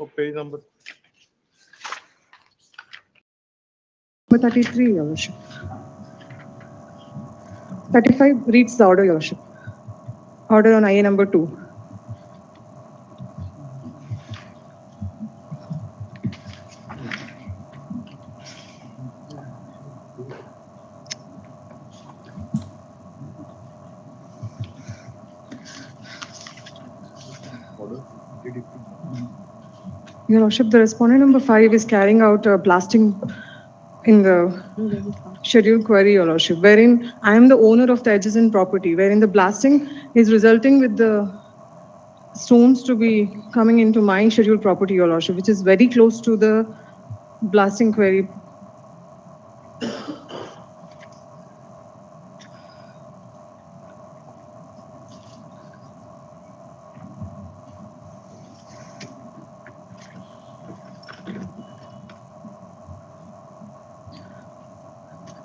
page number 33, Your Worship. 35 reads the order, Your Worship. Order on IA number 2. Your Worship, the respondent number 5 is carrying out blasting in the scheduled query, Your Worship, wherein I am the owner of the adjacent property, wherein the blasting is resulting with the stones to be coming into my scheduled property, Your Worship, which is very close to the blasting query.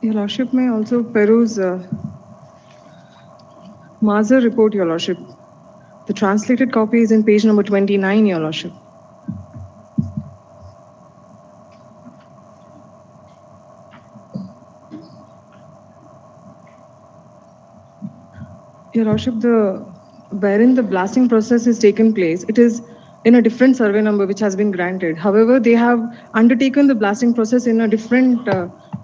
Your Lordship may also peruse Mazar report, Your Lordship. The translated copy is in page number 29, Your Lordship. Your Lordship, wherein the blasting process is taken place, it is in a different survey number which has been granted. However, they have undertaken the blasting process in a different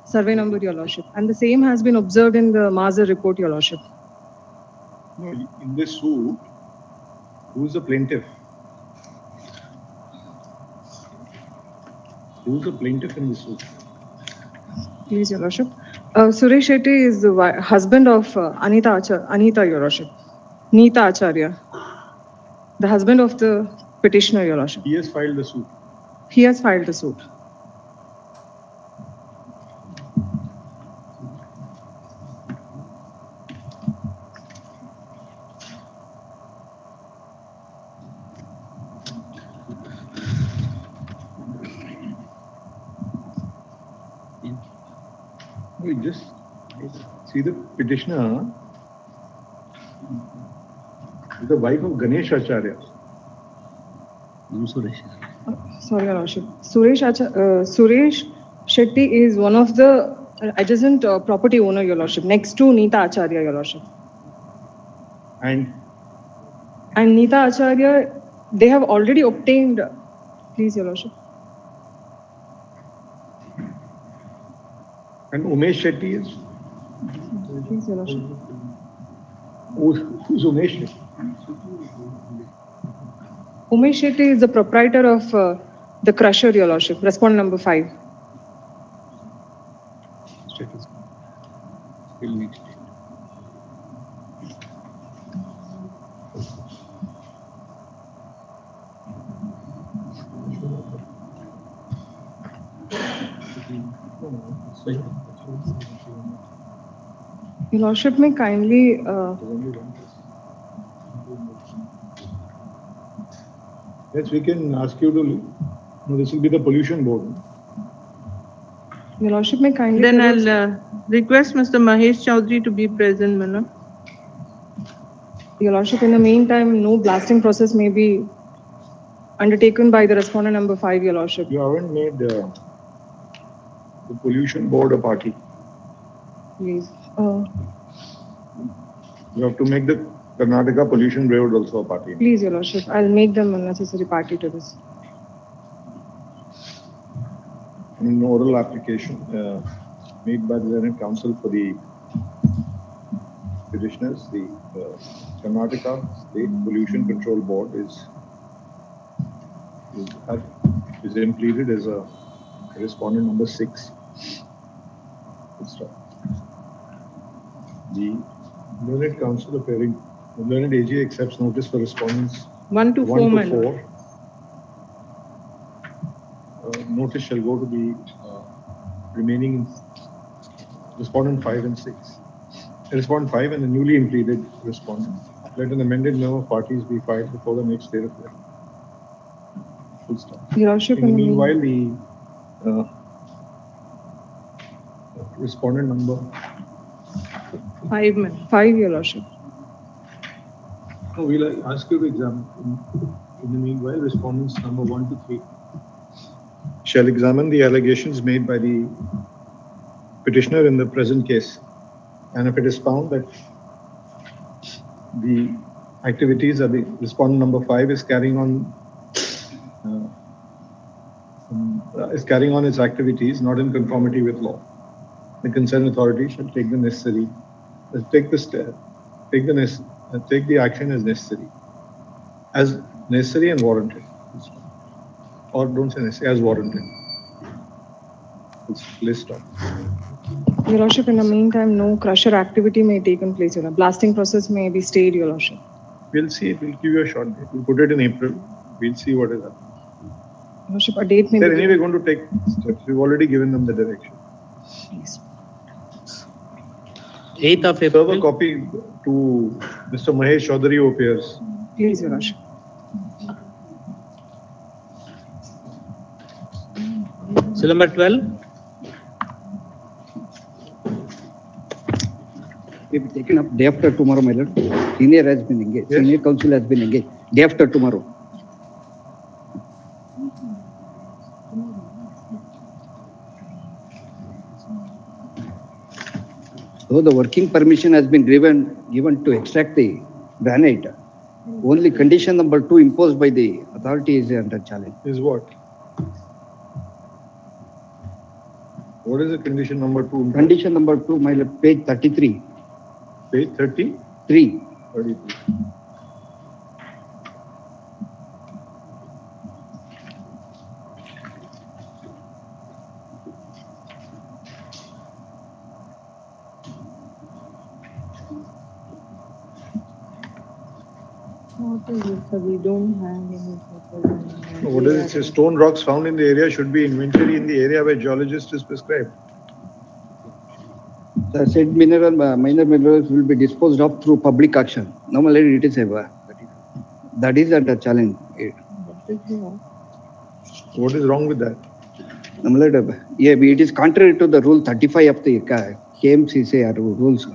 survey number, Your Lordship. And the same has been observed in the Mazar report, Your Lordship. No, in this suit, who is the plaintiff? Who is the plaintiff in this suit? Please, Your Lordship. Suresh Shetty is the husband of Anita, Your Lordship. Neeta Acharya, the husband of the petitioner, Your Lordship. He has filed the suit. He has filed the suit. We just see the petitioner, the wife of Ganesh Acharya. Sorry, Your Lordship. Suresh Shetty is one of the adjacent property owner, Your Lordship, next to Neeta Acharya, Your Lordship. And Neeta Acharya, they have already obtained. Please, Your Lordship. And Umesh Shetty is? Please, Your Lordship. Who's Umesh Shetty? Umesh Shetty is the proprietor of the crusher, Your Lordship. Respondent number 5. Status. Still next. Your Lordship may kindly. Yes, we can ask you to. No, this will be the pollution board. Your Lordship may kindly. Then I'll request Mr. Mahesh Chaudhary to be present, Madam. Your Lordship, in the meantime, no blasting process may be undertaken by the respondent number 5, Your Lordship. You haven't made the pollution board a party. Please. You have to make the Karnataka pollution board also a party. Please, Your Lordship, I'll make them a necessary party to this. An oral application made by the Learned Council for the petitioners, the Karnataka State Pollution Control Board is implemented as a respondent number 6. The Learned Council appearing, the Learned AG accepts notice for respondents 1 to 4, 1 to Madam. 4. Notice shall go to the remaining respondent 5 and 6. Respondent 5 and the newly implemented respondent. Let an amended memo of parties be filed before the next date of hearing. Full stop. Your Lordship, In the meanwhile, the respondent number 5, Madam. 5, Your Lordship. no, we'll ask you to examine. In the meanwhile, respondents number 1 to 3 shall examine the allegations made by the petitioner in the present case. And if it is found that the activities of the respondent number 5 is carrying on its activities not in conformity with law, the concerned authority shall take the necessary, take the action as necessary and warranted, or don't say necessary, as warranted. It's list of. Your Lordship, in the meantime, no crusher activity may take place. Your blasting process may be stayed, Your Lordship. We'll see. We'll give you a short date. We'll put it in April. We'll see what is happening. Your Lordship, a date may They're be anyway going to take steps. We've already given them the direction. Please. 8th of Serve a April. copy to Mr. Mahesh Chaudhary, who appears. Please, Your Lordship. Seal number 12. Will be taken up day after tomorrow, my lord. Senior has been engaged. Yes. Senior counsel has been engaged. Day after tomorrow. So the working permission has been given to extract the granite. Only condition number 2 imposed by the authority is under challenge. Is what? What is the condition number 2? Condition number 2, my lord, page 33. Page 30? 3. 33. What is it, sir? We don't have any. What does it say? Stone rocks found in the area should be inventory in the area where geologist is prescribed. The said minor minerals will be disposed of through public auction. Normally it is a that is under challenge. What is wrong with that? Normally, yeah, it is contrary to the rule 35 of the KMCC rules.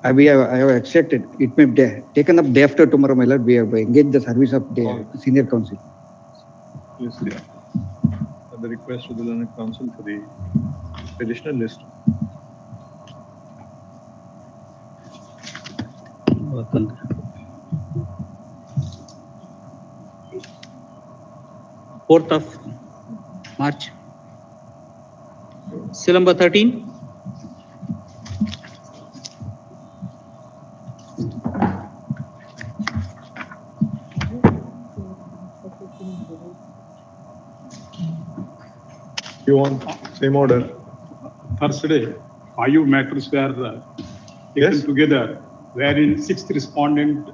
I have accepted. It may be taken up day after tomorrow, my lord. We have engaged the service of the senior counsel. Yes, yeah. At the request of the learned counsel for the additional list. Fourth of March. Seal number 13. You want same order? Thursday, 5 matters were taken Yes. together, wherein 6th respondent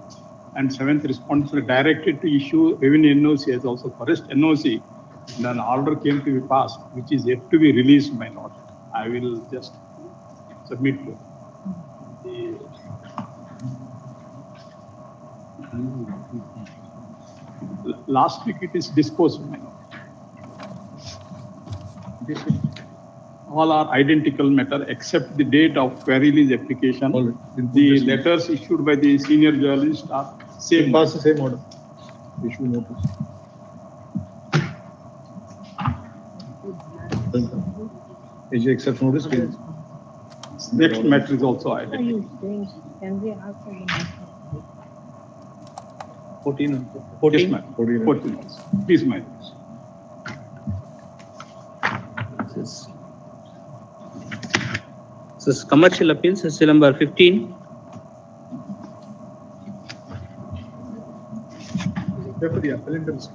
and 7th respondents were directed to issue revenue NOC as also forest NOC. And an order came to be passed, which is yet to be released, my lord. I will just submit to the last week it is disposed, my lord. All are identical matter except the date of query release application. All right. The letters issued by the senior geologist are same. Pass the same order. Issue notice. AG accepts notice, please. Next matter is also identical. Can we ask for the 14. Yes, 14. ma'am. 14. 14 also. Please, my lord. This is commercial appeals. Seal number 15. Therefore, the appellant is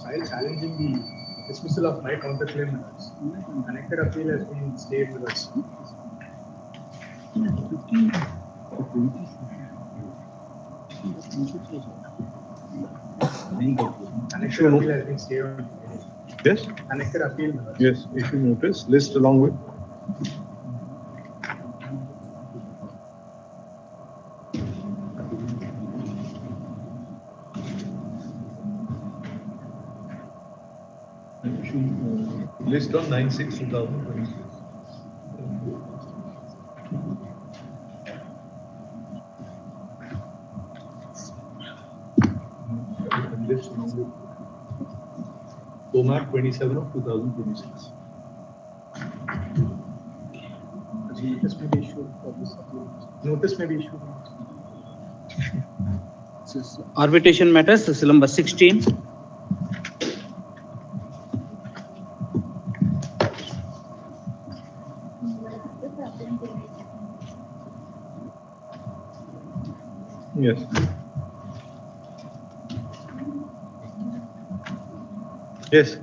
File challenging the dismissal of my counterclaim matters. Connected appeal has been stayed with us. Connected appeal has been stayed on. Yes? Connected appeal matters. Yes, issue notice, list along with. List on 9/6/2026. list along with OMAP 27 of 2026. Notice may be issued for this appeal. Notice may be issued. Arbitration matters, syllabus 16. Yes. Yes.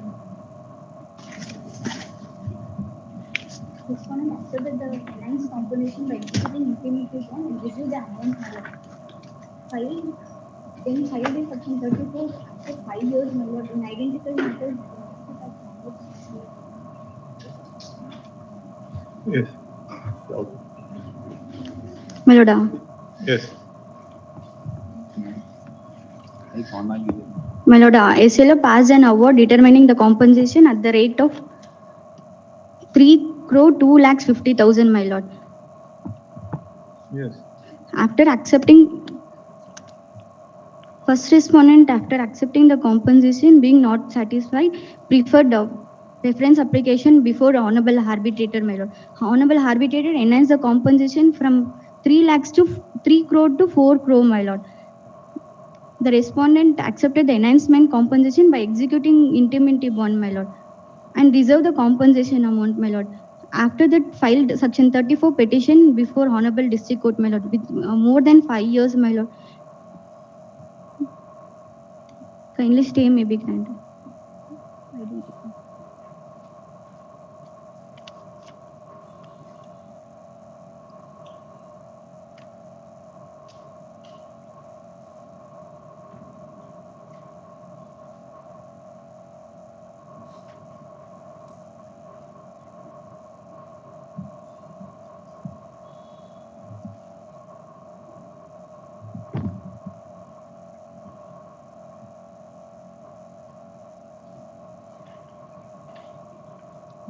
Respondent accepted the alliance composition by executing implementation and review the alliance matter. Filed in section 34 after 5 years, my lord, in identical matters. Yes. My lord, Yes. my lord, SLO passed an award determining the compensation at the rate of 3,02,50,000, my lord. Yes. After accepting, first respondent, after accepting the compensation, being not satisfied, preferred the reference application before honorable arbitrator, my lord. Honorable arbitrator enhanced the compensation from 3 lakhs to 3 crore to 4 crore, my lord. The respondent accepted the enhancement compensation by executing indemnity bond, my lord, and reserved the compensation amount, my lord. After that, filed section 34 petition before honorable district court, my lord, with more than 5 years, my lord. Kindly stay may be granted.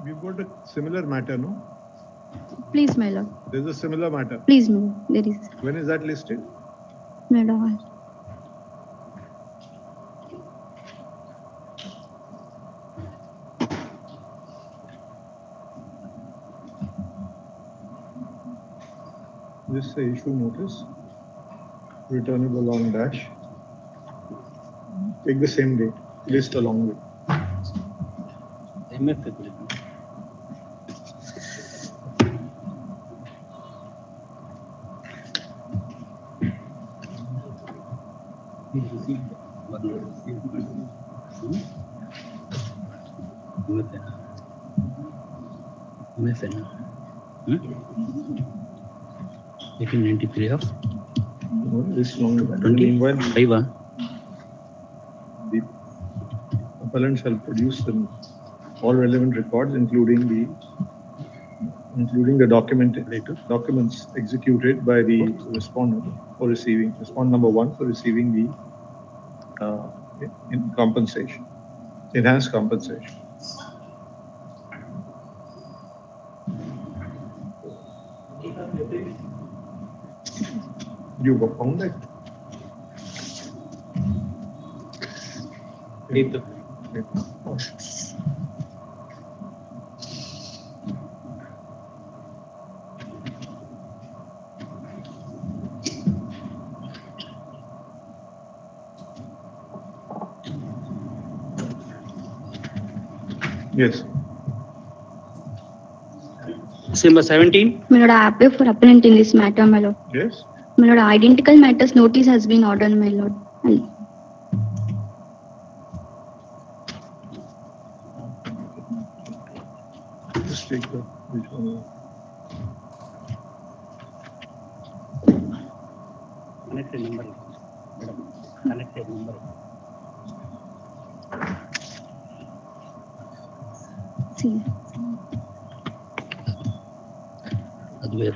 We've got a similar matter, no? Please, my lord. There's a similar matter. Please, my lord. There is. When is that listed? My lord. This is the issue notice. Returnable on dash. Take the same date. List along with. Eighteen 93 of List along with that. 20. Meanwhile, Five, the appellant shall produce all relevant records, including the documents executed by the respondent for receiving respondent number 1 for receiving the compensation, enhanced compensation. You found that? Yes. syllabus 17. My lord, I appear for appellant in this matter, my lord. Yes. My lord, identical matters notice has been ordered, my lord. Just take the which one? Connected number. Connected number. See. That's where.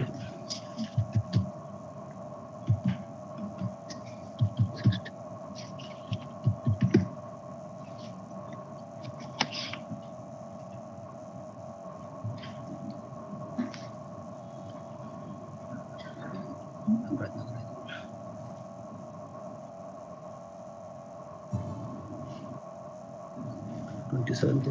27th.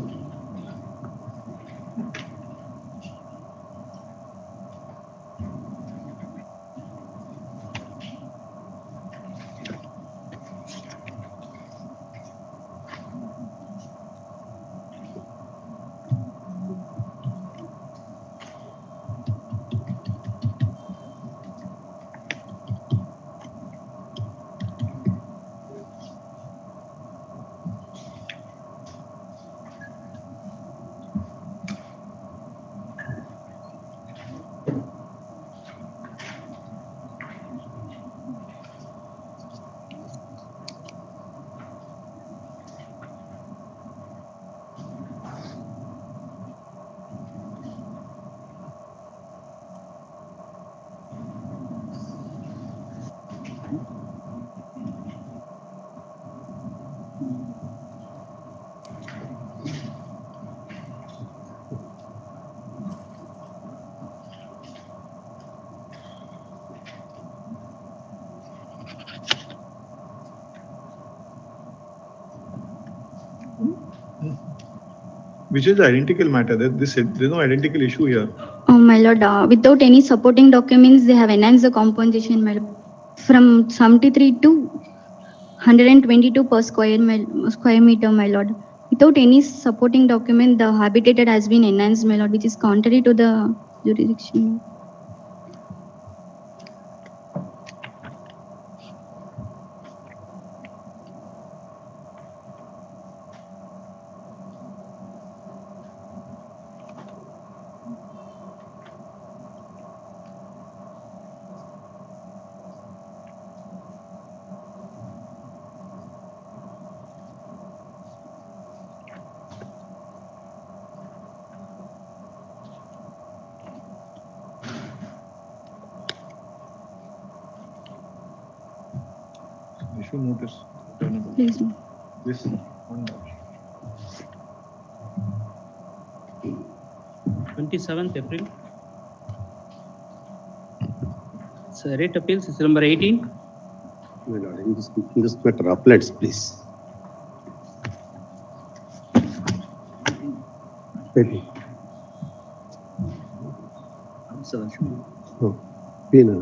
Which is the identical matter. There's no identical issue here. Oh, my lord, without any supporting documents, they have enhanced the compensation, my lord, from 73 to 122 per square meter, my lord. Without any supporting document, the habitated has been enhanced, my lord, which is contrary to the jurisdiction. Issue notice. Please, ma'am. This one dash. 27th April. So rate appeals is number 18. My lord, in this matter, applets, please. Ready. Oh, Pina.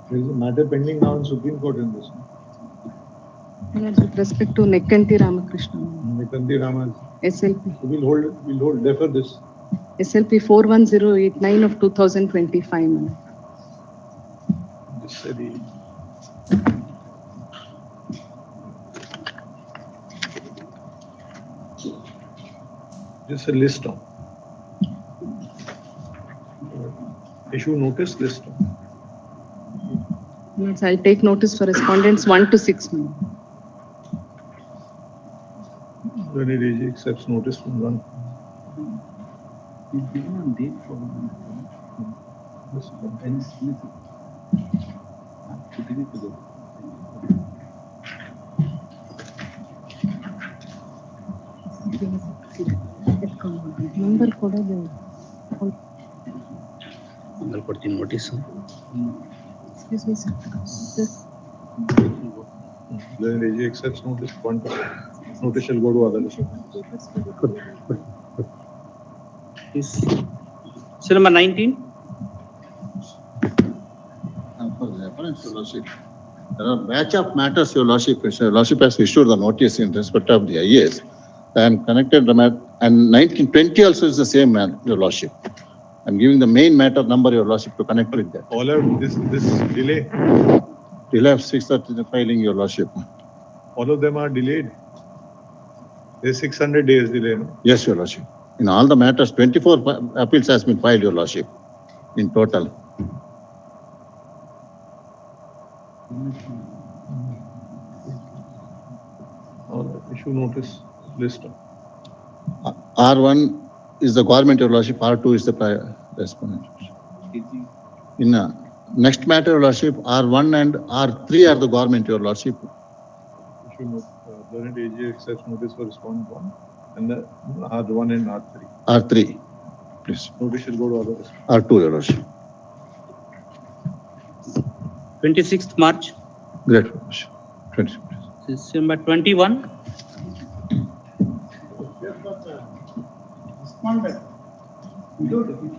There is a matter pending now in Supreme Court in this. With respect to Nekkanti Ramakrishna. Nekkanti Rama. SLP. We'll hold, defer this. SLP 41089 of 2025. ma'am. Just say the. Just a list of. Issue notice list. Yes, I'll take notice for respondents 1 to 6. ma'am. When it is accepts notice from one. Number ಕೊಡೋದು. I'll put the notice. Excuse me, sir. When it accepts notice, one to notice shall go to other. So number 19. For reference, Your Lordship, there are batch of matters, Your Lordship. Your Lordship has issued the notice in respect of the IAS. And connected the matter, and 1920 also is the same man, Your Lordship. I'm giving the main matter number, Your Lordship, to connect with that. All of this delay. Delay of 630 filing, Your Lordship. All of them are delayed. There's 600 days delay. No? Yes, Your Lordship. In all the matters, 24 appeals has been filed, Your Lordship, in total. Issue notice list. R1 is the government, Your Lordship. R2 is the respondent. In next matter, Your Lordship, R1 and R3 are the government, Your Lordship. Issue note, learned AG accepts notice for respondent 1 and the R1 and R3. R3, please. Notice shall go to others. R2, Your Lordship. 26th March, Great, Your Lordship. 26. December 21. Respondent.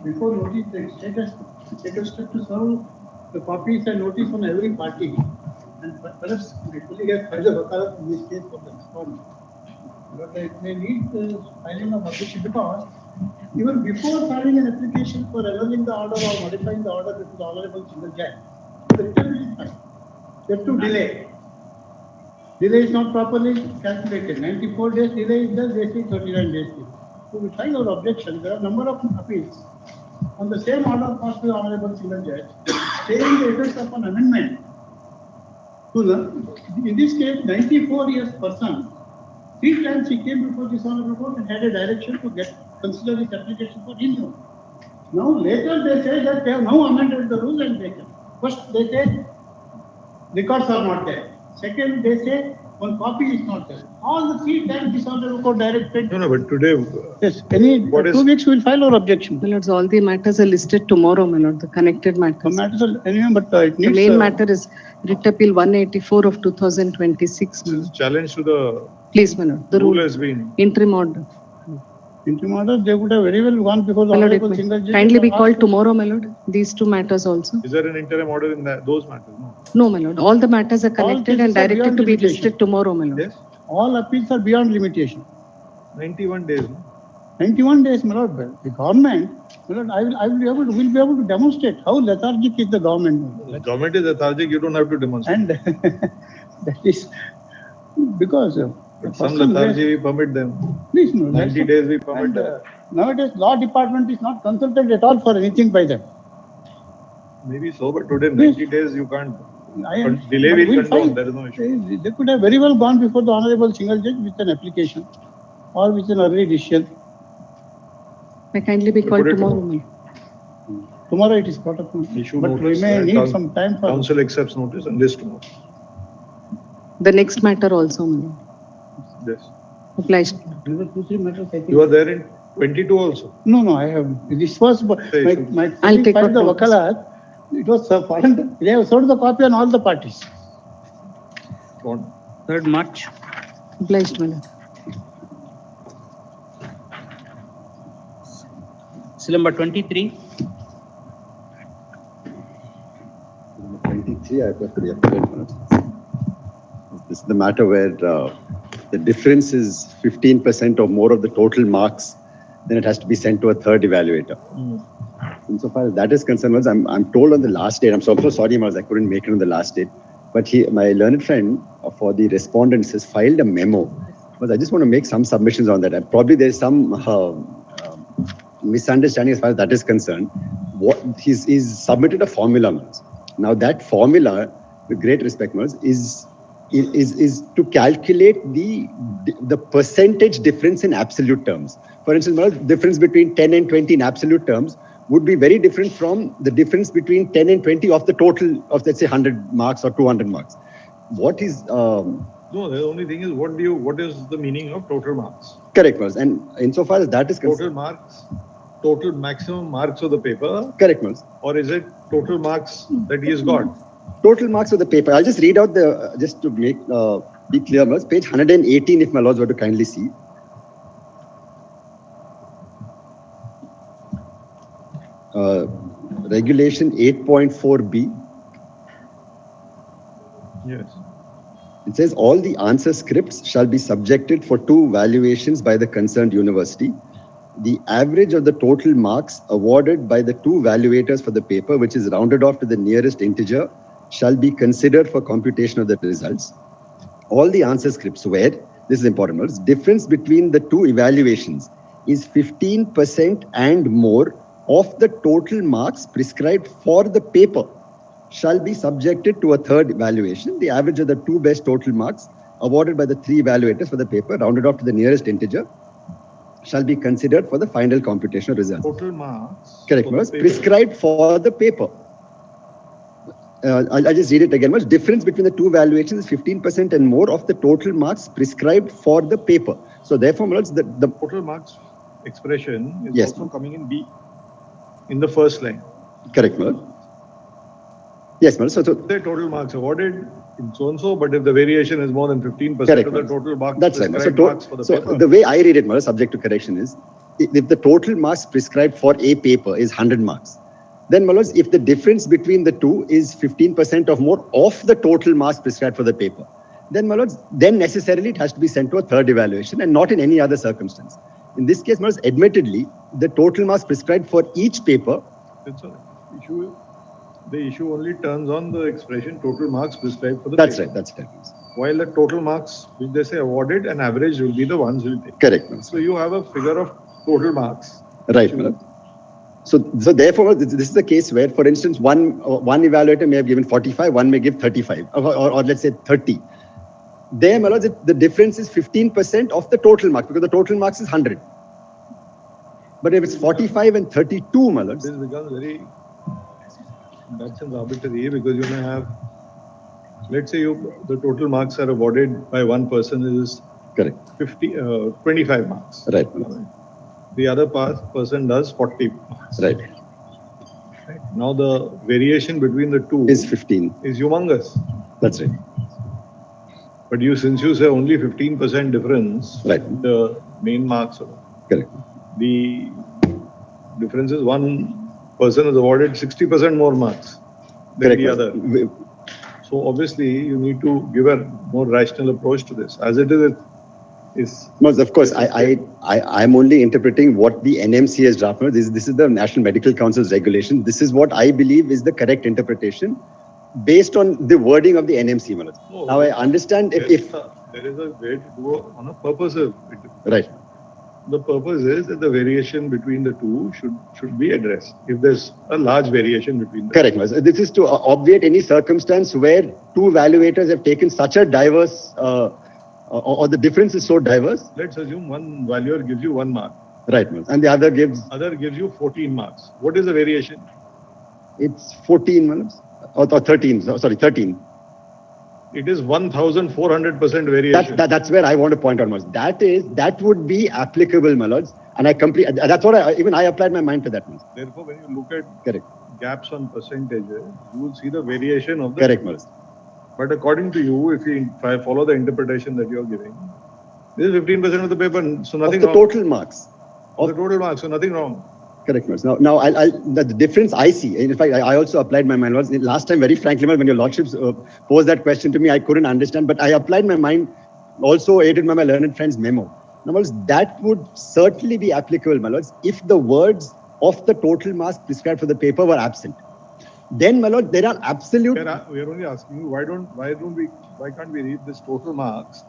Before notice, the status to serve the copies and notice on every party. And perhaps we fully get further wakalat in this case for the respondent. But it may need the filing of arbitration because even before filing an application for annulling the order or modifying the order with the honorable single judge, the return is filed. You have to delay. Delay is not properly calculated. 94 days delay is just, they say 39 days delay. So we file our objection. There are a number of appeals on the same order passed by the honorable single judge, saying the effect of an amendment. To the, in this case, 94 years person, 3 times he came before this honorable court and had a direction to consider this application for renewal. Now later they say that they have now amended the rule and they can. First they say records are not there. Second they say one copy is not there. All the 3 times this honorable court directed. No, but today. Yes, any 2 weeks we will file our objection. My lords, all the matters are listed tomorrow, my lord, the connected matters. The matters are anyway, but it needs. The main matter is writ appeal 184 of 2026. my lord. Challenge to the Please, my lord, the rule has been. interim order. Interim order, they would have very well gone before the My lord, honorable it single may judge. kindly be called tomorrow, my lord, these 2 matters also. Is there an interim order in those matters? No. No, my lord, all the matters are connected and cases are directed beyond to be limitation. listed tomorrow, my lord. Yes. All appeals are beyond limitation. 91 days. No? 91 days, my lord. The government, my lord, will be able to demonstrate how lethargic is the government. The government is lethargic, you don't have to demonstrate. And that is because some lethargy we permit them. Please, no, 90 days we permit them. Nowadays, law department is not consulted at all for anything by them. Maybe so, but today 90 days you can't. Delay But will condone, find- there is no issue. They could have very well gone before the honorable single judge with an application or with an early decision. May kindly be called tomorrow, my lord. Tomorrow it is brought up. Issue But we notice may and need some time for. Council accepts notice and list tomorrow. The next matter also, my lord. Yes. Obliged. There were 2-3 matters, I think. You are there in 22 also. No, I have. This was my I'll take filed the out notice. wakalat. It was filed. They have sold the copy on all the parties. 3rd March. Obliged, my lord. Number 23. 23, I've got to be updated. This is the matter where the difference is 15% or more of the total marks, then it has to be sent to a 3rd evaluator. Insofar as that is concerned, I'm told on the last date, I'm so sorry, Mars, I couldn't make it on the last date, but my learned friend for the respondents has filed a memo. But I just want to make some submissions on that. And probably there's some misunderstanding as far as that is concerned. He's submitted a formula, Mars. Now that formula, with great respect, Mars, is to calculate the percentage difference in absolute terms. For instance, the difference between 10 and 20 in absolute terms would be very different from the difference between 10 and 20 of the total of, let's say, 100 marks or 200 marks. What is... No, the only thing is what is the meaning of total marks? Correct, Mars. And insofar as that is concerned... Total marks, total maximum marks of the paper? Correct, Mars. Or is it total marks that he has got? Total marks of the paper. I'll just read out just to make be clear, Mars. Page 118, if my lords were to kindly see. Regulation 8.4b. Yes. It says all the answer scripts shall be subjected for 2 valuations by the concerned university. The average of the total marks awarded by the 2 valuators for the paper, which is rounded off to the nearest integer, shall be considered for computation of the results. All the answer scripts where this is important, my lords, difference between the two evaluations is 15% and more of the total marks prescribed for the paper shall be subjected to a third evaluation. The average of the two best total marks awarded by the three evaluators for the paper, rounded off to the nearest integer, shall be considered for the final computation of results. Total marks. Correct, was prescribed for the paper. I'll just read it again. Much difference between the two evaluations is 15% and more of the total marks prescribed for the paper. So therefore, the total marks expression is yes, also coming in B, in the first line. Correct, Malad. Yes, Malad. So the total marks awarded in so and so, but if the variation is more than 15% of the total marks, that's right. So, marks for the paper. The way I read it, Malad, subject to correction, is if the total marks prescribed for a paper is 100 marks, then, Malad, if the difference between the two is 15% or more of the total marks prescribed for the paper, then, Malad, then necessarily it has to be sent to a third evaluation and not in any other circumstance. In this case, Malad, admittedly, the total marks prescribed for each paper. The issue only turns on the expression total marks prescribed for the paper. Right, that's right. While the total marks, which they say awarded and average will be the ones we'll take. Correct, Malad. So you have a figure of total marks. Right, Malad. So therefore, this is the case where, for instance, one evaluator may have given 45, one may give 35, or let's say 30. There, Malad, the difference is 15% of the total marks, because the total marks is 100. But if it's 45 and 32, Malad, this becomes very, that's an arbitrary, because you may have, let's say the total marks are awarded by one person is correct 25 marks. Right. The other person does 40 marks. Right. Now the variation between the two is 15. Is humongous. That's right. But since you say only 15% difference, right, the main marks. Correct. The difference is one person is awarded 60% more marks than the other. So obviously you need to give a more rational approach to this. As it is, no, of course, I'm only interpreting what the NMC has drafted. This is the National Medical Council's regulation. This is what I believe is the correct interpretation based on the wording of the NMC. No, now I understand there is a way to do on a purposive. Right. The purpose is that the variation between the two should be addressed. If there's a large variation between them. Correct. This is to obviate any circumstance where two evaluators have taken such a diverse or the difference is so diverse. Let's assume one valuer gives you 1 mark. Right, and the other gives you 14 marks. What is the variation? It's 14 or 13. Sorry, 13. It is 1,400% variation. That's where I want to point out, Malad. That would be applicable, Malad. And that's what I applied my mind to that, Malad. Therefore, when you look at correct gaps on percentages, you will see the variation of the. Correct, Malad. But according to you, if I follow the interpretation that you are giving, this is 15% of the paper, so nothing wrong. Of the total marks. Of the total marks, so nothing wrong. Correct, Malad. Now the difference I see, in fact, I also applied my mind. Last time, very frankly, when your lordships posed that question to me, I couldn't understand, but I applied my mind, also aided by my learned friend's memo. Now, Malad, that would certainly be applicable, Malad, if the words of the total marks prescribed for the paper were absent. Then, Malad, there are absolute. We are only asking you, why can't we read this total marks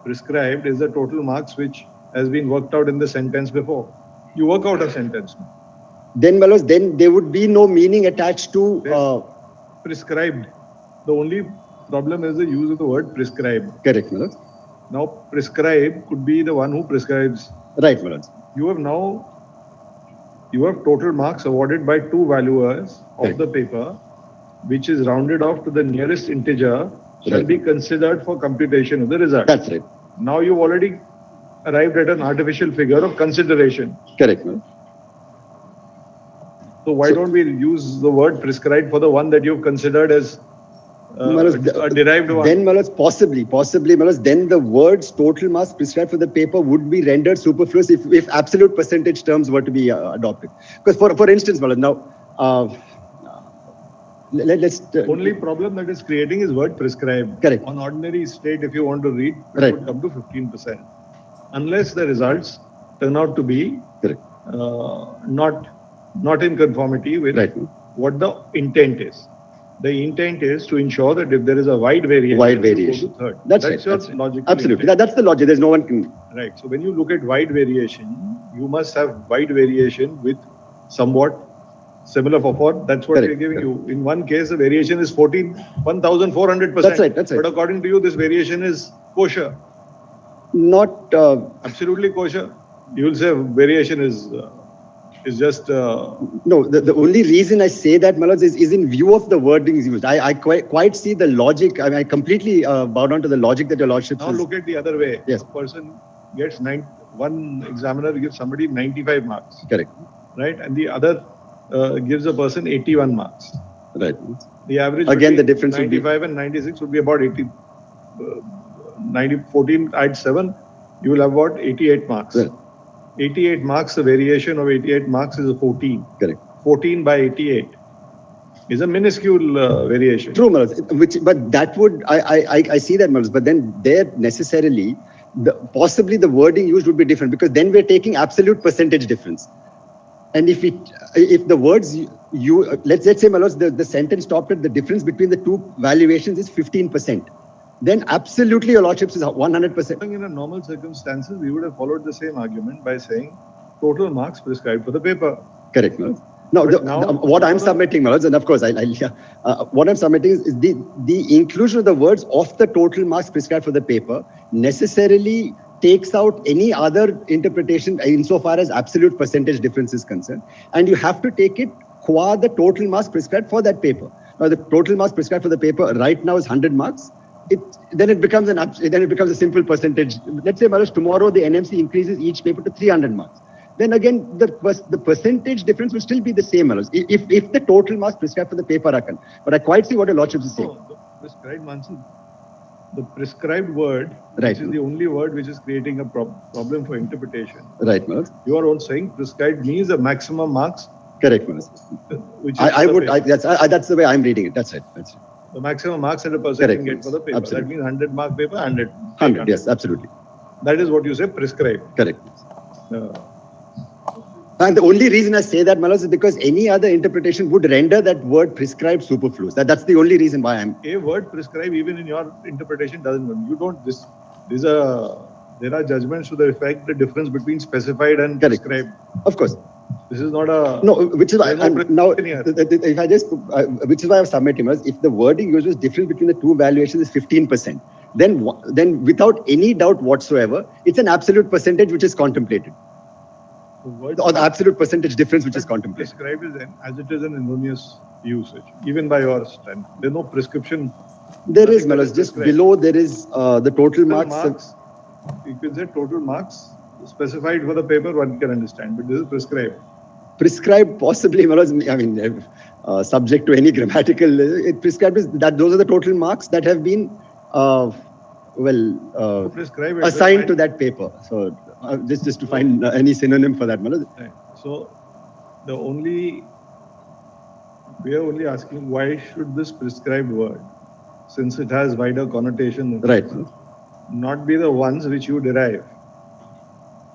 prescribed is the total marks which has been worked out in the sentence before. You work out a sentence. Then, Malad, then there would be no meaning attached to prescribed. The only problem is the use of the word prescribed. Correct, Malad. Now, prescribed could be the one who prescribes. Right, Malad. You have total marks awarded by two valuers of the paper, which is rounded off to the nearest integer, shall be considered for computation of the result. That's right. Now you've already arrived at an artificial figure of consideration. Correct, man. So why don't we use the word prescribed for the one that you've considered as a derived one? Then, Malad, possibly, Malad, then the words total marks prescribed for the paper would be rendered superfluous if absolute percentage terms were to be adopted. Because for instance, Malad, now, let's... only problem that is creating is word prescribed. Correct. On ordinary state, if you want to read, it would come to 15%. Unless the results turn out to be not in conformity with what the intent is. The intent is to ensure that if there is a wide variation, you go to third. That's your right. logical Absolutely. intent. That's the logic. There's no one can. Right. So when you look at wide variation, you must have wide variation with somewhat similar for. That's what we're giving you. In one case, the variation is 1,400%. That's right. That's right. But according to you, this variation is kosher. Not absolutely kosher. You will say variation is just. No, the only reason I say that, Malaj, is in view of the wordings used. I quite see the logic. I mean, I completely bow down to the logic that your lordship Now says. look at the other way. Yes. A person gets one examiner gives somebody 95 marks. Correct. Right, and the other gives a person 81 marks. Right. The average again the difference 95 and 96 would be about 80. 14 add 7, you will have about 88 marks. Right. 88 marks, the variation of 88 marks is a 14. Correct. 14 by 88 is a minuscule variation. True, Malaj. But that would, I see that, Malaj. But then there necessarily, possibly the wording used would be different, because then we're taking absolute percentage difference. And if the words let's say, Malaj, the sentence stopped at the difference between the two valuations is 15%. Then absolutely your lordship is 100%. In a normal circumstances, we would have followed the same argument by saying total marks prescribed for the paper. Correct, Malaj. Now, what I'm submitting, Malaj, and of course, what I'm submitting is the inclusion of the words of the total marks prescribed for the paper necessarily takes out any other interpretation insofar as absolute percentage difference is concerned. And you have to take it qua the total marks prescribed for that paper. Now, the total marks prescribed for the paper right now is 100 marks. Then it becomes a simple percentage. Let's say, Malaj, tomorrow the NMC increases each paper to 300 marks. Then again, the percentage difference will still be the same, Malaj, if the total marks prescribed for the paper are concerned. But I quite see what your lordship is saying. The prescribed Mansi, the prescribed word, right, which is the only word which is creating a problem for interpretation. Right, Malaj. You are all saying prescribed means the maximum marks. Correct, Malaj. That's the way I'm reading it. That's right. That's right. The maximum marks that a person can get for the paper. Absolutely. That means 100 mark paper, 100. 100, yes, absolutely. That is what you say prescribed. Correct. And the only reason I say that, Malaj, is because any other interpretation would render that word prescribed superfluous. That's the only reason why I'm... A word prescribed, even in your interpretation, doesn't mean. You don't... There are judgments to the effect the difference between specified and correct. prescribed. Of course. This is not a... No, which is why... Now, if I just... which is why I'm submitting, if the wording used is difference between the two valuations is 15%, then without any doubt whatsoever, it's an absolute percentage which is contemplated. Or the absolute percentage difference which is contemplated. Prescribed is as it is an erroneous usage, even by your strength. There's no prescription. There is, Malaj. Just below there is the total marks. You can say total marks specified for the paper, one can understand, but this is prescribed. Prescribed, possibly, Malaj, I mean, subject to any grammatical, prescribed is that those are the total marks that have been, assigned to that paper. So, just to find any synonym for that, Malaj. Right. So, we are only asking why should this prescribed word, since it has wider connotation, right, not be the ones which you derive.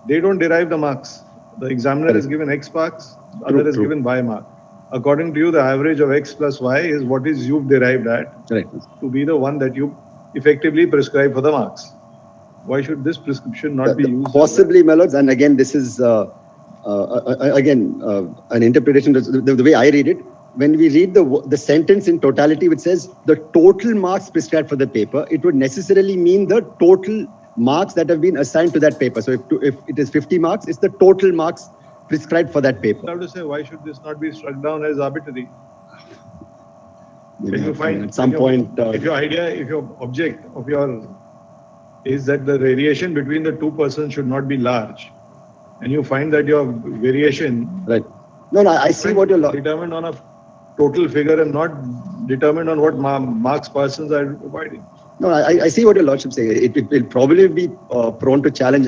They don't derive the marks. The examiner is given X marks, the other is given Y mark. According to you, the average of X plus Y is what is you've derived at, right, to be the one that you effectively prescribe for the marks. Why should this prescription not be used? Possibly, Malaj, and again, this is an interpretation. The way I read it, when we read the sentence in totality, which says the total marks prescribed for the paper, it would necessarily mean the total marks that have been assigned to that paper. So if it is 50 marks, it's the total marks prescribed for that paper. I have to say, why should this not be struck down as arbitrary? Can you find at some point? If your object of your is that the variation between the two persons should not be large, and you find that your variation, right? No, I see what you're determined on a total figure and not determined on what marks persons are providing. No, I see what your lordship saying. It will probably be prone to challenge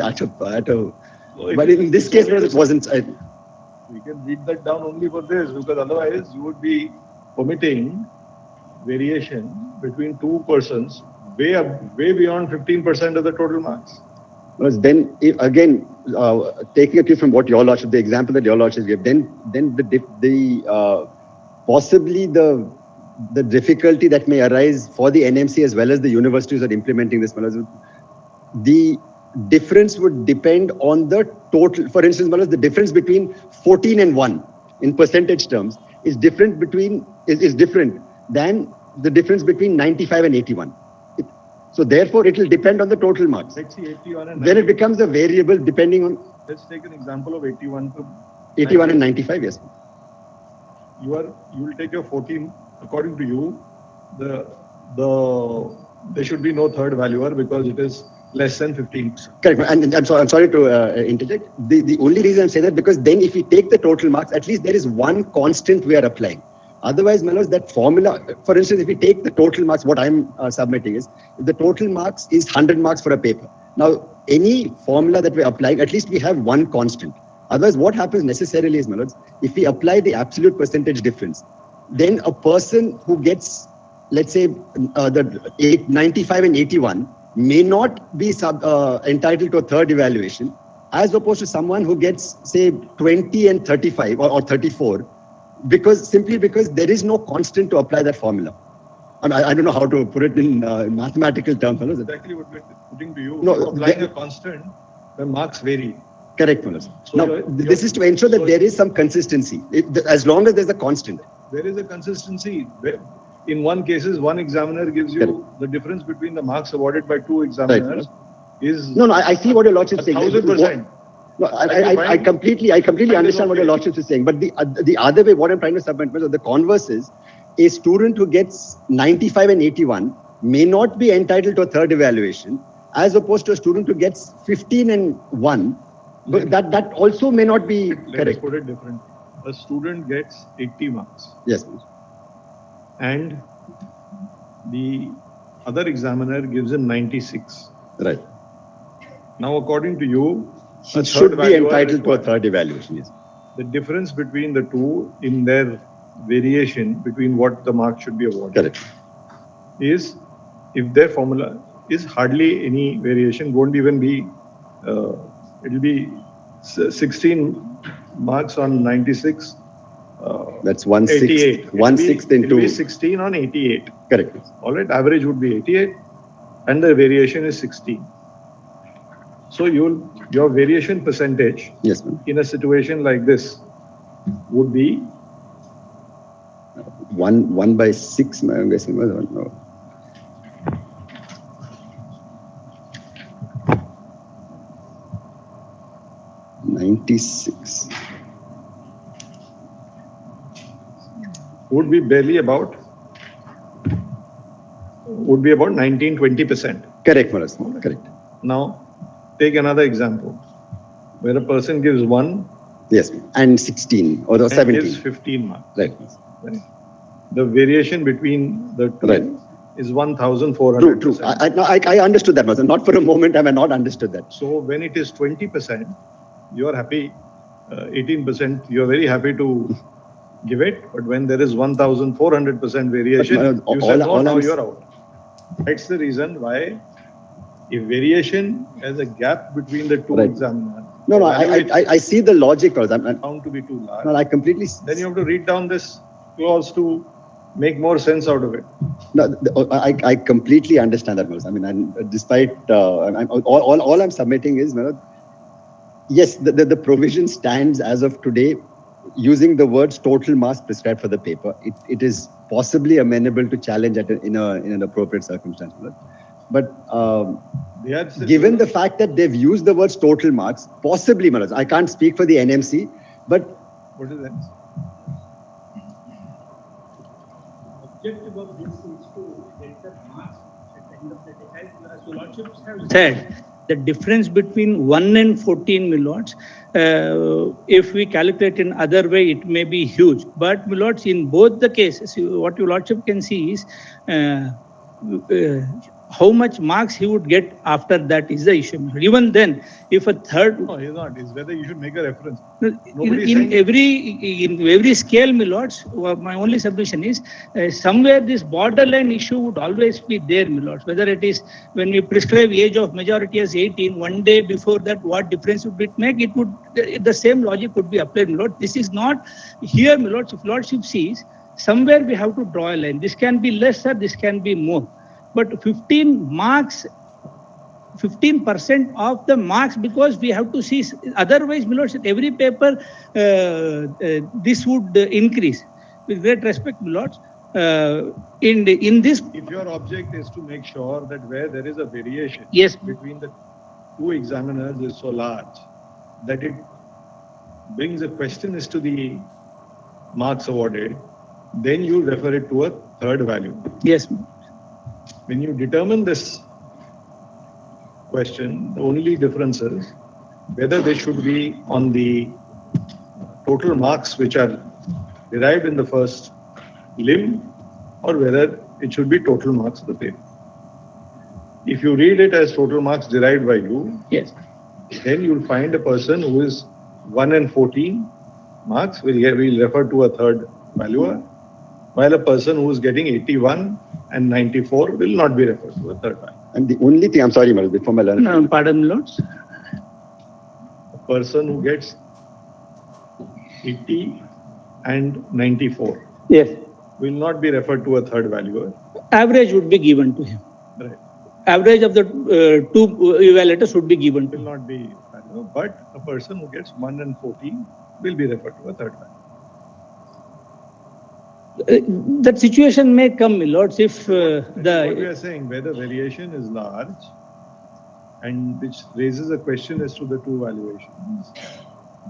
but in this case, it wasn't. We can read that down only for this, because otherwise you would be permitting variation between two persons way beyond 15% of the total marks. Whereas then, again, taking a cue from what your lordship, the example that your lordship gave, then possibly the the difficulty that may arise for the NMC as well as the universities are implementing this, the difference would depend on the total. For instance, the difference between 14 and 1 in percentage terms is different than the difference between 95 and 81. So therefore, it will depend on the total marks. Let's see 81 and 91. Then it becomes a variable depending on. Let's take an example of 81 to 81 and 95, yes. You will take your 14. According to you, there should be no third valuer because it is less than 15%. Correct. And I'm sorry to interject. The only reason I'm saying that because then if we take the total marks, at least there is one constant we are applying. Otherwise, Manoj, that formula, for instance, if we take the total marks, what I'm submitting is, if the total marks is 100 marks for a paper. Now, any formula that we're applying, at least we have one constant. Otherwise, what happens necessarily is, Manoj, if we apply the absolute percentage difference, then a person who gets, let's say, the 95 and 81 may not be entitled to a third evaluation, as opposed to someone who gets, say, 20 and 35 or 34, simply because there is no constant to apply that formula. I don't know how to put it in mathematical terms. That's exactly what we're putting to you. No, applying a constant, the marks vary. Correct, Manoj. So now, this is to ensure that there is some consistency, as long as there's a constant. There is a consistency. In one cases, one examiner gives you the difference between the marks awarded by two examiners is. No, I see what your lordship is saying. 1000%. No, I completely understand what your lordship is saying. But the other way, what I'm trying to submit, the converse is, a student who gets 95 and 81 may not be entitled to a third evaluation, as opposed to a student who gets 15 and 1. But that also may not be correct. Let's put it differently. A student gets 80 marks. Yes. And the other examiner gives him 96. Right. Now, according to you, he should be entitled to a third evaluation. Yes. The difference between the two in their variation between what the mark should be awarded. Correct. Is if their formula is hardly any variation, won't even be, it will be 16 marks on 96. That's 1/6. 88. 1/6 into. It will be 16 on 88. Correct. All right, average would be 88 and the variation is 16. So your variation percentage, yes, ma'am, in a situation like this would be 1/6. I'm guessing. No. $96 would be barely about 19-20%. Correct, Maharaj. Correct. Now, take another example where a person gives 1. Yes, and 16 or 17. Gives 15 marks. Right. The variation between the two is 1,400. True. I understood that, Maharaj. Not for a moment have I not understood that. So when it is 20%, you are happy. 18%, you are very happy to give it. But when there is 1,400% variation, you say, no, now you're out. That's the reason why if variation has a gap between the two examiners. No, I see the logic. Found to be too large. No, I completely. Then you have to read down this clause to make more sense out of it. No, I completely understand that, Maharaj. I mean, despite all I'm submitting is, Maharaj, yes, the provision stands as of today, using the words total marks prescribed for the paper. It is possibly amenable to challenge in an appropriate circumstance, Maharaj. But given the fact that they've used the words total marks, possibly, Maharaj, I can't speak for the NMC, but... What is that? Objective of this is to get the marks at the end of the day. As your lordships have said, the difference between 1 and 14, my lords, if we calculate in other way, it may be huge. But, my lords, in both the cases, what your lordship can see is how much marks he would get after that is the issue. Even then, if a third... No, he's not. It's whether you should make a reference. In every scale, my lords, my only submission is somewhere this borderline issue would always be there, my lords. Whether it is when we prescribe age of majority as 18, one day before that, what difference would it make? The same logic would be applied, my lord. This is not here, my lords. If lordship sees, somewhere we have to draw a line. This can be less or this can be more. But 15 marks, 15% of the marks, because we have to see, otherwise, my lords, every paper, this would increase. With great respect, my lords, in this. If your object is to make sure that where there is a variation between the two examiners is so large that it brings a question as to the marks awarded, then you refer it to a third value. Yes. When you determine this question, the only difference is whether they should be on the total marks which are derived in the first limb or whether it should be total marks of the paper. If you read it as total marks derived by you, yes, then you'll find a person who is 1 and 14 marks will refer to a third valuer, while a person who is getting 81 and 94 will not be referred to a third valuer. And the only thing, I'm sorry, Madam, before my learner. No, pardon, lords. A person who gets 80 and 94 will not be referred to a third valuer. Average would be given to him. Right. Average of the two evaluators would be given to him. Will not be valuer, but a person who gets 1 and 14 will be referred to a third valuer. That situation may come, my lords, if What we are saying, where the variation is large and which raises a question as to the two valuations,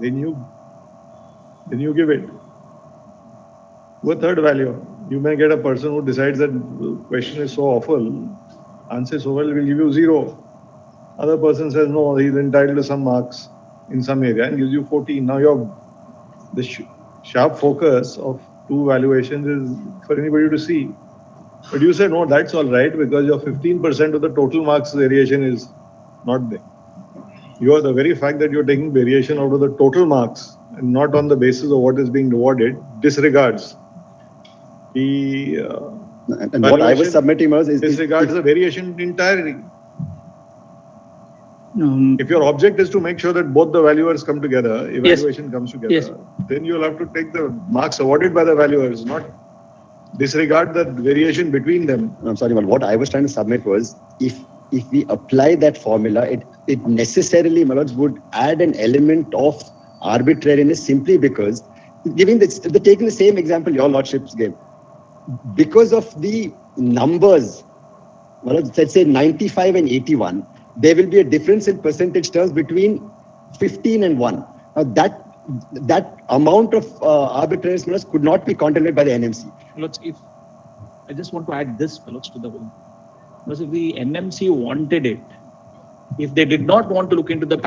then you give it to a third valuer. You may get a person who decides that the question is so awful, answer so well, will give you 0. Other person says no, he's entitled to some marks in some area and gives you 14. Now the sharp focus of two valuations is for anybody to see. But you say, no, that's all right because your 15% of the total marks variation is not there. The very fact that you're taking variation out of the total marks and not on the basis of what is being awarded disregards the and what I was submitting was disregards the variation entirely. If your object is to make sure that both the valuers come together, evaluation comes together, then you'll have to take the marks awarded by the valuers, not disregard the variation between them. I'm sorry, but what I was trying to submit was if we apply that formula, it necessarily, my lords, would add an element of arbitrariness simply because, taking the same example your lordships gave, because of the numbers, let's say 95 and 81, there will be a difference in percentage terms between 15 and 1. Now that amount of arbitrariness could not be contemplated by the NMC. Lords, if I just want to add this, lords, to the whole. Because if the NMC wanted it, if they did not want to look into the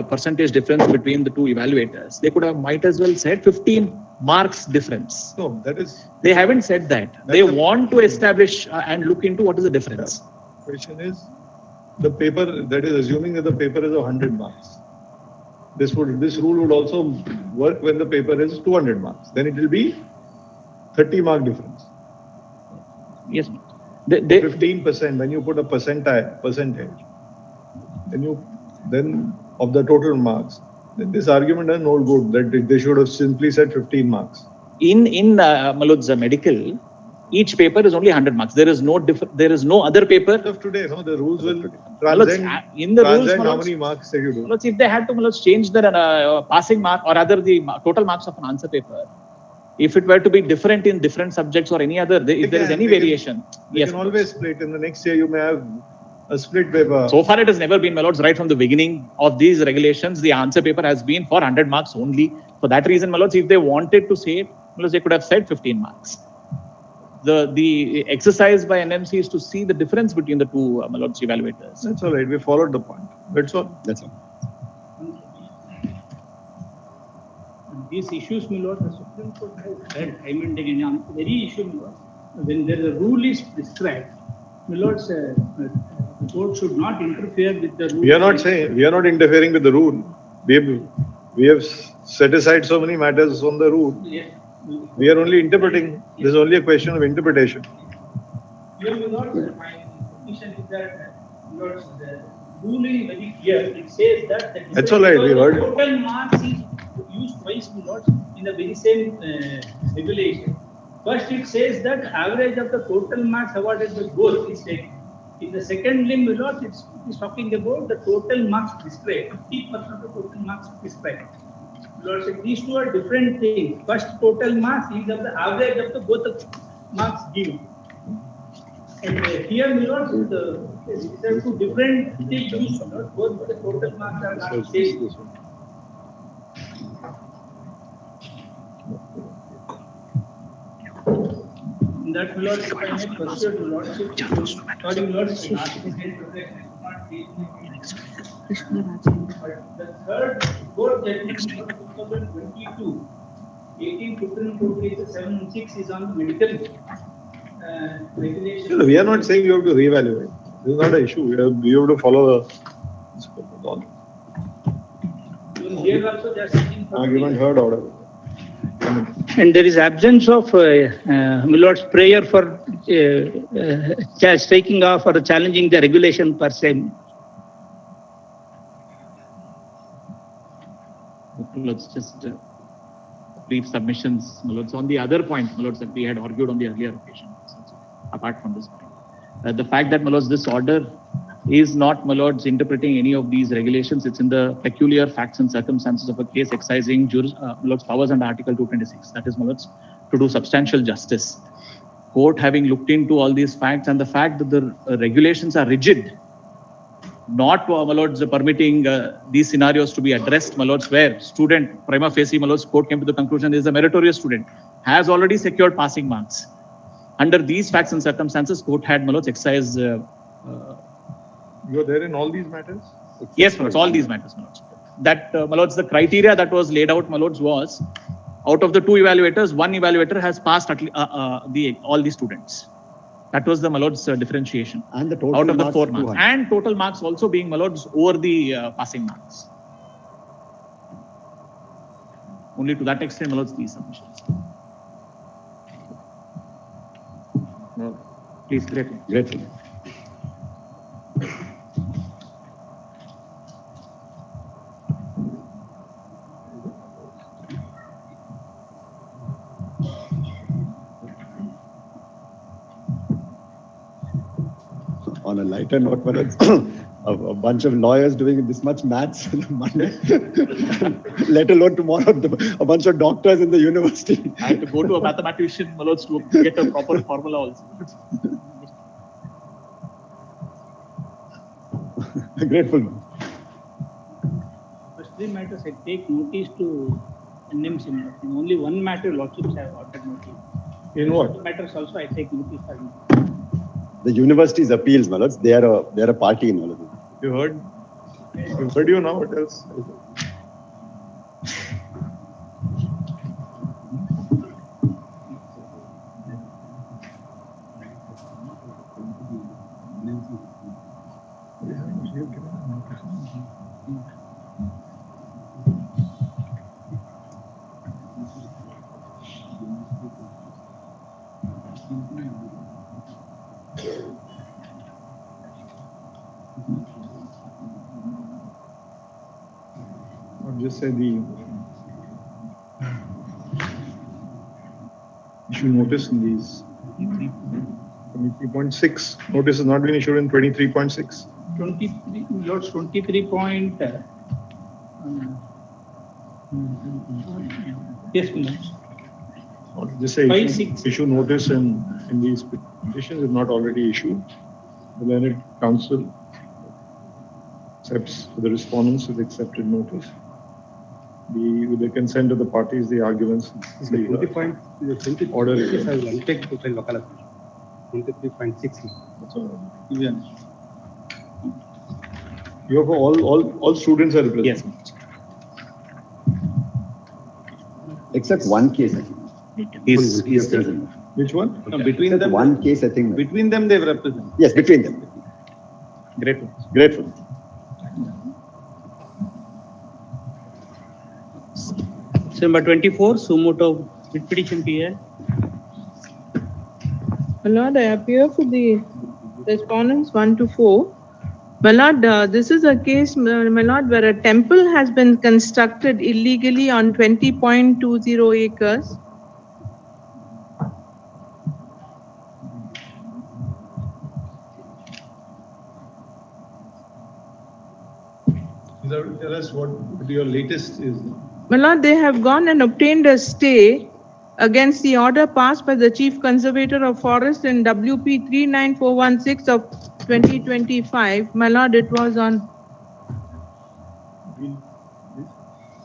percentage difference between the two evaluators, they could have might as well said 15 marks difference. No, that is. They haven't said that. They want to establish and look into what is the difference. The question is, the paper, that is assuming that the paper is 100 marks. This rule would also work when the paper is 200 marks. Then it will be 30 mark difference. Yes. 15% when you put a percentage, then of the total marks. Then this argument doesn't hold good that they should have simply said 15 marks. In Malod's medical, each paper is only 100 marks. There is no other paper. Of today, no, the rules will transcend how many marks you do. If they had to change the passing mark or rather the total marks of an answer paper, if it were to be different in different subjects or any other, if there is any variation. You can always split. In the next year, you may have a split paper. So far, it has never been, my lords, right from the beginning of these regulations, the answer paper has been for 100 marks only. For that reason, my lords, if they wanted to say it, my lords, they could have said 15 marks. The exercise by NMC is to see the difference between the two, my lords, evaluators. That's all right. We followed the point. That's all. That's all. These issues, my lord, the Supreme Court has said time and again on the very issue, my lord, when there is a rule is prescribed, my lords, the court should not interfere with the rule. We are not interfering with the rule. We have set aside so many matters on the rule. Yes. We are only interpreting. This is only a question of interpretation. Here, my lord, my position is that, my lords, the rule is very clear. It says that That's all right. We heard. Total marks is used twice, my lords, in the very same regulation. First, it says that average of the total marks awarded by both is taken. In the second limb, my lords, it is talking about the total marks prescribed. 50% of the total marks prescribed. Lords, these two are different things. First, total marks is of the average of the both the marks given. And here, my lords, these are two different things used. Both the total marks are not same. In that, my lords, if I may pursue the lordship, sorry, my lords, the third court judgment for 2022, 18-15-7-6 is on the medical regulation. No, we are not saying you have to reevaluate. This is not an issue. You have to follow the Here also they are seeking for argument heard order. And there is absence of my lord's prayer for striking off or challenging the regulation per se. Let's just brief submissions, my lords, on the other point, my lords, that we had argued on the earlier occasion, apart from this point. The fact that, my lords, this order is not, my lords, interpreting any of these regulations. It's in the peculiar facts and circumstances of a case excising my lords' powers under Article 226. That is, my lords, to do substantial justice. Court having looked into all these facts and the fact that the regulations are rigid, not, my lords, permitting these scenarios to be addressed, my lords, where student, prima facie, my lords, court came to the conclusion is a meritorious student, has already secured passing marks. Under these facts and circumstances, court had, my lords, excised. You are there in all these matters? Yes, my lords, all these matters, my lords. That, my lords, the criteria that was laid out, my lords, was out of the two evaluators, one evaluator has passed all the students. That was the, my lords, differentiation. And the total out of the marks 4 marks. 200. And total marks also being, my lords, over the passing marks. Only to that extent, my lords, these submissions. No. Please, grateful. Grateful. On a lighter note, but it's a bunch of lawyers doing this much maths on Monday, let alone tomorrow, a bunch of doctors in the university. I have to go to a mathematician, my lords, to get a proper formula also. Grateful. First 3 matters I take notice to NMC. In only one matter, lordships have ordered notice. In what? Matters also I take notice. The university's appeals, my lords, they are a party in all of it. You heard? You heard you now? What else? Just say the issue notice in these 23.6 notice has not been issued in 23.6. 23, Lord's 23 point. Yes, Lords. Just say 5, 6. issue notice in these petitions is not already issued. The Learned Council accepts the respondents with accepted notice. With the consent of the parties, the arguments, the order is. I will take to file wakalat. 23.6. You have all students are represented. Yes. Except one case, I think. Is present. Which one? No, between them. One case, I think. Between them, they represent. Yes, between them. Grateful. Grateful. So number 24, Sumoto writ petition PL. My Lord, I appear for the respondents 1 to 4. My Lord, this is a case, my Lord, where a temple has been constructed illegally on 20.20 acres. Tell us what your latest is. My lord, they have gone and obtained a stay against the order passed by the Chief Conservator of Forest in WP 39416 of 2025. My lord, it was on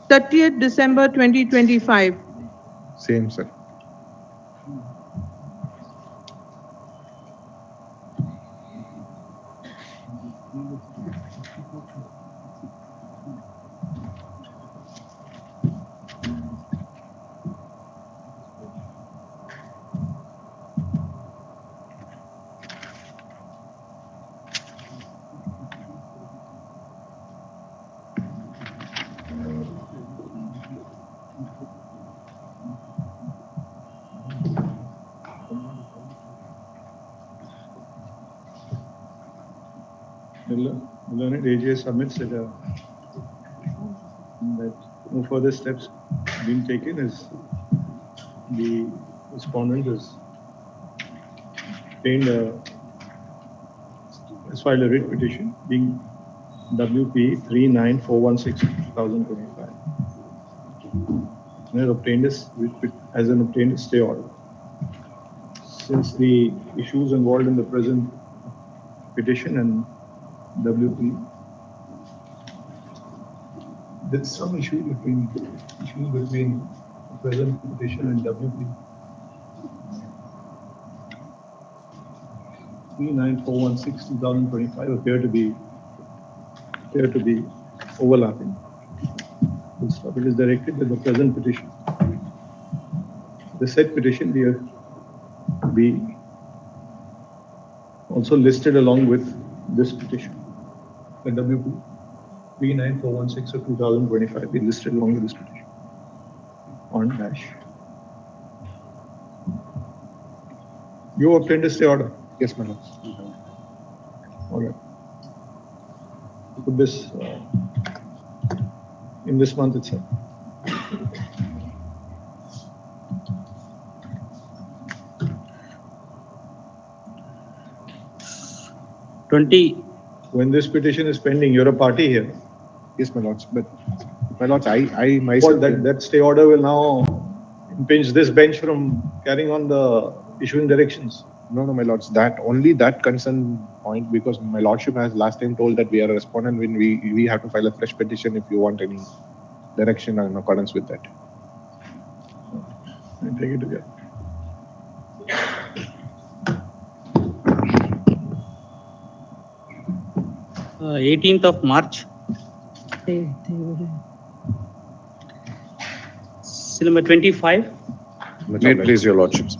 30th December 2025. Same, sir. Learned AJ submits that no further steps being taken as the respondent has filed a writ petition being WP 39416/2025. And has obtained a stay order. Since the issues involved in the present petition and WP, there's some issue between the present petition and WP 39416/2025 appear to be overlapping. It is directed at the present petition. The said petition be also listed along with this petition. The WP 39416 of 2025 be listed along with this petition on dash. You obtained a stay order? Yes, madam. All right. Put this in this month itself. When this petition is pending, you're a party here. Yes, my lords. But my lords, I myself. That stay order will now impinge this bench from carrying on the issuing directions. No, my lords. Only that concern point, because my lordship has last time told that we are a respondent when we have to file a fresh petition if you want any direction in accordance with that. I'll take it together. Uh, 18th of March. Seal number 25. May it please your lordships.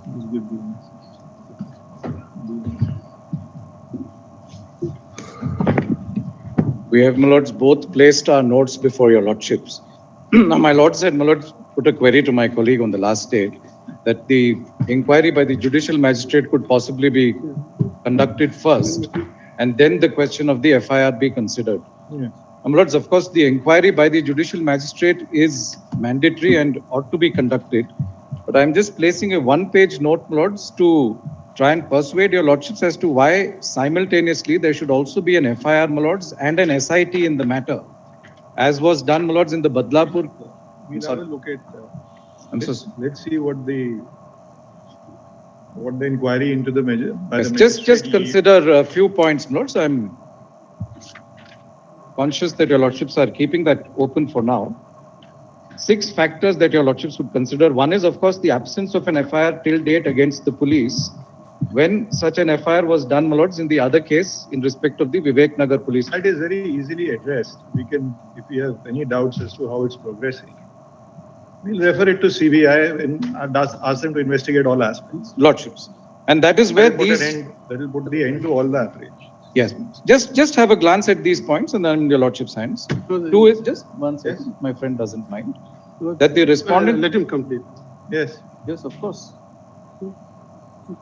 We have, my lords, both placed our notes before your lordships. Now, my lord said, my lord put a query to my colleague on the last day that the inquiry by the judicial magistrate could possibly be conducted first, and then the question of the FIR be considered. Yeah. My lords, of course, the inquiry by the judicial magistrate is mandatory and ought to be conducted. But I'm just placing a one-page note, my lords, to try and persuade your lordships as to why simultaneously there should also be an FIR, my lords, and an SIT in the matter, as was done, my lords, in the Badlapur. We'll have a look at. Let's see what the inquiry into the measure. Yes, just consider a few points, my lords. I'm conscious that your lordships are keeping that open for now. 6 factors that your lordships would consider. One is, of course, the absence of an FIR till date against the police when such an FIR was done, my lords, in the other case in respect of the Vivek Nagar police. That is very easily addressed. We can, if we have any doubts as to how it's progressing, we'll refer it to CBI and ask them to investigate all aspects. Lordships. And that is where these... That will put the end to all the outrage. Yes. Just have a glance at these points and then your lordship's hands. 2 is just one second. My friend doesn't mind. That the respondent... Let him complete. Yes. Yes, of course.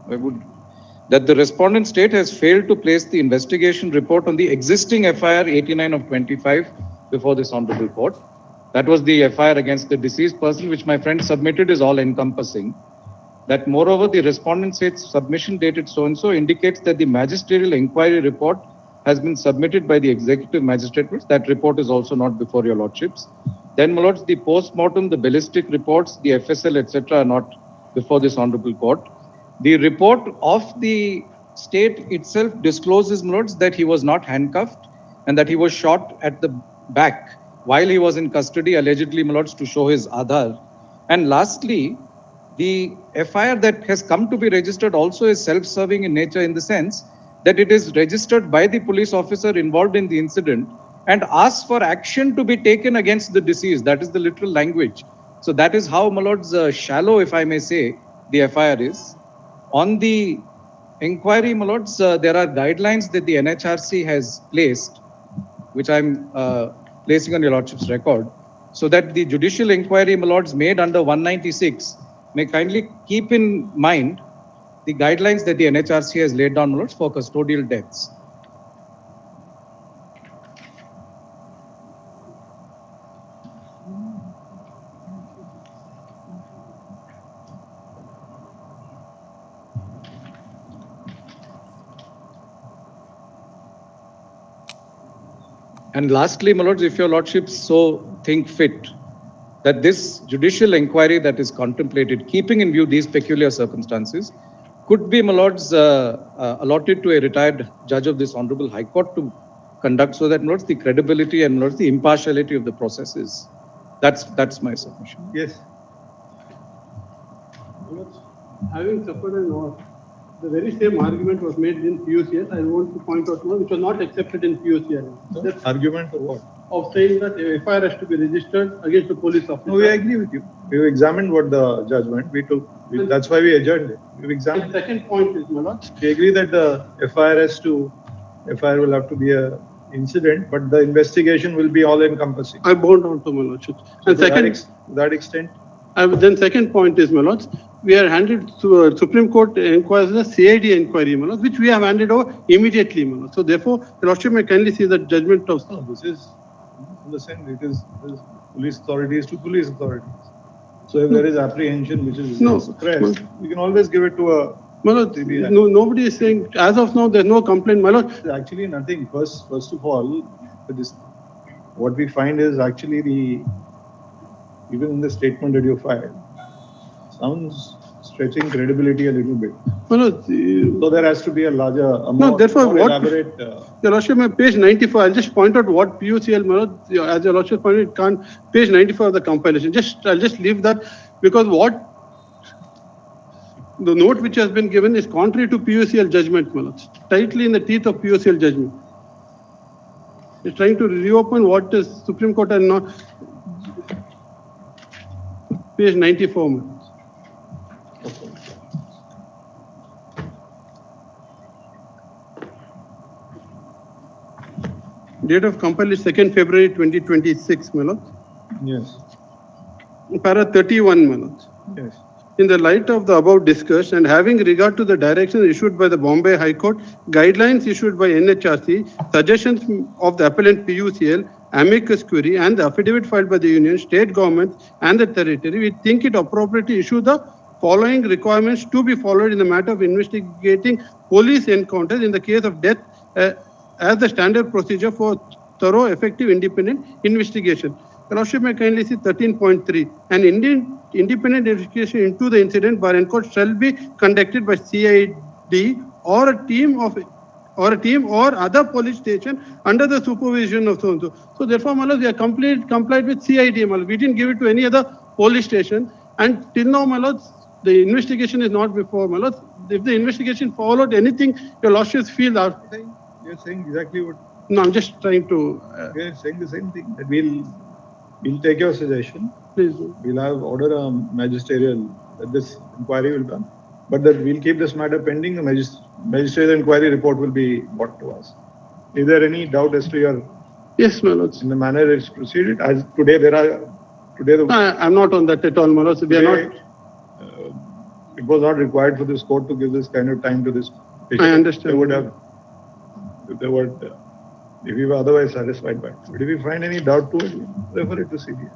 I would. That the respondent state has failed to place the investigation report on the existing FIR 89 of 25 before this honorable court. That was the FIR against the deceased person, which my friend submitted is all encompassing. That moreover, the respondent state's submission dated so-and-so indicates that the magisterial inquiry report has been submitted by the executive magistrate. That report is also not before your lordships. Then, my lords, the post-mortem, the ballistic reports, the FSL, etc. are not before this honorable court. The report of the state itself discloses, my lords, that he was not handcuffed and that he was shot at the back while he was in custody, allegedly, my lords, to show his Aadhaar. And lastly, the FIR that has come to be registered also is self-serving in nature, in the sense that it is registered by the police officer involved in the incident and asks for action to be taken against the deceased. That is the literal language. So that is how, my lords, shallow, if I may say, the FIR is. On the inquiry, my lords, there are guidelines that the NHRC has placed, which I'm placing on your lordship's record, so that the judicial inquiry, my lords, made under 196 may kindly keep in mind the guidelines that the NHRC has laid down, my lords, for custodial deaths. And lastly, my lords, if your lordships so think fit, that this judicial inquiry that is contemplated, keeping in view these peculiar circumstances, could be, my lords, allotted to a retired judge of this Honorable High Court to conduct, so that, my lords, the credibility and, my lords, the impartiality of the process is. That's my submission. Yes. Having suffered an oath, the very same argument was made in PUCL. I want to point out one which was not accepted in PUCL. That argument of what? Of saying that a FIR has to be registered against the police officer. No, we agree with you. We examined what the judgment. That's why we adjourned it. We've examined. The second point is, my lord, we agree that the FIR will have to be a incident, but the investigation will be all encompassing. I bow down to my lordship. And second, to that extent. Then second point is, my lords, we are handed to Supreme Court inquiries, the CID inquiry, my lords, which we have handed over immediately, my lords. So therefore, the lordship may kindly see the judgment of. No, this is in the sense it is police authorities to police authorities. So if there is apprehension which is suppressed, we can always give it to a. My lord, no, nobody is saying, as of now, there's no complaint, my lord. Actually, nothing. First of all, what we find is actually even in the statement that you filed, sounds stretching credibility a little bit. So there has to be a larger amount. No, therefore, what elaborate, Your Lordship, page 94, I'll just point out what PUCL, my lord, as Your Lordship pointed, it can't, page 94 of the compilation. I'll just leave that, because what the note which has been given is contrary to PUCL judgment, my lord, tightly in the teeth of PUCL judgment. It's trying to reopen what the Supreme Court has not. Page 94, my lord. Date of compilation 2nd February 2026, my lord. Yes. Para 31, my lord. Yes. In the light of the above discussed and having regard to the directions issued by the Bombay High Court, guidelines issued by NHRC, suggestions of the appellant PUCL, amicus curiae, and the affidavit filed by the union, state government, and the territory, we think it appropriate to issue the following requirements to be followed in the matter of investigating police encounters in the case of death as the standard procedure for thorough, effective, independent investigation. The Lordship may kindly see 13.3. An independent investigation into the incident by ENCOURT shall be conducted by CID or a team or other police station under the supervision of so-and-so. So therefore, my lord, we are complied with CID, my lord. We didn't give it to any other police station. And till now, my lord, the investigation is not before, my lord. If the investigation followed anything, your lordships feel out. You're saying exactly what. No, I'm just trying to. We're saying the same thing. That we'll take your suggestion. Please. We'll have order a magisterial that this inquiry will be done. But that we'll keep this matter pending. The magisterial inquiry report will be brought to us. Is there any doubt as to your? Yes, my lord. In the manner it's proceeded. As today I'm not on that at all, my lord. So we are not. It was not required for this court to give this kind of time to this patient. I understand. They would have. If we were otherwise satisfied by it. But if we find any doubt to it, refer it to CBI.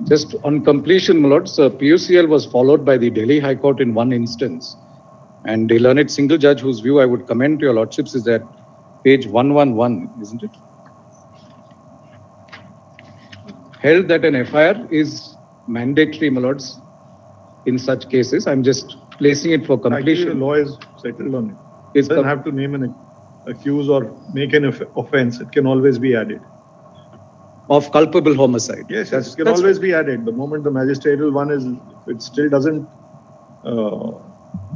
Just on completion, my lords, PUCL was followed by the Delhi High Court in one instance. And the learned single judge whose view I would commend to your lordships is that page 111, isn't it? Held that an FIR is mandatory, my lords, in such cases. I'm just placing it for completion. Actually, the law is settled on it. It doesn't have to name an accuse or make an offense. It can always be added. Of culpable homicide. Yes, it can always be added. The moment the magisterial one is, it still doesn't.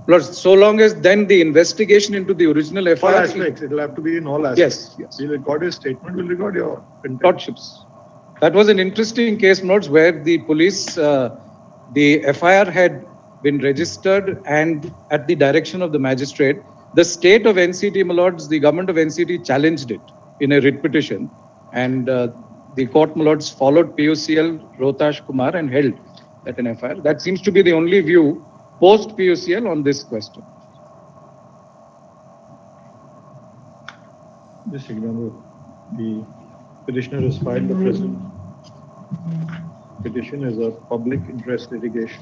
Lords, so long as then the investigation into the original FIR. All aspects. It will have to be in all aspects. Yes. We'll record your statement. We'll record your contempt. Lordships. That was an interesting case, Lords, where the police, the FIR had been registered and at the direction of the magistrate, the state of NCT, my lords, the government of NCT challenged it in a writ petition, and the court, my lords, followed PUCL, Rohtash Kumar, and held that an FIR. That seems to be the only view post PUCL on this question. Just ignore the petitioner has filed the present petition as a public interest litigation.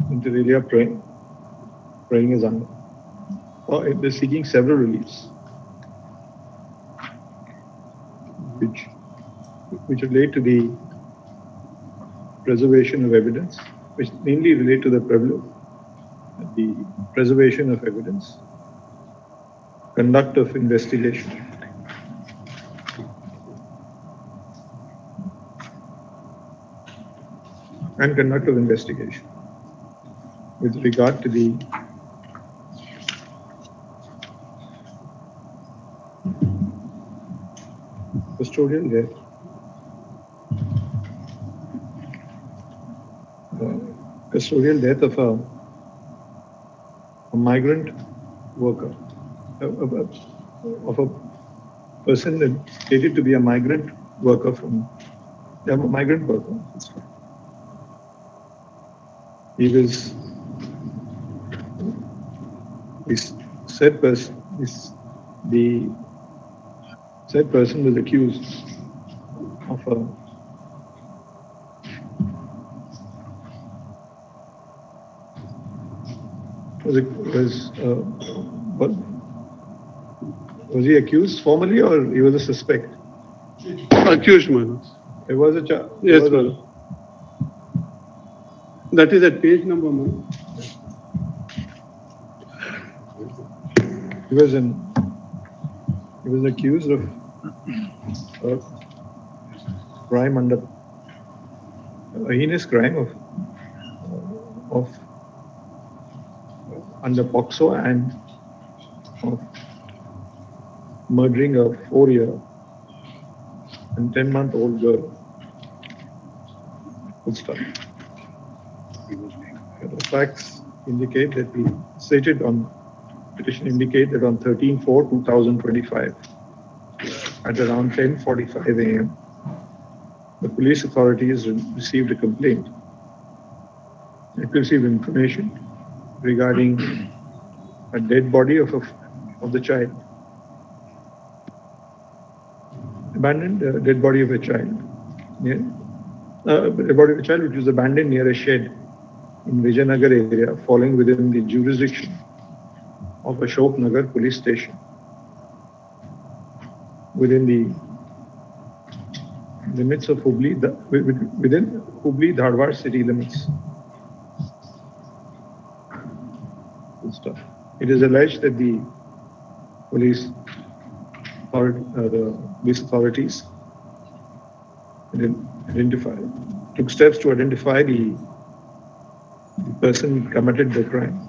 Inter alia praying is under. They're seeking several reliefs, which relate to the preservation of evidence, which mainly relate to the preservation of evidence, conduct of investigation, and conduct of investigation. With regard to the custodial death, custodial death of a migrant worker, of a person that stated to be a migrant worker from, a migrant worker. He was, the said person was accused of was he accused formally or he was a suspect? Accused, man. It was a charge. Yes, sir. That is at page number, man. He was accused of crime under a heinous crime of under POCSO and of murdering a 4-year and 10-month-old girl. Good stuff. The facts indicate that we stated on petition indicate that on 13/4/2025 at around 10:45 a.m. the police authorities received a complaint. It received information regarding a dead body of the child, abandoned dead body of a child, dead body of a child which was abandoned near a shed in Vijayanagar area, falling within the jurisdiction of Ashok Nagar police station, within the limits of within Hubli-Dharwad city limits. Good stuff. It is alleged that the police authorities took steps to identify the person who committed the crime.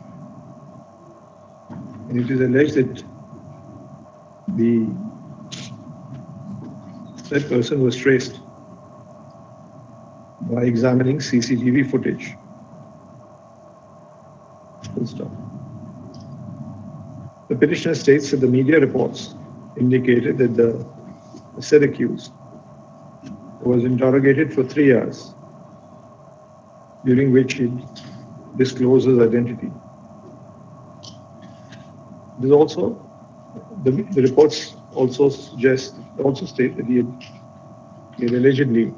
And it is alleged that that person was traced by examining CCTV footage. Full stop. The petitioner states that the media reports indicated that the said accused was interrogated for 3 hours, during which he disclosed his identity. There's also the reports also state that he had allegedly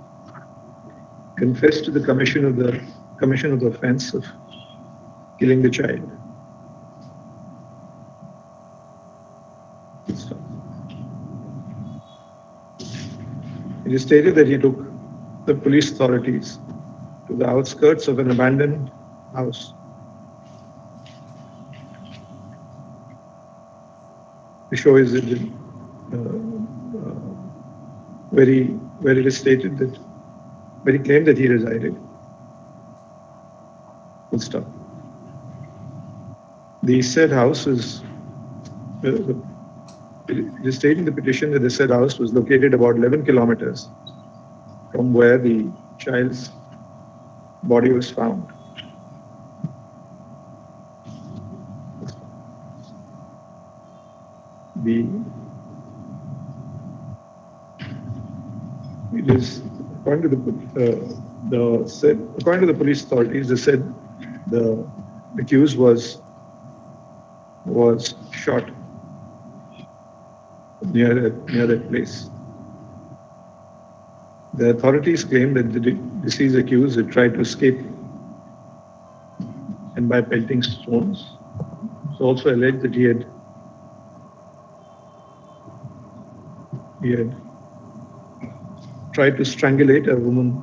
confessed to the commission of the offense of killing the child. It is stated that he took the police authorities to the outskirts of an abandoned house to show his where it is stated that where he claimed that he resided. Full stop. The said house is it is stated in the petition that the said house was located about 11 kilometers from where the child's body was found. It is according to the police authorities, they said the accused was shot near that place. The authorities claim that the deceased accused had tried to escape, and by pelting stones. It's also alleged that he had tried to strangulate a woman,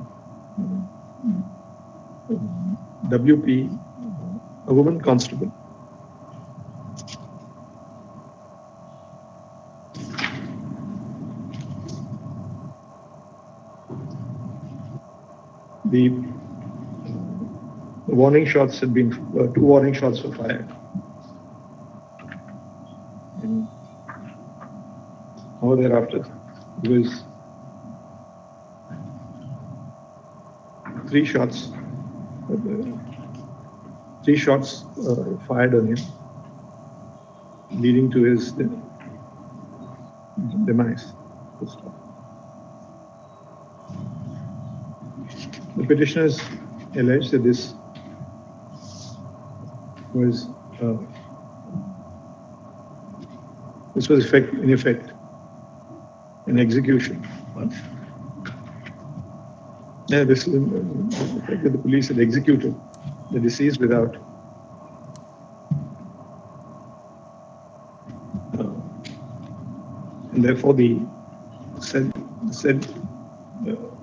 a woman constable. The warning shots had been, 2 warning shots were fired. And over thereafter, it was 3 shots fired on him, leading to his demise. The petitioners allege that this was in effect an execution. Yeah, this is the fact that the police had executed the deceased without and therefore the said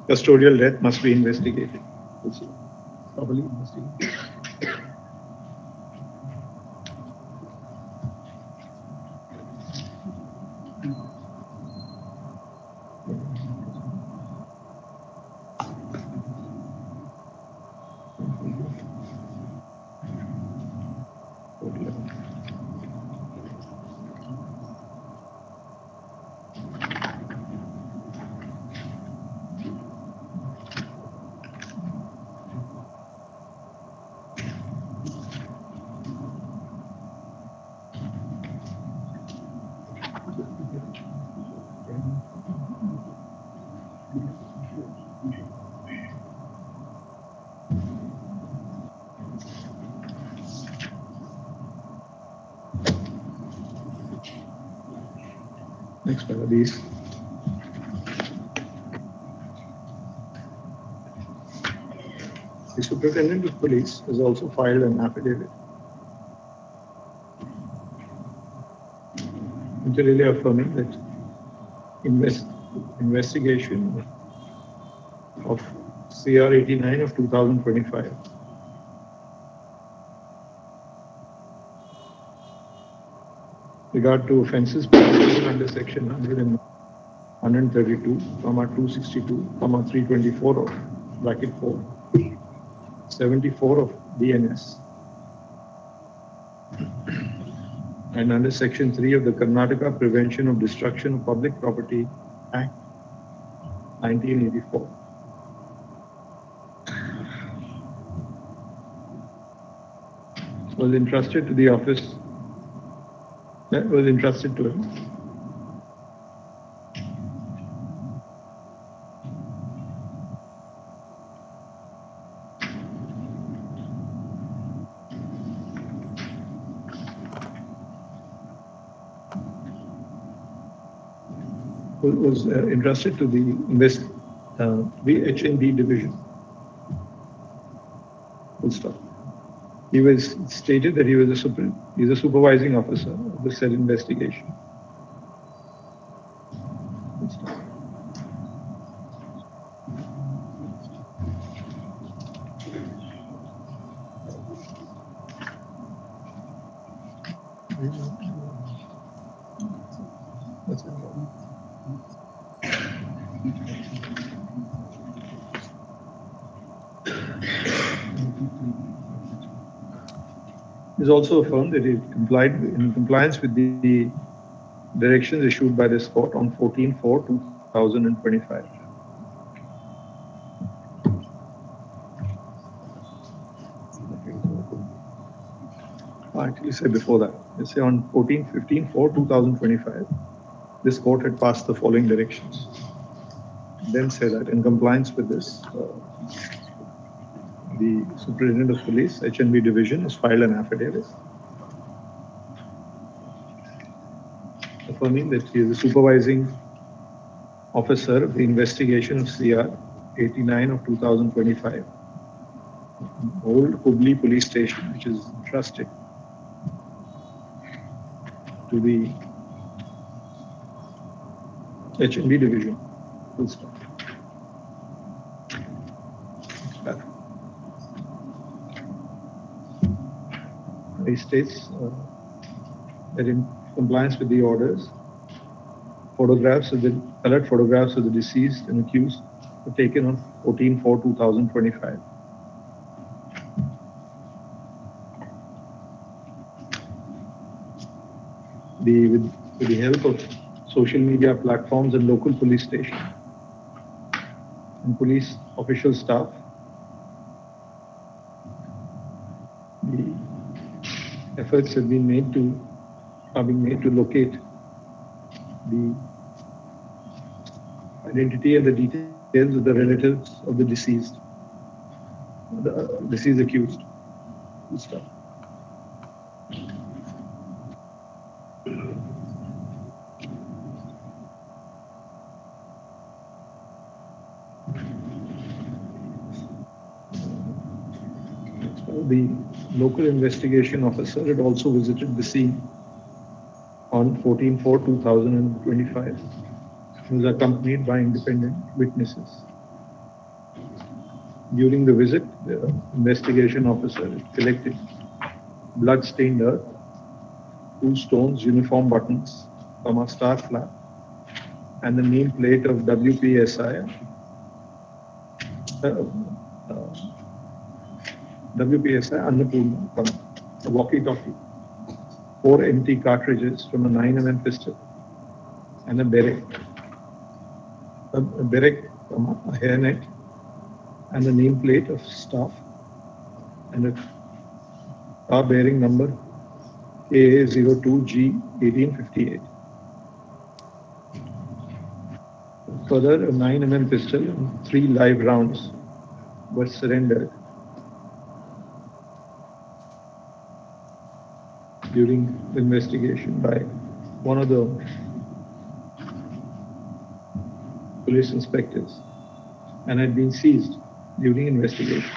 custodial death must be investigated. It's properly investigated. Next one of these. The Superintendent of Police has also filed an affidavit inter alia affirming that investigation of CR 89 of 2025 regard to offences under section 132, 262, 324 of bracket 4, 74 of DNS, and under section 3 of the Karnataka Prevention of Destruction of Public Property Act 1984. Was entrusted to the office that was entrusted to him. Was entrusted to the VHND division. Full stop. He was stated that he was he's a supervising officer of the said investigation. That's it. It is also affirmed that it complied in compliance with the directions issued by this court on 14/4/2025. I actually say before that. Let's say on 15/4/2025, this court had passed the following directions. Then say that in compliance with this, the Superintendent of Police, HNB Division, has filed an affidavit affirming that he is a supervising officer of the investigation of CR 89/2025, Old Hubli Police Station, which is entrusted to the HNB Division. Full stop. He states that in compliance with the orders, photographs of the colored photographs of the deceased and accused were taken on 14/4/2025. With the help of social media platforms and local police stations and police official staff, the efforts are being made to locate the identity and the details of the relatives of the deceased accused. Stuff. The local investigation officer had also visited the scene on 14/4/2025. He was accompanied by independent witnesses. During the visit, the investigation officer collected blood-stained earth, 2 stones, uniform buttons, from a star flap, and the nameplate of WPSI. WPSI Annapurna from a walkie-talkie, 4 empty cartridges from a 9mm pistol, and a Berek from a hairnet, and the nameplate of staff, and a car bearing number KA02G1858. Further, a 9mm pistol and 3 live rounds were surrendered during the investigation by one of the police inspectors and had been seized during investigation.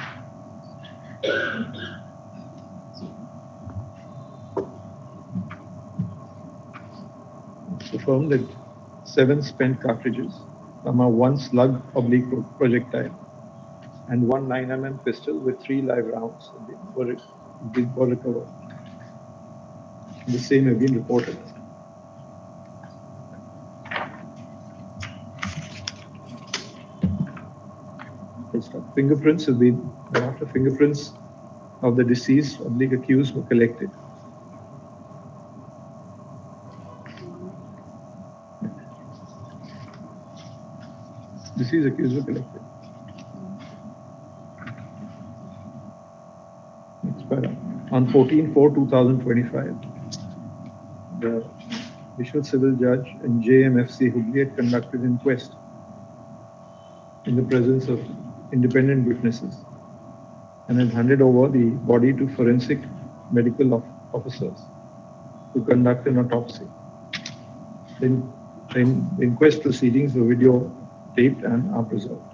It's affirmed that 7 spent cartridges from a 1 slug oblique projectile and 1 9mm pistol with 3 live rounds were recovered. The same have been reported. Fingerprints have been, after fingerprints of the deceased oblique accused were collected. Deceased accused were collected. On 14/4/2025, the Visual Civil Judge and JMFC Hubli had conducted an inquest in the presence of independent witnesses and had handed over the body to forensic medical officers to conduct an autopsy. The inquest proceedings were video taped and are preserved.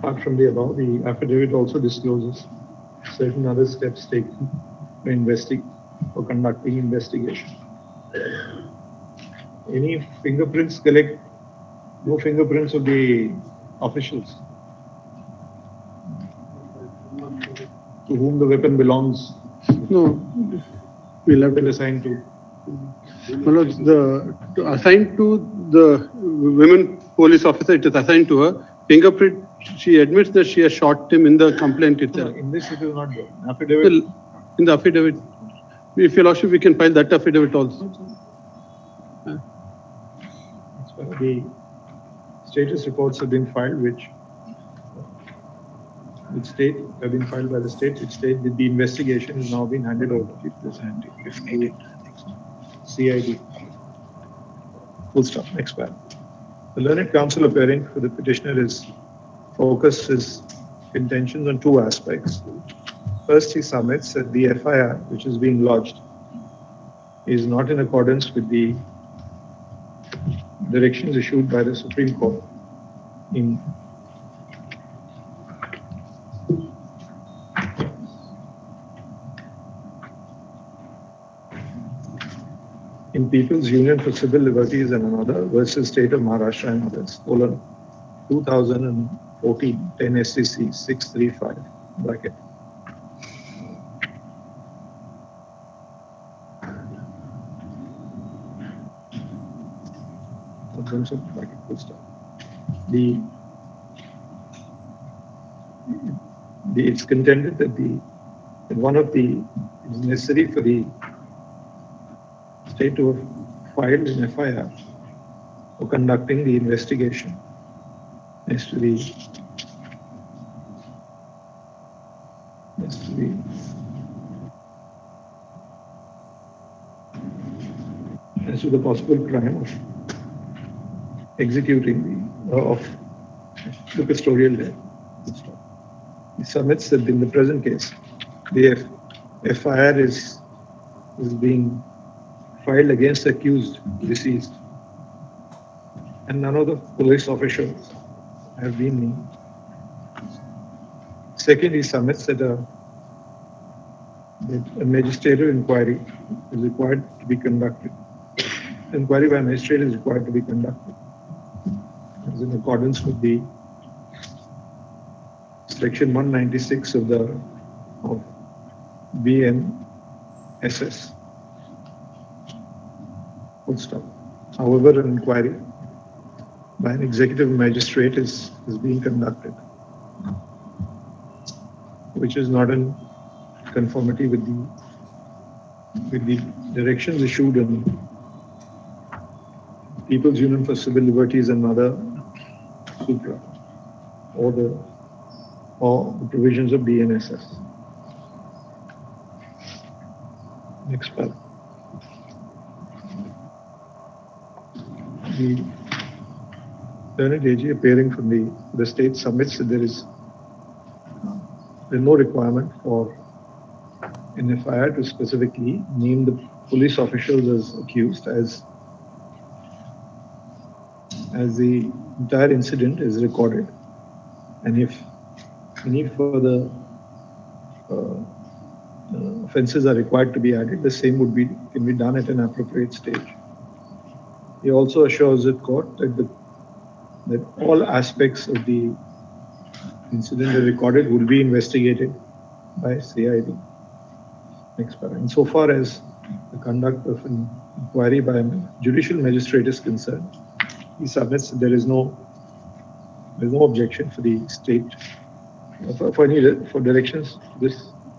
Apart from the above, the affidavit also discloses certain other steps taken for conducting investigation. Any fingerprints collect? No fingerprints of the officials to whom the weapon belongs. No, we'll have to assign to. Assigned to the women police officer, it is assigned to her. Fingerprint, she admits that she has shot him in the complaint itself. No, in this it is not there. Affidavit. Well, in the affidavit, if your lordship, we can file that affidavit also. The status reports have been filed, which state have been filed by the state, which state that the investigation is now being handed over. Keep this handy if needed. CID. Full stop. Next panel. The learned counsel appearing for the petitioner focus his intentions on two aspects. First, he submits that the FIR, which is being lodged, is not in accordance with the directions issued by the Supreme Court in People's Union for Civil Liberties and another versus State of Maharashtra and others, 2014, 10 SCC 635, bracket. It's contended that it's necessary for the state to have filed an FIR for conducting the investigation as to the possible crime of executing the custodial death. He submits that in the present case, the FIR is being filed against the accused deceased, and none of the police officials have been named. Second, he submits that a magistrative inquiry is required to be conducted. Inquiry by a magistrate is required to be conducted, as in accordance with the Section 196 of BNSS. Full stop. However, an inquiry by an executive magistrate is being conducted, which is not in conformity with the directions issued in People's Union for Civil Liberties and other supra, or the provisions of BNSS. Next paragraph. The learned AG appearing from the state submits that there is no requirement for an FIR to specifically name the police officials as accused, as the entire incident is recorded, and if any further offences are required to be added, the same can be done at an appropriate stage. He also assures the court that all aspects of the incident recorded will be investigated by CID. Next paragraph. Insofar as the conduct of an inquiry by a judicial magistrate is concerned, he submits that there is no objection for the state for directions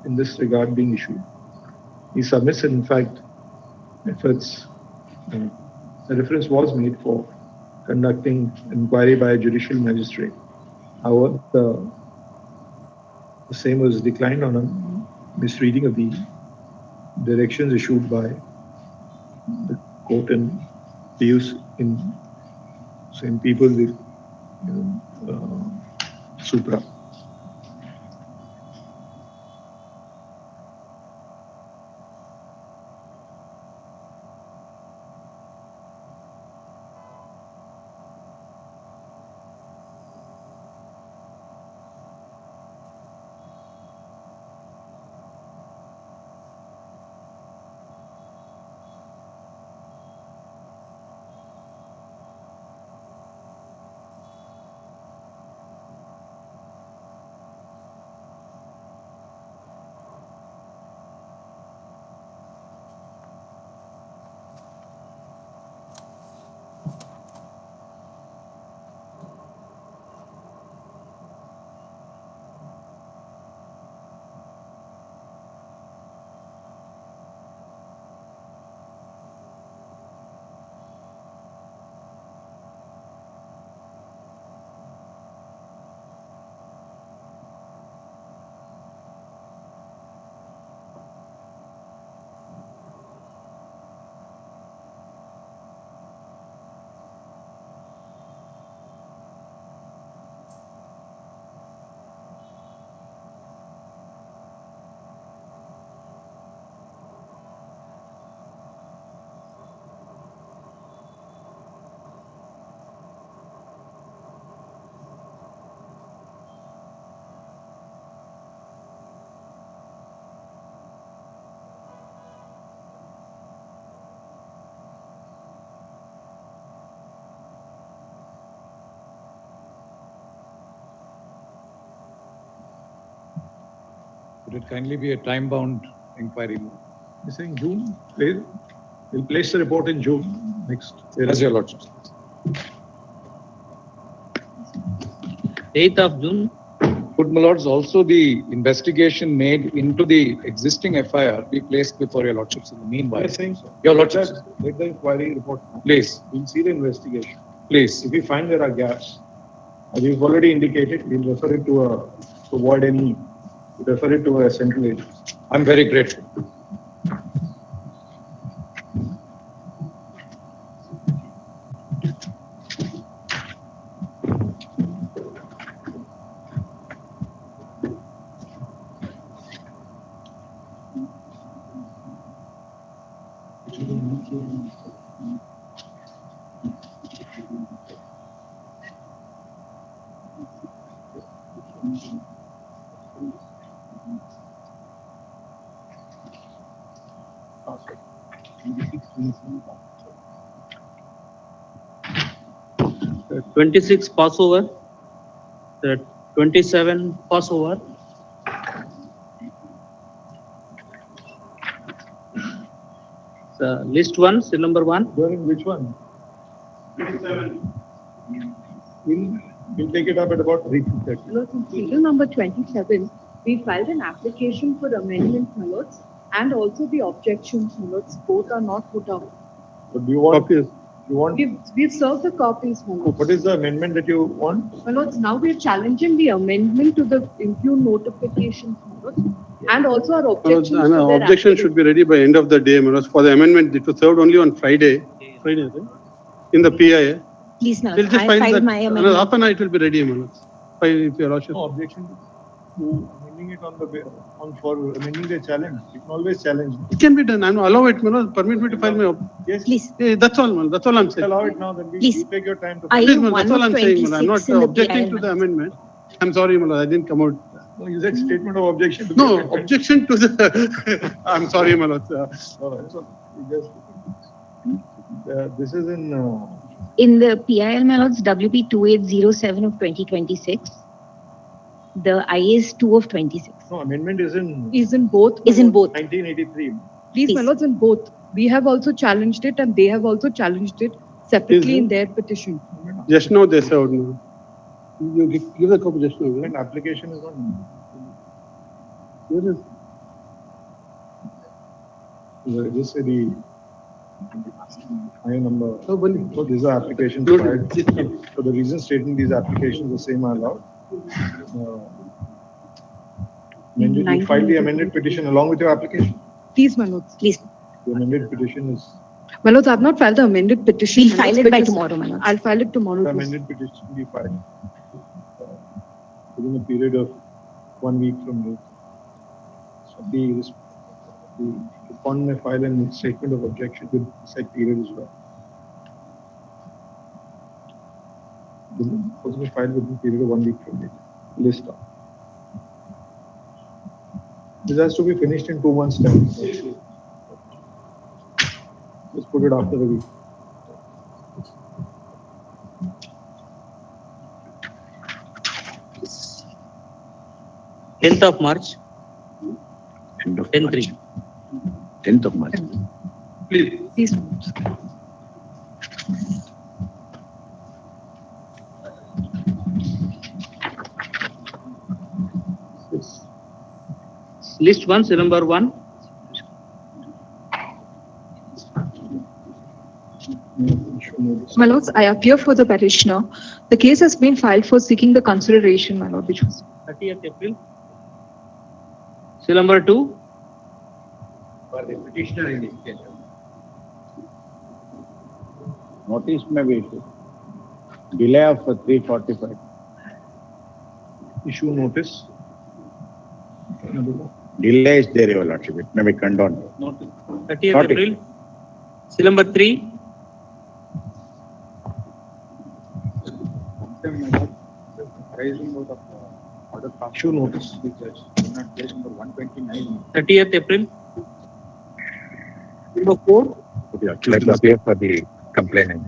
in this regard being issued. He submits that in fact efforts, a reference was made for conducting inquiry by a judicial magistrate. However, the same was declined on a misreading of the directions issued by the court and the use in same people with supra. Would it kindly be a time-bound inquiry? You're saying June? We'll place the report in June next. As your lordship. 8th of June. Could my lords also the investigation made into the existing FIR be placed before your lordships in the meanwhile? I think so. Your lordships. Let the inquiry report. Please. We'll see the investigation. Please. If we find there are gaps, as we've already indicated, we'll refer it to avoid any, refer it to a central agency. I'm very grateful. The 26 Passover, the 27 Passover, the list one, still number 1. You're in which one? 27. We'll take it up at about 3:30. Lords, in serial number 27, we filed an application for amendment, my lords, and also the objections, my lords. Both are not put up. But do you want copies? You want? We've served the copies, my lords. What is the amendment that you want? My lords, now we're challenging the amendment to the impugn notifications, my lords, and also our objections. And our objection should be ready by end of the day, Manoj. For the amendment, it was served only on Friday, right? In the PIA. Please, now, We'll just I file filed that. my amendment. Half an hour it will be ready, Manoj. If your lordship. No objection to amending it for amending the challenge. You can always challenge. It can be done. I'm allow it, Manoj. Permit me to file my. Yes. Please. That's all, Manoj. That's all I'm saying. Allow it now, then Please. you take your time to. Please, Manoj, that's all I'm saying, Manoj. I'm not 26 in the objecting to PIL. the amendment. I'm sorry, Manoj. I didn't come out. No, you said statement of objection. To No, objection to the. I'm sorry, Manoj. No, so you just, this is In the PIL, my lords, WP 2807 of 2026, the IS 2 of 26. no amendment is in both. Is in both. 1983. Please, my lords, in both. We have also challenged it, and they have also challenged it separately in their petition. Just now they served, Manoj. You give the copy just now. Right? And application is on. Where is? Just say the higher number. Oh, So these are applications filed. So the reason stating these applications the same are allowed. You file the amended petition along with your application. Please, my lords. Please. The amended petition is. My lords, I have not filed the amended petition. We'll my file lords, it by because tomorrow, my lords. I'll file it tomorrow. The amended petition be filed within a period of 1 week from now. So the respondent may file a statement of objection with said period as well. Also be filed within a period of 1 week from now. List up. This has to be finished in 2 months' time. Just put it after the week. Tenth of March. End of 10-3. 10th of March. Please. Please. List 1, still number 1. My lords, I appear for the petitioner. The case has been filed for seeking the consideration, my lord, which was 30th April. Still number 2. For the petitioner in this case. Notice may be issued. Delay of 345. Issue notice. Delay is there, your lordship. It may be condoned. 30th April. Still number 3. Issue notice. 30th April. Number 4. Let us hear for the complainant.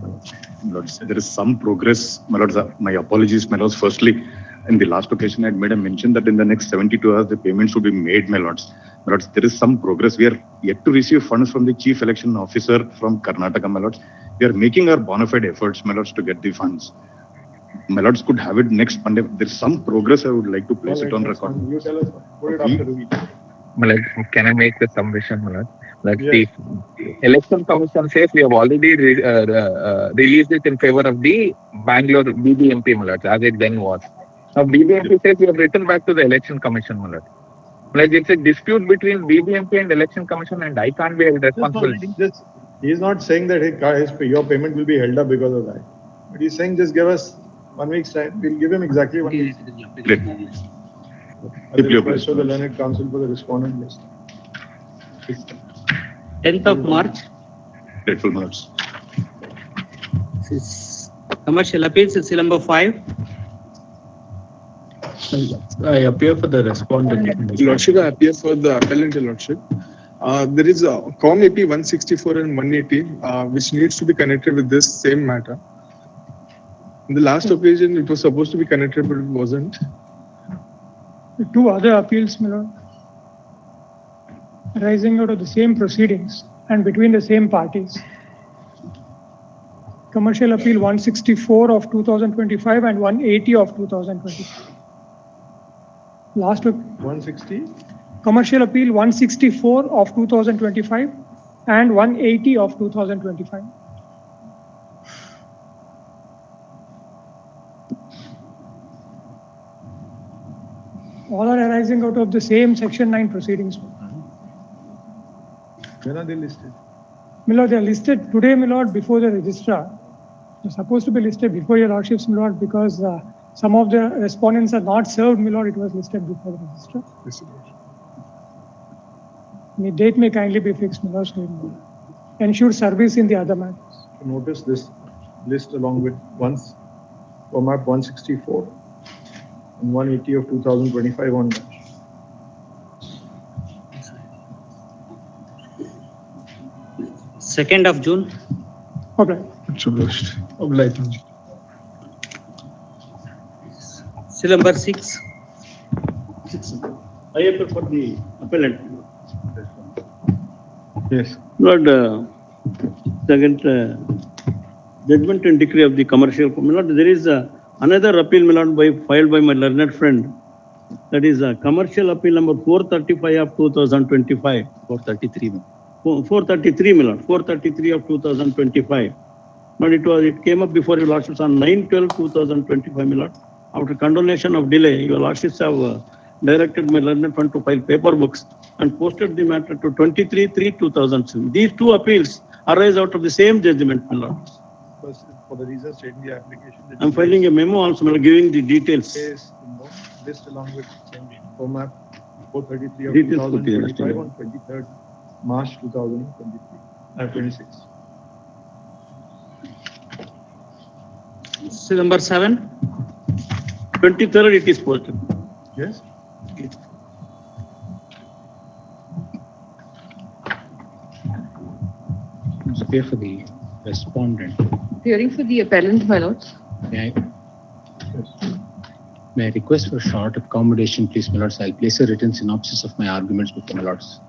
Lords, there is some progress. My lords, my apologies, my lords. Firstly, in the last occasion, I had made a mention that in the next 72 hours, the payments should be made, my lords. My lords, there is some progress. We are yet to receive funds from the chief election officer from Karnataka, my lords. We are making our bona fide efforts, my lords, to get the funds. My lords could have it next Monday. There's some progress. I would like to place it on record. You tell us, put it after the week. Can I make the submission, my lord? Like Yes. the election commission says we have already released it in favor of the Bangalore BBMP, my lord, as it then was. Now BBMP says we have written back to the election commission, my lord. Like it's a dispute between BBMP and election commission, and I can't be held responsible. He's not saying that your payment will be held up because of that. But he's saying just give us 1 week's time. We'll give him exactly 1 week. Great. At the request of the learned counsel for the respondent list. 10th of March. Grateful, my lords. Commercial appeals, it's number 5. I appear for the respondent. Lordship, I appear for the appellant, Lordship. There is a COM AP 164 and 180, which needs to be connected with this same matter. In the last occasion, it was supposed to be connected, but it wasn't. The 2 other appeals, my lord, arising out of the same proceedings and between the same parties. Commercial Appeal 164 of 2025 and 180 of 2025. Last 160? Commercial Appeal 164 of 2025 and 180 of 2025. All are arising out of the same Section 9 proceedings. When are they listed? My lord, they are listed today, my lord, before the registrar. They're supposed to be listed before your lordships, my lord, because some of the respondents are not served, my lord. It was listed before the registrar. The date may kindly be fixed, my lord, so it will ensure service in the other matters. Notice this list along with format 164 and 180 of 2025 on that. Second of June. Okay. Still number 6. I appeal for the appellant. Yes. Lord, second judgment and decree of the commercial. My lord, there is another appeal, my lord, filed by my learned friend. That is commercial appeal number 435 of 2025. 433. 433, my lord. 433 of 2025. But it came up before your lordships on 9/12/2025, my lord. After condonation of delay, your lordships have directed my learned friend to file paper books and posted the matter to 23/3/2007. These 2 appeals arise out of the same judgment, my lord. For the reasons stated in the application. I'm filing a memo also, my lord, giving the details. List along with format 433 of Details 2025 on 23rd March 2026. Still number 7. 23rd it is posted. Yes. Appear for the respondent. Hearing for the appellant, my lords. May I request for short accommodation, please, my lords? I'll place a written synopsis of my arguments before my lords.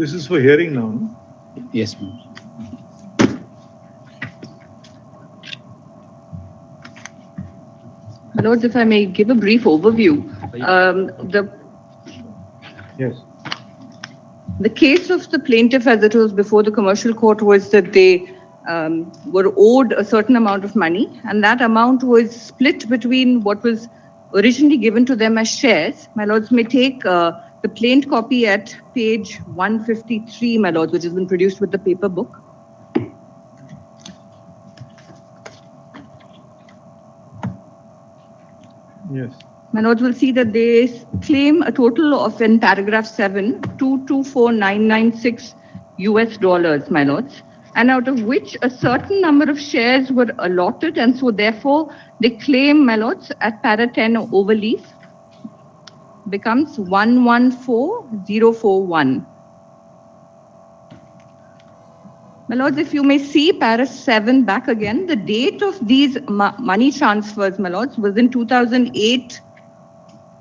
This is for hearing now. No? Yes, ma'am. Lords, if I may give a brief overview. The case of the plaintiff as it was before the commercial court was that they were owed a certain amount of money, and that amount was split between what was originally given to them as shares. My lords may take the plain copy at page 153, my lords, which has been produced with the paper book. Yes. My lords will see that they claim a total of, in paragraph 7, $224,996, my lords, and out of which a certain number of shares were allotted, and so therefore they claim, my lords, at para 10 overleaf becomes 114,041. My lords, if you may see para 7 back again, the date of these money transfers, my lords, was in 2008.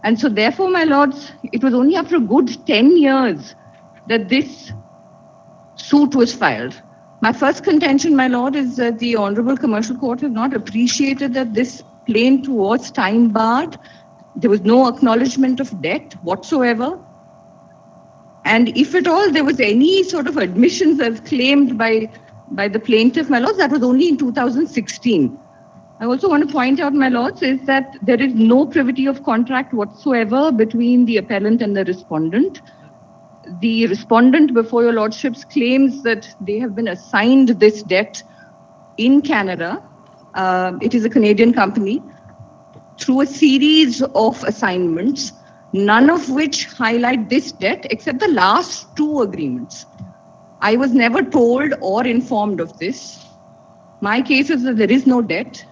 And so therefore, my lords, it was only after a good 10 years that this suit was filed. My first contention, my lord, is that the Honorable Commercial Court has not appreciated that this plaint was time barred. There was no acknowledgement of debt whatsoever. And if at all there was any sort of admissions as claimed by the plaintiff, my lords, that was only in 2016. I also want to point out, my lords, is that there is no privity of contract whatsoever between the appellant and the respondent. The respondent, before your lordships, claims that they have been assigned this debt in Canada. It is a Canadian company through a series of assignments, none of which highlight this debt except the last two agreements. I was never told or informed of this. My case is that there is no debt.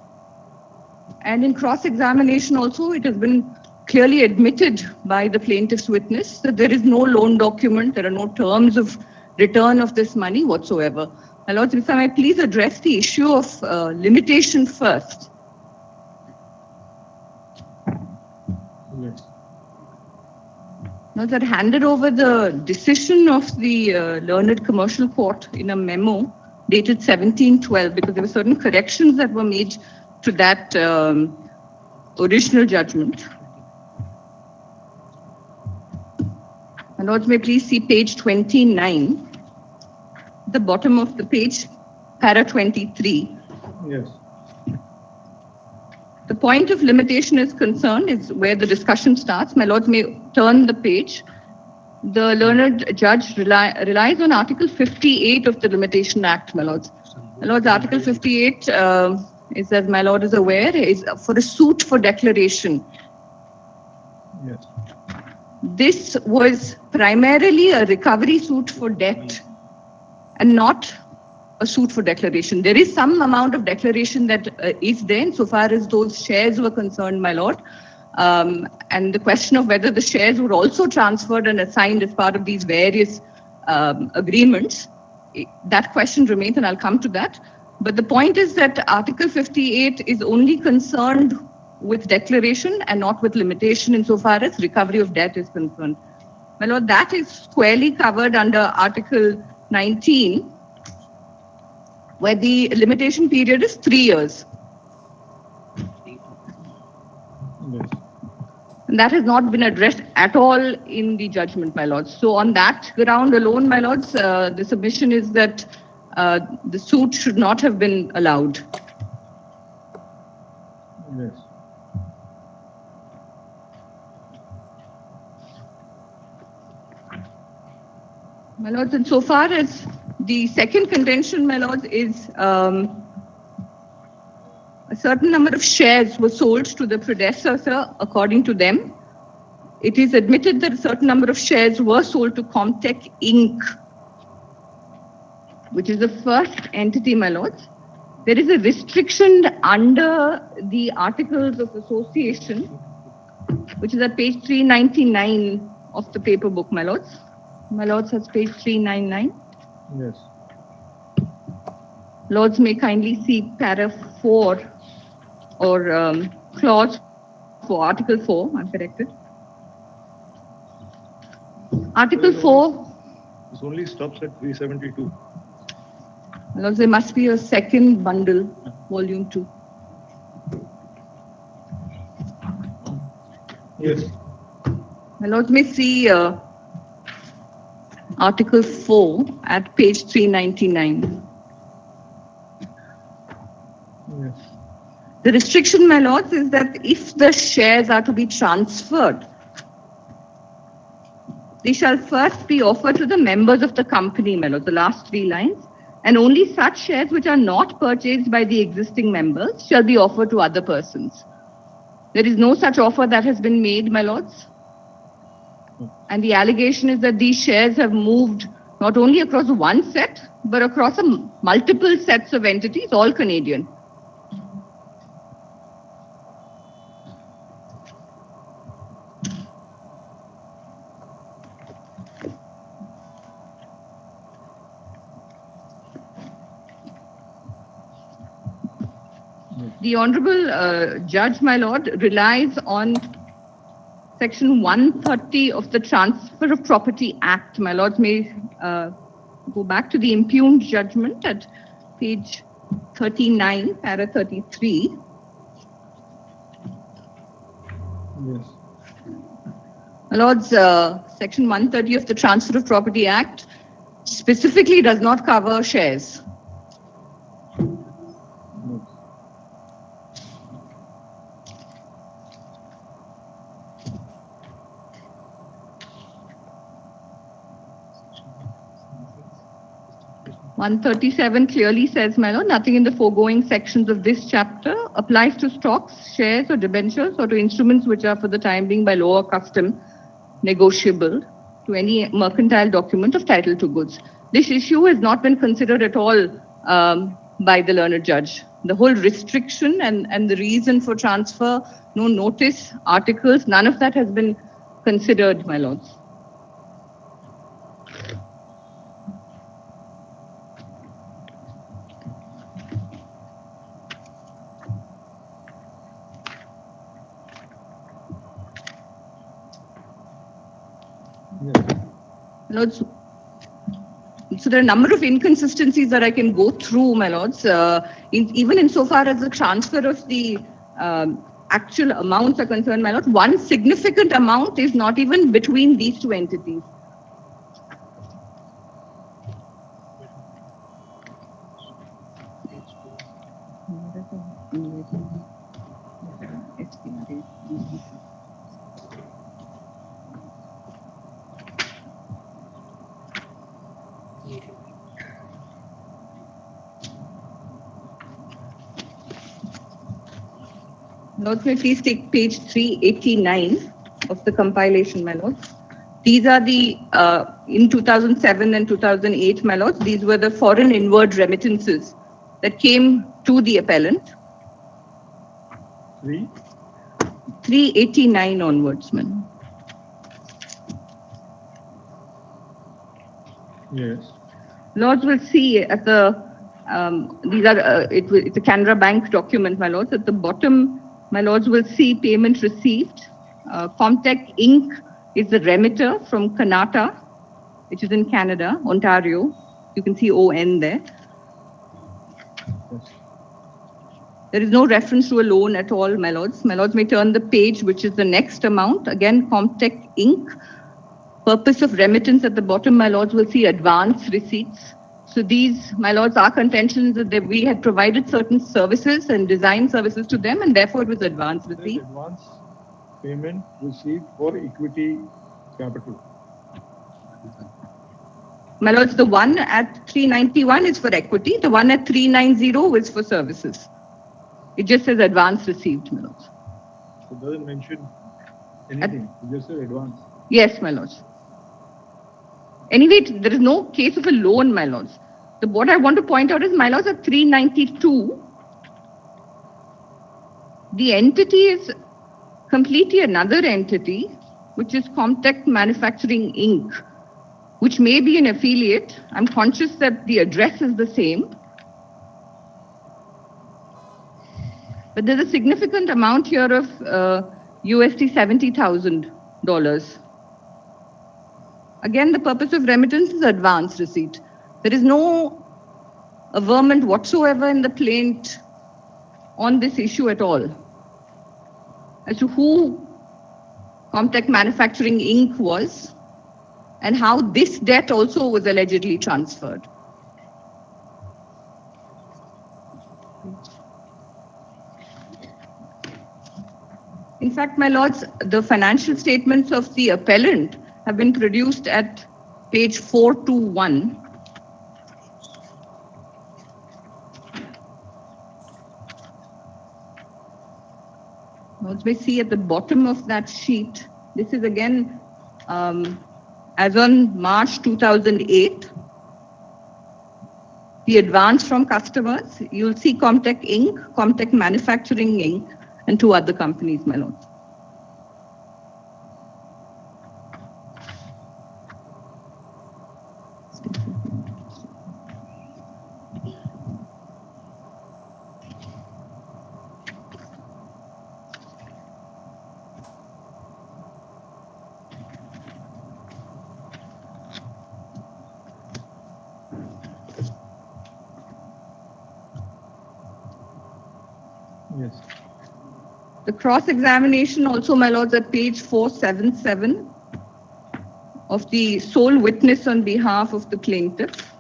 And in cross-examination also, it has been clearly admitted by the plaintiff's witness that there is no loan document, there are no terms of return of this money whatsoever. My lords, if I may please address the issue of limitation first. Yes. Now that handed over the decision of the Learned Commercial Court in a memo dated 17/12, because there were certain corrections that were made to that original judgment. My lords, may please see page 29, the bottom of the page, para 23. Yes. The point of limitation is concerned is where the discussion starts. My lords may turn the page. The learned judge relies on Article 58 of the Limitation Act, my lords. My lords, Article 58 is, as my lord is aware, is for a suit for declaration. Yes. This was primarily a recovery suit for debt and not a suit for declaration. There is some amount of declaration that is there so far as those shares were concerned, my lord. And the question of whether the shares were also transferred and assigned as part of these various agreements, that question remains, and I'll come to that. But the point is that Article 58 is only concerned with declaration and not with limitation insofar as recovery of debt is concerned. My lord, that is squarely covered under Article 19, where the limitation period is 3 years. Yes. And that has not been addressed at all in the judgment, my lords. So on that ground alone, my lords, the submission is that the suit should not have been allowed. Yes. My lords, and so far as the second contention, my lords, is a certain number of shares were sold to the predecessor according to them. It is admitted that a certain number of shares were sold to Contempt Inc., which is the first entity, my lords. There is a restriction under the Articles of Association, which is at page 399 of the paper book, my lords. My lords, has page 399. Yes. Lords may kindly see para 4 or clause 4, Article 4, I'm corrected. Article 4. This only stops at 372. Lords, there must be a second bundle, volume 2. Yes. My lords may see Article 4 at page 399. Yes. The restriction, my lords, is that if the shares are to be transferred, they shall first be offered to the members of the company, my lords, the last 3 lines, and only such shares which are not purchased by the existing members shall be offered to other persons. There is no such offer that has been made, my lords. And the allegation is that these shares have moved not only across one set, but across multiple sets of entities, all Canadian. The Honorable Judge, my lord, relies on Section 130 of the Transfer of Property Act. My lords may go back to the impugned judgment at page 39, para 33. Yes. My lords, Section 130 of the Transfer of Property Act specifically does not cover shares. (137) clearly says, my lord, nothing in the foregoing sections of this chapter applies to stocks, shares, or debentures, or to instruments which are for the time being by law or custom negotiable to any mercantile document of title to goods. This issue has not been considered at all by the learned judge. The whole restriction and the reason for transfer, no notice, articles, none of that has been considered, my lords. Lords, so there are a number of inconsistencies that I can go through, my lords, even insofar as the transfer of the actual amounts are concerned, my lord. One significant amount is not even between these two entities. Lords, may please take page 389 of the compilation, my lords. These are the, in 2007 and 2008, my lords, these were the foreign inward remittances that came to the appellant. 389 onwards, man. Yes. Lords will see at the, these are, it's a Canara Bank document, my lords. At the bottom, my lords will see payment received. Comtech Inc. is the remitter from Karnataka, which is in Canada, Ontario. You can see ON there. Yes. There is no reference to a loan at all, my lords. My lords may turn the page, which is the next amount. Again, Comtech Inc. Purpose of remittance at the bottom, my lords will see advance receipts. So these, my lords, are contentions that we had provided certain services and design services to them, and therefore it was advance receipt. Advance payment received for equity capital. My lords, the one at 391 is for equity. The one at 390 is for services. It just says advance received, my lords. So it doesn't mention anything. It just says advance. Yes, my lords. Anyway, there is no case of a loan, my lords. What I want to point out is, my lords, at 392, the entity is completely another entity, which is Comtech Manufacturing Inc., which may be an affiliate. I'm conscious that the address is the same. But there's a significant amount here of USD $70,000. Again, the purpose of remittance is advance receipt. There is no averment whatsoever in the plaint on this issue at all as to who Comtech Manufacturing Inc. was and how this debt also was allegedly transferred. In fact, my lords, the financial statements of the appellant have been produced at page 421. Lords may see at the bottom of that sheet, this is again as on March 2008. The advance from customers, you'll see Comtech Inc., Comtech Manufacturing Inc., and two other companies, my lords. Yes. The cross-examination also, my lords, at page 477 of the sole witness on behalf of the plaintiff.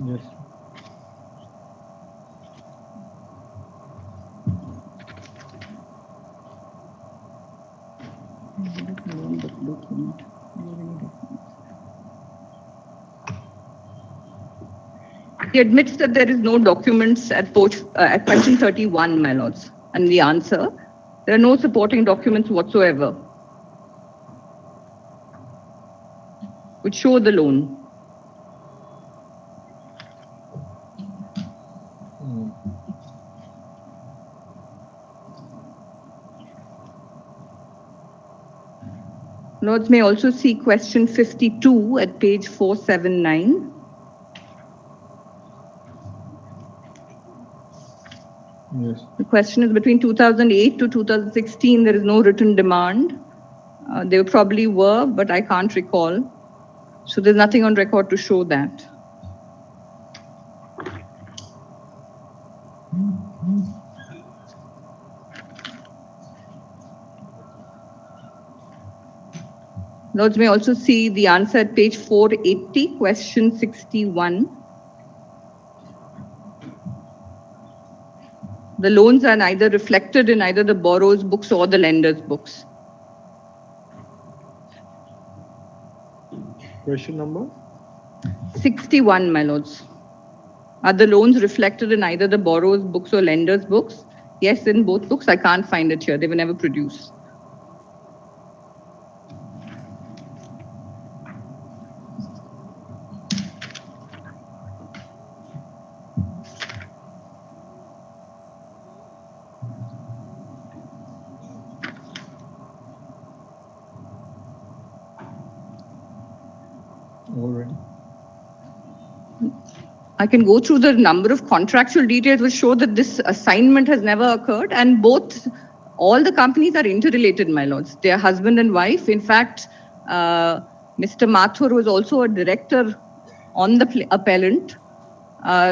Yes. He admits that there is no documents at question 31, my lords. And the answer, there are no supporting documents whatsoever which show the loan. Lords may also see question 52 at page 479. Yes. The question is between 2008 to 2016, there is no written demand. There probably were, but I can't recall. So there's nothing on record to show that. Lords may also see the answer at page 480, question 61. The loans are neither reflected in either the borrower's books or the lender's books. Question number? 61, my lords. Are the loans reflected in either the borrower's books or lender's books? Yes, in both books. I can't find it here. They were never produced. All right. I can go through the number of contractual details which show that this assignment has never occurred, and all the companies are interrelated, my lords. They are husband and wife. In fact, Mr. Mathur was also a director on the appellant.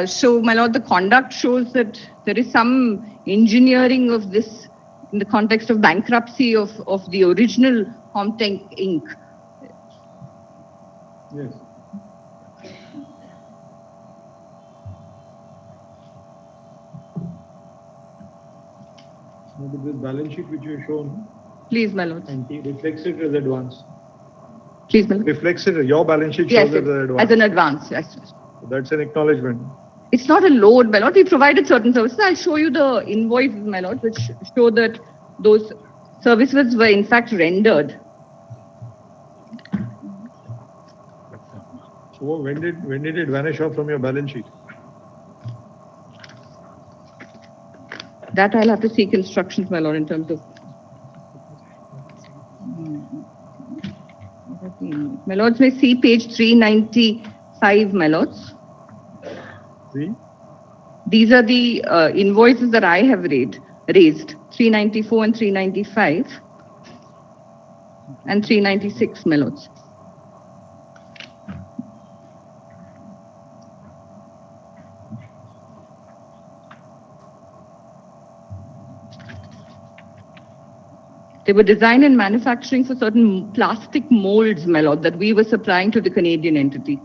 So, my lord, the conduct shows that there is some engineering of this in the context of bankruptcy of the original Contempt Inc. Yes. Now, with this balance sheet which you have shown, Please, my lord. and he reflects it as advance. Please, my lord. Reflects it, your balance sheet Yes, shows it as advance. as an advance, yes. That's an acknowledgement. It's not a load, my lord. We provided certain services. I'll show you the invoices, my lord, which show that those services were in fact rendered. So when did it vanish off from your balance sheet? That I'll have to seek instructions, my lord, in terms of. My lords may see page 395, my lords. See? These are the invoices that I have raised, 394 and 395 and 396, my lords. They were designed and manufacturing for certain plastic molds, my lord, that we were supplying to the Canadian entity.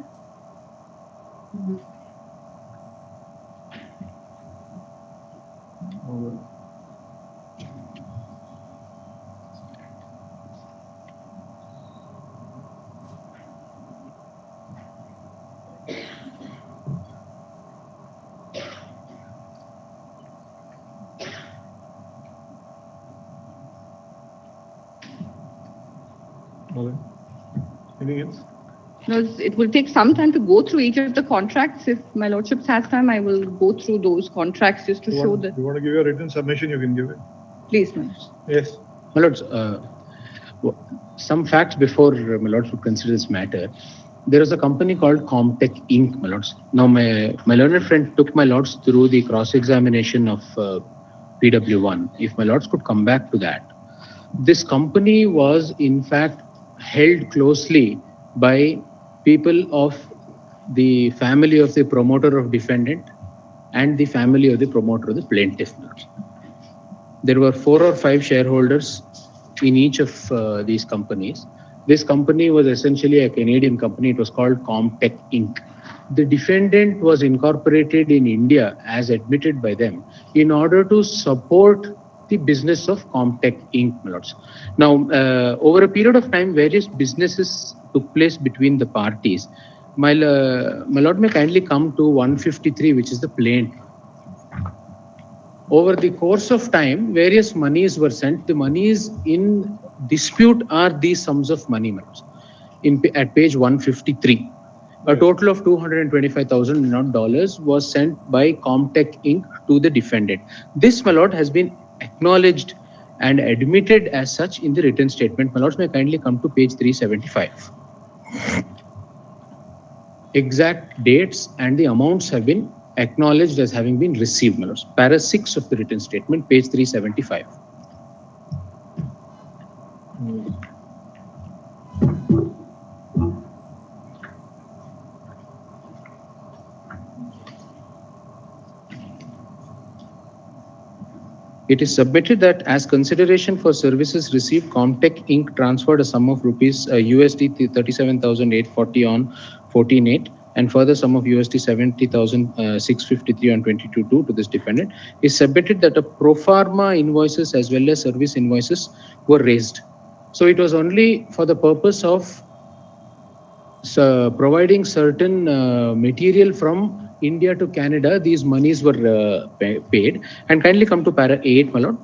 Anything else? No, it will take some time to go through each of the contracts. If my lordships has time, I will go through those contracts just to show that. You want to give your written submission, you can give it. Please, my lords. Yes. My lords, some facts before my lords would consider this matter. There is a company called Contempt Inc., my lords. Now, my learned friend took my lords through the cross-examination of PW1. If my lords could come back to that. This company was in fact held closely by people of the family of the promoter of defendant and the family of the promoter of the plaintiff. There were 4 or 5 shareholders in each of these companies. This company was essentially a Canadian company. It was called Comtech Inc. The defendant was incorporated in India as admitted by them in order to support the business of Comtech Inc. Milords. Now, over a period of time, various businesses took place between the parties. My lord may kindly come to 153, which is the plaint. Over the course of time, various monies were sent. The monies in dispute are these sums of money, my lords. At page 153. A total of $225,000 was sent by Comtech Inc. to the defendant. This, my lord, has been acknowledged and admitted as such in the written statement. My lords may kindly come to page 375. Exact dates and the amounts have been acknowledged as having been received, my lords. Para 6 of the written statement, page 375. It is submitted that as consideration for services received, Comtech Inc. transferred a sum of rupees USD 37,840 on 14/8 and further sum of USD 70,653 on 22/2 to this defendant. Is submitted that a pro forma invoices as well as service invoices were raised. So it was only for the purpose of providing certain material from India to Canada, these monies were paid. And kindly come to para 8, my lord.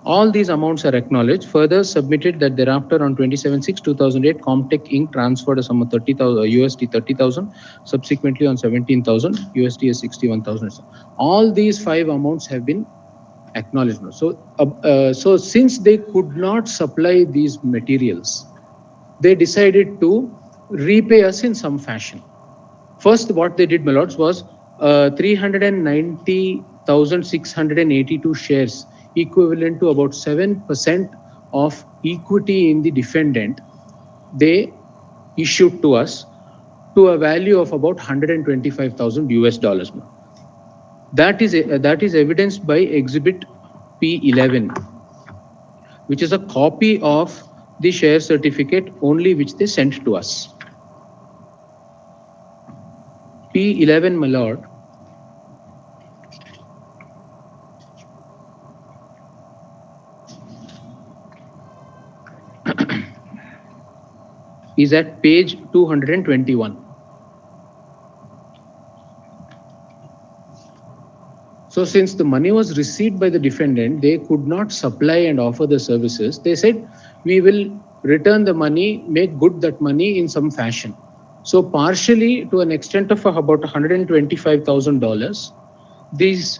All these amounts are acknowledged. Further submitted that thereafter on 27/6/2008, Comtech Inc. transferred a sum of USD 30,000. Subsequently on 17,000, USD is 61,000. All these 5 amounts have been acknowledged. So since they could not supply these materials, they decided to repay us in some fashion. First, what they did, my lords, was 390,682 shares, equivalent to about 7% of equity in the defendant, they issued to us to a value of about $125,000 US. That is evidenced by Exhibit P11, which is a copy of the share certificate only which they sent to us. P11, my lord, is at page 221. So since the money was received by the defendant, they could not supply and offer the services. They said, we will return the money, make good that money in some fashion. So partially, to an extent of about $125,000, these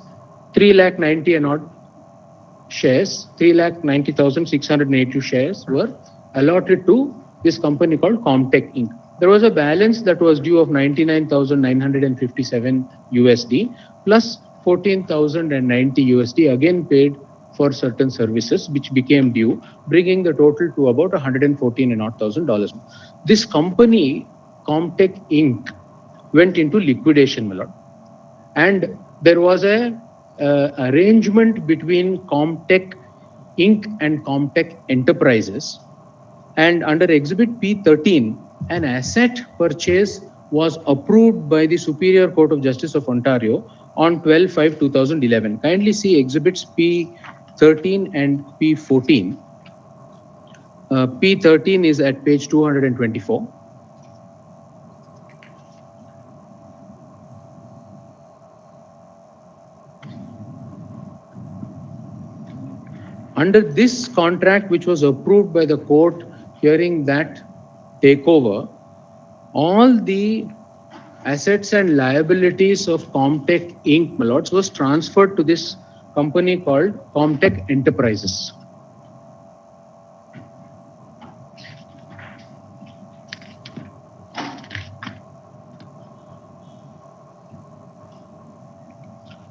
390 and odd shares, 390,682 shares were allotted to this company called Comtech Inc. There was a balance that was due of 99,957 USD plus 14,090 USD again paid for certain services which became due, bringing the total to about $114,000. This company, Comtech Inc., went into liquidation, my lord. And there was a arrangement between Comtech Inc. and Comtech Enterprises. And under Exhibit P13, an asset purchase was approved by the Superior Court of Justice of Ontario on 12/5/2011. Kindly see Exhibits P13 and P14. P13 is at page 224. Under this contract, which was approved by the court hearing that takeover, all the assets and liabilities of Comtech Inc., my lords, was transferred to this company called Comtech Enterprises.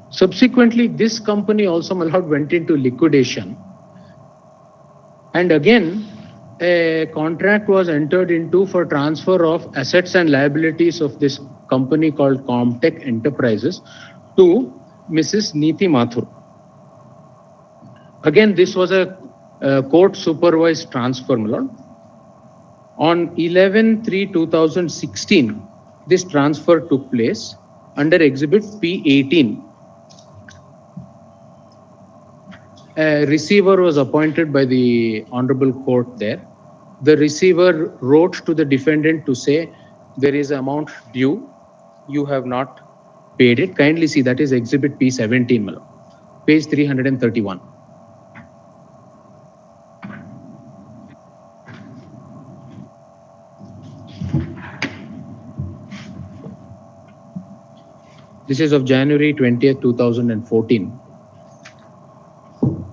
Subsequently, this company also, my lord, went into liquidation. And again, a contract was entered into for transfer of assets and liabilities of this company called Comtech Enterprises to Mrs. Neeti Mathur. Again, this was a court supervised transfer, my lord. On 11/3/2016, this transfer took place under Exhibit P18. A receiver was appointed by the Honorable Court there. The receiver wrote to the defendant to say, there is amount due, you have not paid it. Kindly see, that is Exhibit P17, my lord, page 331. This is of January 20th, 2014.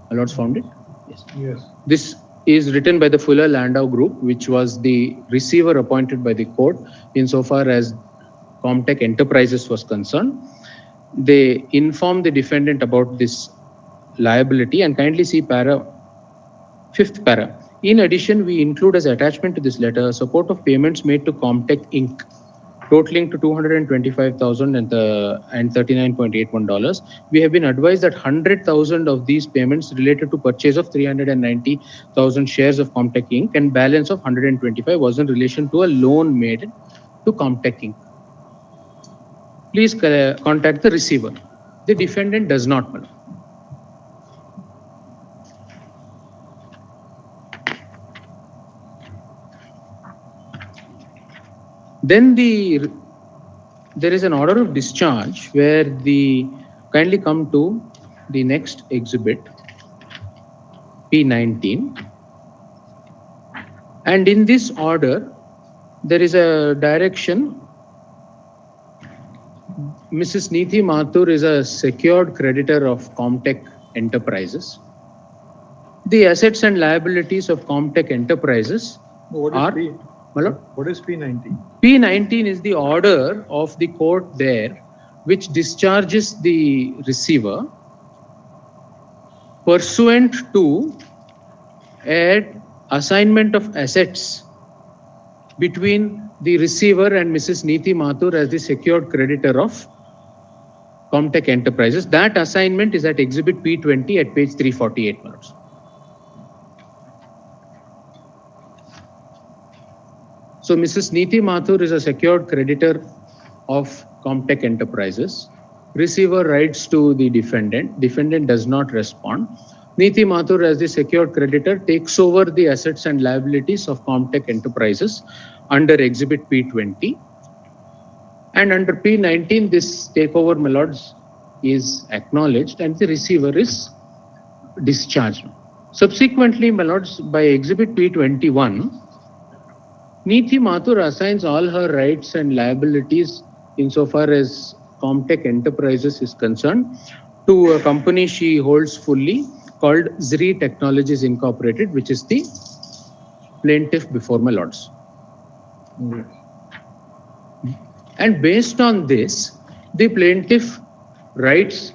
My lords found it? Yes. Yes. This is written by the Fuller Landau Group, which was the receiver appointed by the court insofar as Comtech Enterprises was concerned. They informed the defendant about this liability, and kindly see fifth para. In addition, we include as attachment to this letter a support of payments made to Comtech Inc. totaling to $225,000 and $39.81. We have been advised that 100,000 of these payments related to purchase of 390,000 shares of Comtech Inc. and balance of 125 was in relation to a loan made to Comtech Inc. Please contact the receiver. The defendant does not, madam. Then there is an order of discharge where kindly come to the next exhibit, P19. And in this order, there is a direction. Mrs. Neeti Mathur is a secured creditor of Comtech Enterprises. The assets and liabilities of Comtech Enterprises are... What is P19? P19 is the order of the court there, which discharges the receiver pursuant to an assignment of assets between the receiver and Mrs. Neeti Mathur as the secured creditor of Comtech Enterprises. That assignment is at Exhibit P20 at page 348, madams. So Mrs. Neeti Mathur is a secured creditor of Comtech Enterprises. Receiver writes to the defendant. Defendant does not respond. Neeti Mathur, as the secured creditor, takes over the assets and liabilities of Comtech Enterprises under Exhibit P20. And under P19, this takeover, my lords, is acknowledged and the receiver is discharged. Subsequently, my lords, by Exhibit P21, Neeti Mathur assigns all her rights and liabilities insofar as Comtech Enterprises is concerned to a company she holds fully called Zri Technologies Incorporated, which is the plaintiff before my lords. Yes. And based on this, the plaintiff writes,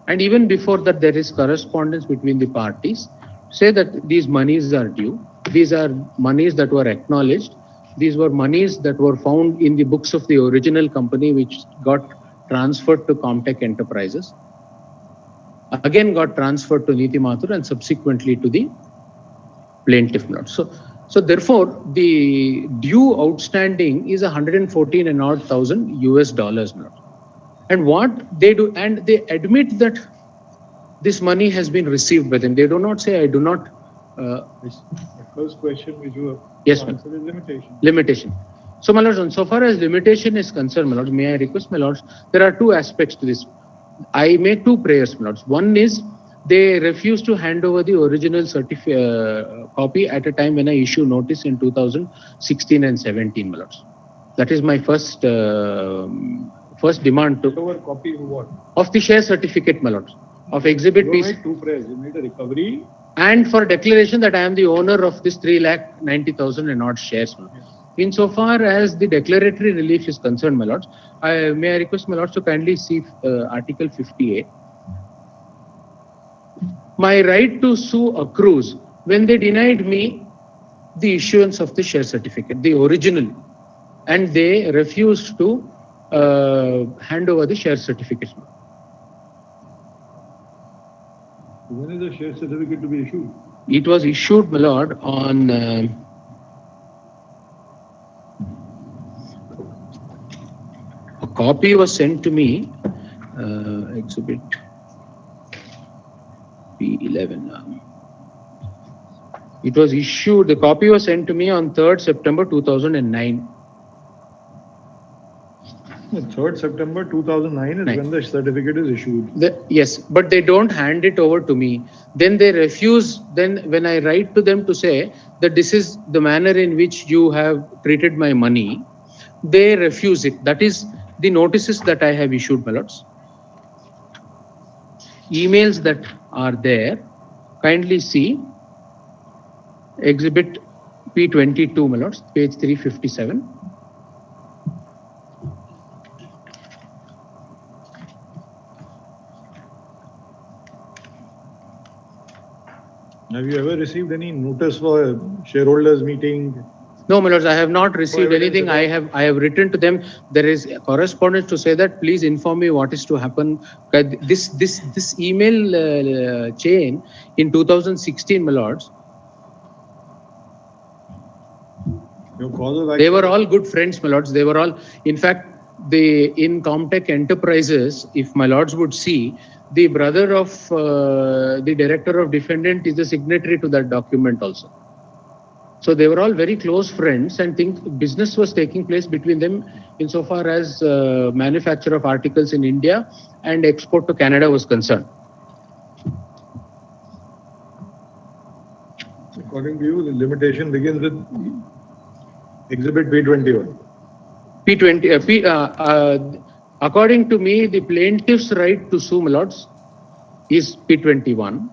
and even before that there is correspondence between the parties, say that these monies are due. These are monies that were acknowledged. These were monies that were found in the books of the original company, which got transferred to Comtech Enterprises. Again got transferred to Neeti Mathur and subsequently to the plaintiff. So therefore, the due outstanding is $114,000 US. And what they do, and they admit that this money has been received by them. They do not say, I do not. The first question which you have Yes, answered is limitation. Limitation. So, my lords, so far as limitation is concerned, my lords, may I request, my lords, there are two aspects to this. I make two prayers, my lords. One is they refuse to hand over the original copy at a time when I issue notice in 2016 and 17, my lords. That is my first demand to copy of what? Of the share certificate, my lords, of Exhibit You P. made two prayers. You made a recovery. And for declaration that I am the owner of this 390,000 and odd shares. Insofar as the declaratory relief is concerned, my lords, may I request my lords to kindly see Article 58. My right to sue accrues when they denied me the issuance of the share certificate, the original, and they refused to hand over the share certificate. When is the share certificate to be issued? It was issued, my lord, on a copy was sent to me, exhibit P11. It was issued, the copy was sent to me on 3rd September 2009. 3rd September 2009 is when the certificate is issued. Yes, but they don't hand it over to me. Then they refuse. Then when I write to them to say that this is the manner in which you have treated my money, they refuse it. That is the notices that I have issued, my lords. Emails that are there, kindly see exhibit P22, my lords, page 357. Have you ever received any notice for a shareholders meeting? No, my lords, I have not received anything. I have written to them. There is a correspondence to say that please inform me what is to happen. This email chain in 2016, my lords. They were all good friends, my lords. They were all, in fact, in Comtech Enterprises, if my lords would see, the brother of the director of defendant is the signatory to that document also. So they were all very close friends, and business was taking place between them insofar as manufacture of articles in India and export to Canada was concerned. According to you, the limitation begins with exhibit P21. According to me, the plaintiff's right to sue, my lords, is P21.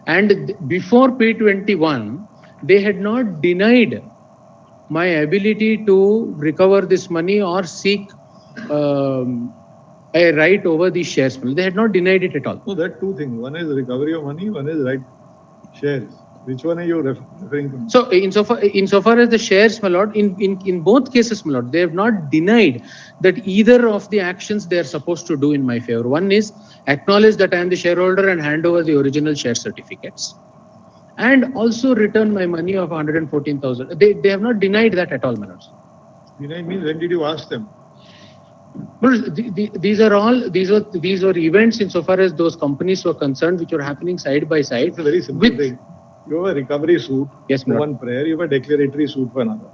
And before P21, they had not denied my ability to recover this money or seek a right over these shares. They had not denied it at all. No, there are two things. One is recovery of money, one is right shares. Which one are you referring to? So, insofar as the shares, my lord, in both cases, my lord, they have not denied that either of the actions they are supposed to do in my favor. One is acknowledge that I am the shareholder and hand over the original share certificates, and also return my money of 114,000. They have not denied that at all, my lords. Denied means when did you ask them? These were events insofar as those companies were concerned, which were happening side by side. It's a very simple thing. You have a recovery suit for one prayer, you have a declaratory suit for another.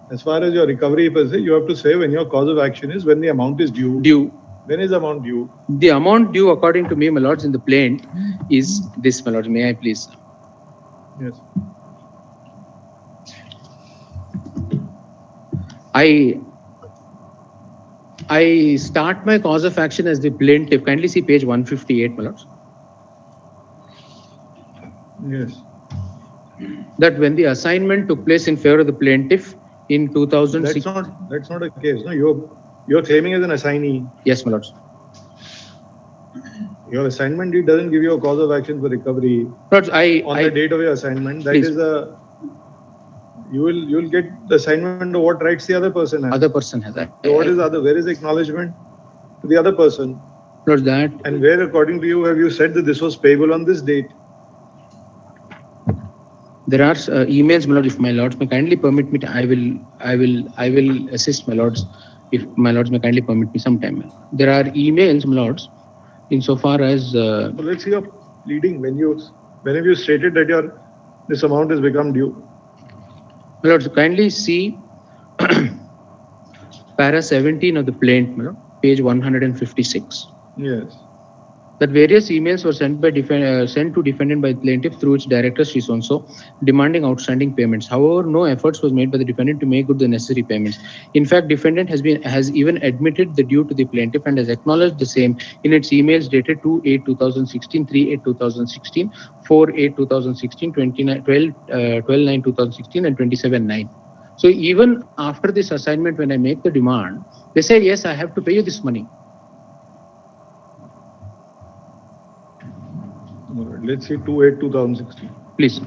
As far as your recovery per se, you have to say when your cause of action is, when the amount is due. When is the amount due? The amount due, according to me, my lords, in the plaint is this, my lords. May I please? Yes. I start my cause of action as the plaintiff. Kindly see page 158, my lords. Yes. That when the assignment took place in favor of the plaintiff in 2006. That's not a case. No, you're claiming as an assignee. Yes, my lords. Your assignment deed doesn't give you a cause of action for recovery. Lords, on the date of your assignment, that is you will get the assignment of what rights the other person has. Other person has that. So what is where is the acknowledgement to the other person? Lords, that. And where, according to you, have you said that this was payable on this date? There are emails, my lord. If my lords may kindly permit me, I will assist my lords. If my lords may kindly permit me some time. There are emails, my lords, insofar as. So let's see your pleading. When have you stated that this amount has become due? My lords, kindly see para 17 of the plaint, my lord, page 156. Yes. That various emails were sent to defendant by plaintiff through its director, Sri So-and-so, demanding outstanding payments. However, no efforts was made by the defendant to make good the necessary payments. In fact, defendant has even admitted the due to the plaintiff and has acknowledged the same in its emails dated 2/8/2016, 3/8/2016, 4/8/2016, 12/9/2016, and 27/9. So even after this assignment, when I make the demand, they say, yes, I have to pay you this money. Let's see 2/8/2016. Please.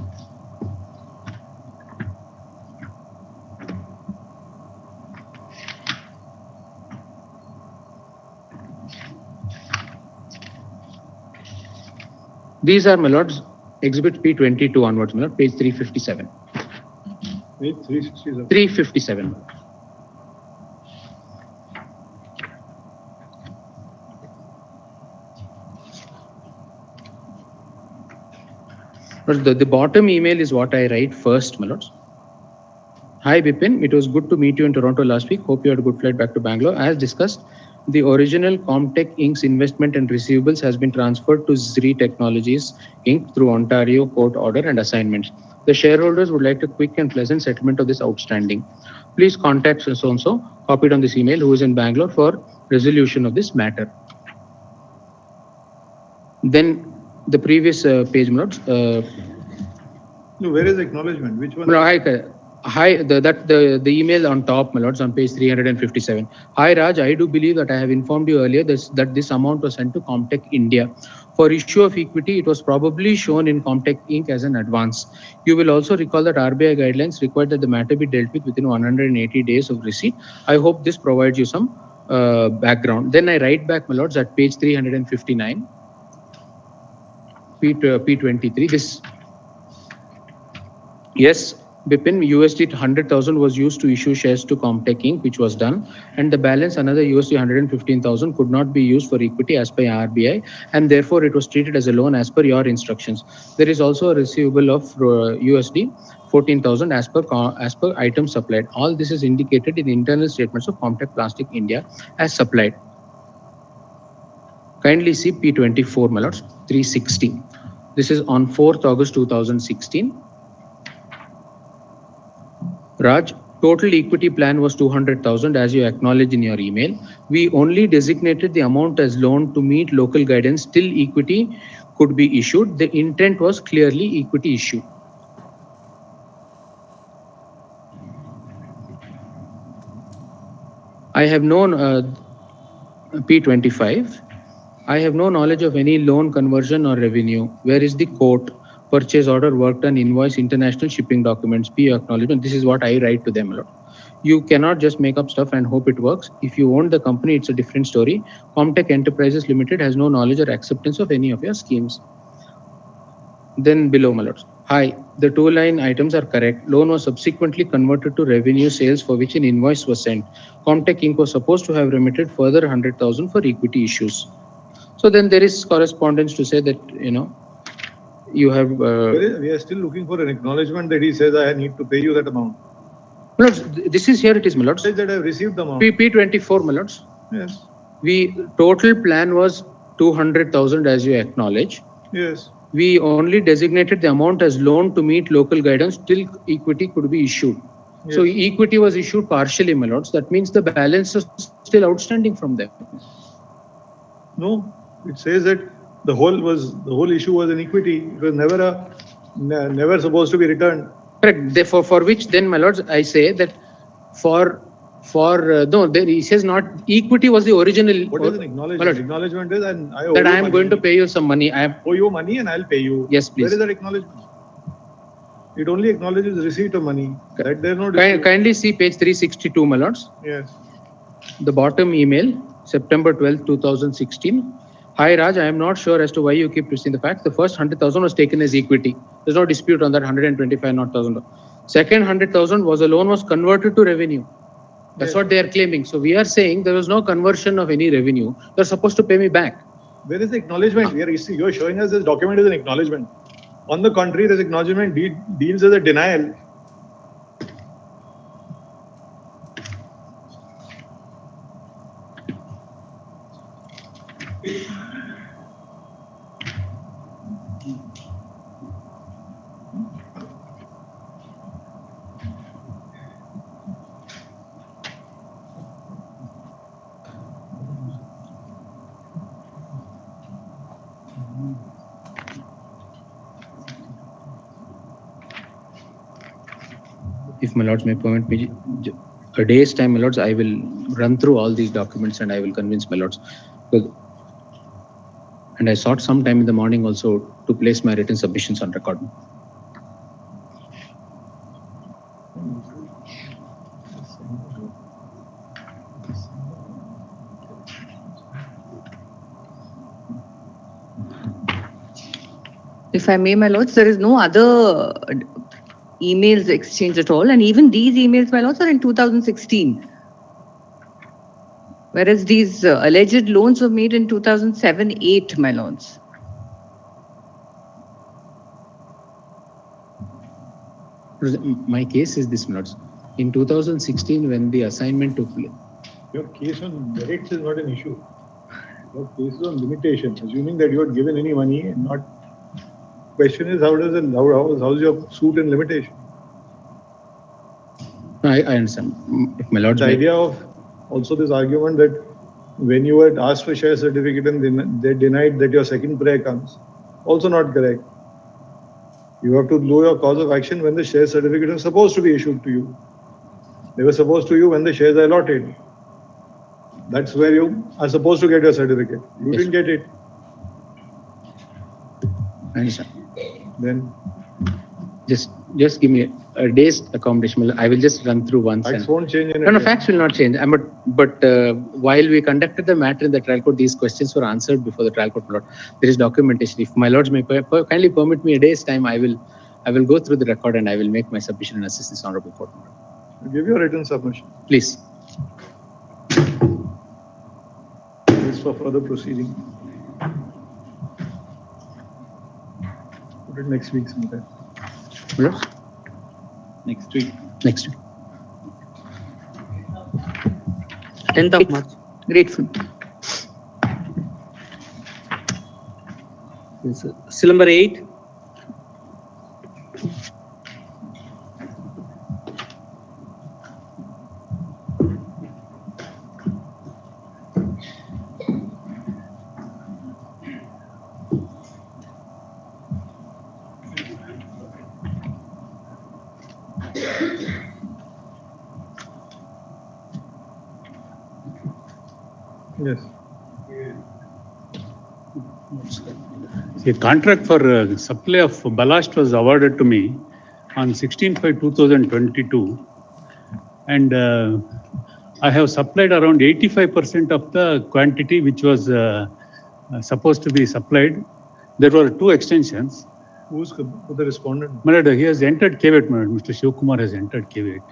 These are, my lords, exhibit P22 onwards, my lord, page 357. Page 367. 357. The bottom email is what I write first, my lords. Hi Bipin, it was good to meet you in Toronto last week. Hope you had a good flight back to Bangalore. As discussed, the original Comtech Inc.'s investment and receivables has been transferred to Zri Technologies Inc. through Ontario court order and assignments. The shareholders would like a quick and pleasant settlement of this outstanding. Please contact so-and-so, copied on this email, who is in Bangalore for resolution of this matter. Then the previous page, my lords. No, where is acknowledgement? Which one? No, hi, the email on top, my lords, on page 357. Hi Raj, I do believe that I have informed you earlier that this amount was sent to Comtech India. For issue of equity, it was probably shown in Comtech Inc. as an advance. You will also recall that RBI guidelines require that the matter be dealt with within 180 days of receipt. I hope this provides you some background. Then I write back, my lords, at page 359, P23. This, yes, Bipin, USD 100,000 was used to issue shares to Comtech Inc., which was done, and the balance, another USD 115,000, could not be used for equity as per RBI, and therefore it was treated as a loan as per your instructions. There is also a receivable of USD 14,000 as per item supplied. All this is indicated in the internal statements of Comtech Plastic India as supplied. Kindly see P24, my lords, 360. This is on 4th August 2016. Raj, total equity plan was 200,000 as you acknowledged in your email. We only designated the amount as loan to meet local guidance till equity could be issued. The intent was clearly equity issue. I have known P25. I have no knowledge of any loan conversion or revenue. Where is the quote? Purchase order, work done, invoice, international shipping documents, PO acknowledgement. This is what I write to them a lot. You cannot just make up stuff and hope it works. If you own the company, it's a different story. Comtech Enterprises Limited has no knowledge or acceptance of any of your schemes. Then below, my lords. Hi, the two line items are correct. Loan was subsequently converted to revenue sales for which an invoice was sent. Comtech Inc. was supposed to have remitted further 100,000 for equity issues. So then there is correspondence to say that, you have... we are still looking for an acknowledgement that he says I need to pay you that amount. My lords, this is here, it is, my lords. Says that I have received the amount. P24, my lords. Yes. Total plan was 200,000 as you acknowledge. Yes. We only designated the amount as loan to meet local guidance till equity could be issued. Yes. So equity was issued partially, my lords. That means the balance is still outstanding from them. No, it says that the whole issue was an equity. It was never supposed to be returned. Correct. Therefore, for which then, my lords, I say that he says not equity was the original. What is an acknowledgement? Acknowledgement is and I owe that you I am going to pay you some money. I owe you money and I'll pay you. Yes, please. Where is that acknowledgement? It only acknowledges receipt of money. That there no. Kindly see page 362, my lords. Yes. The bottom email, September 12, 2016. Hi Raj, I am not sure as to why you keep twisting the facts. The first 100,000 was taken as equity. There's no dispute on that 125,000. Second 100,000 was a loan was converted to revenue. That's what they are claiming. So we are saying there was no conversion of any revenue. They're supposed to pay me back. Where is the acknowledgement? You're showing us this document is an acknowledgement. On the contrary, this acknowledgement deals as a denial. If my lords may permit me, a day's time, my lords, I will run through all these documents and I will convince my lords. And I sought some time in the morning also to place my written submissions on record. If I may, my lords, there is no other emails exchanged at all. And even these emails, my lords, are in 2016. Whereas these alleged loans were made in 2007-8, my lords. My case is this, Lords. In 2016, when the assignment took place. Your case on merits is not an issue. Your case is on limitation. Assuming that you had given any money and not. Question is how's your suit in limitation? I understand. My Lords. The idea of also this argument that when you had asked for share certificate and they denied that your second prayer comes, also not correct. You have to know your cause of action when the share certificate is supposed to be issued to you. They were supposed to you when the shares are allotted. That's where you are supposed to get your certificate. You didn't get it. I understand. Then just give me a day's accommodation. I will just run through once. Facts won't change anything. No, facts will not change. But while we conducted the matter in the trial court, these questions were answered before the trial court. Lord, there is documentation. If my lords may kindly permit me a day's time, I will go through the record and I will make my submission and assist this honorable court. Give your written submission. Please. This for further proceeding. Put it next week sometime. Yes. Next week. Next week. 10th of March. Grateful. Still number 8. Yes. The contract for supply of ballast was awarded to me on 16/5/2022, and I have supplied around 85% of the quantity which was supposed to be supplied. There were 2 extensions. Who's the respondent? My lord, he has entered caveat, my lord. Mr. Shivkumar has entered caveat.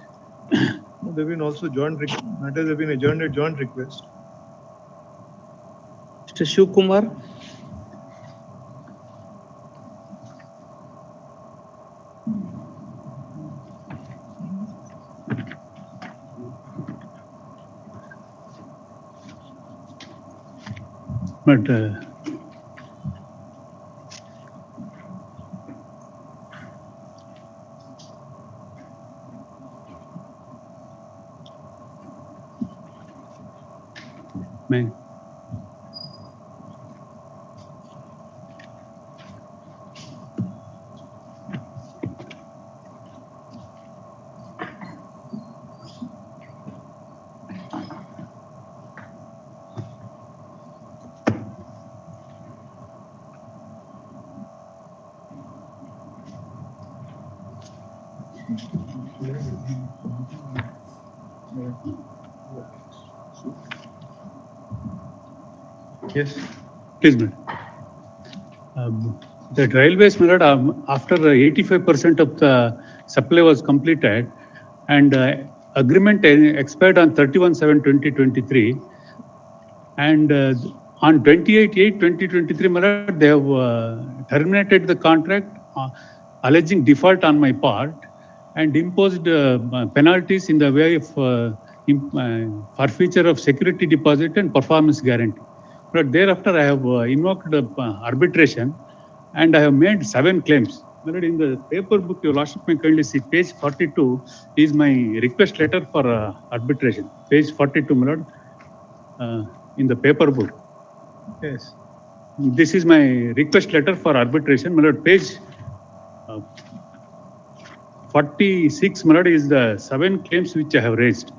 No, there have been also matters have been adjourned at joint request. Mr. Shivkumar. But man. Yes. Please, madam. The railways, my lord, after 85% of the supply was completed and agreement expired on 31/7/2023, and on 28/8/2023, my lord, they have terminated the contract alleging default on my part and imposed penalties in the way of forfeiture of security deposit and performance guarantee. But thereafter, I have invoked arbitration and I have made 7 claims. In the paper book, your lordship may kindly see, page 42 is my request letter for arbitration. Page 42, my lord, in the paper book. Yes. This is my request letter for arbitration. My lord, page 46, my lord, is the 7 claims which I have raised.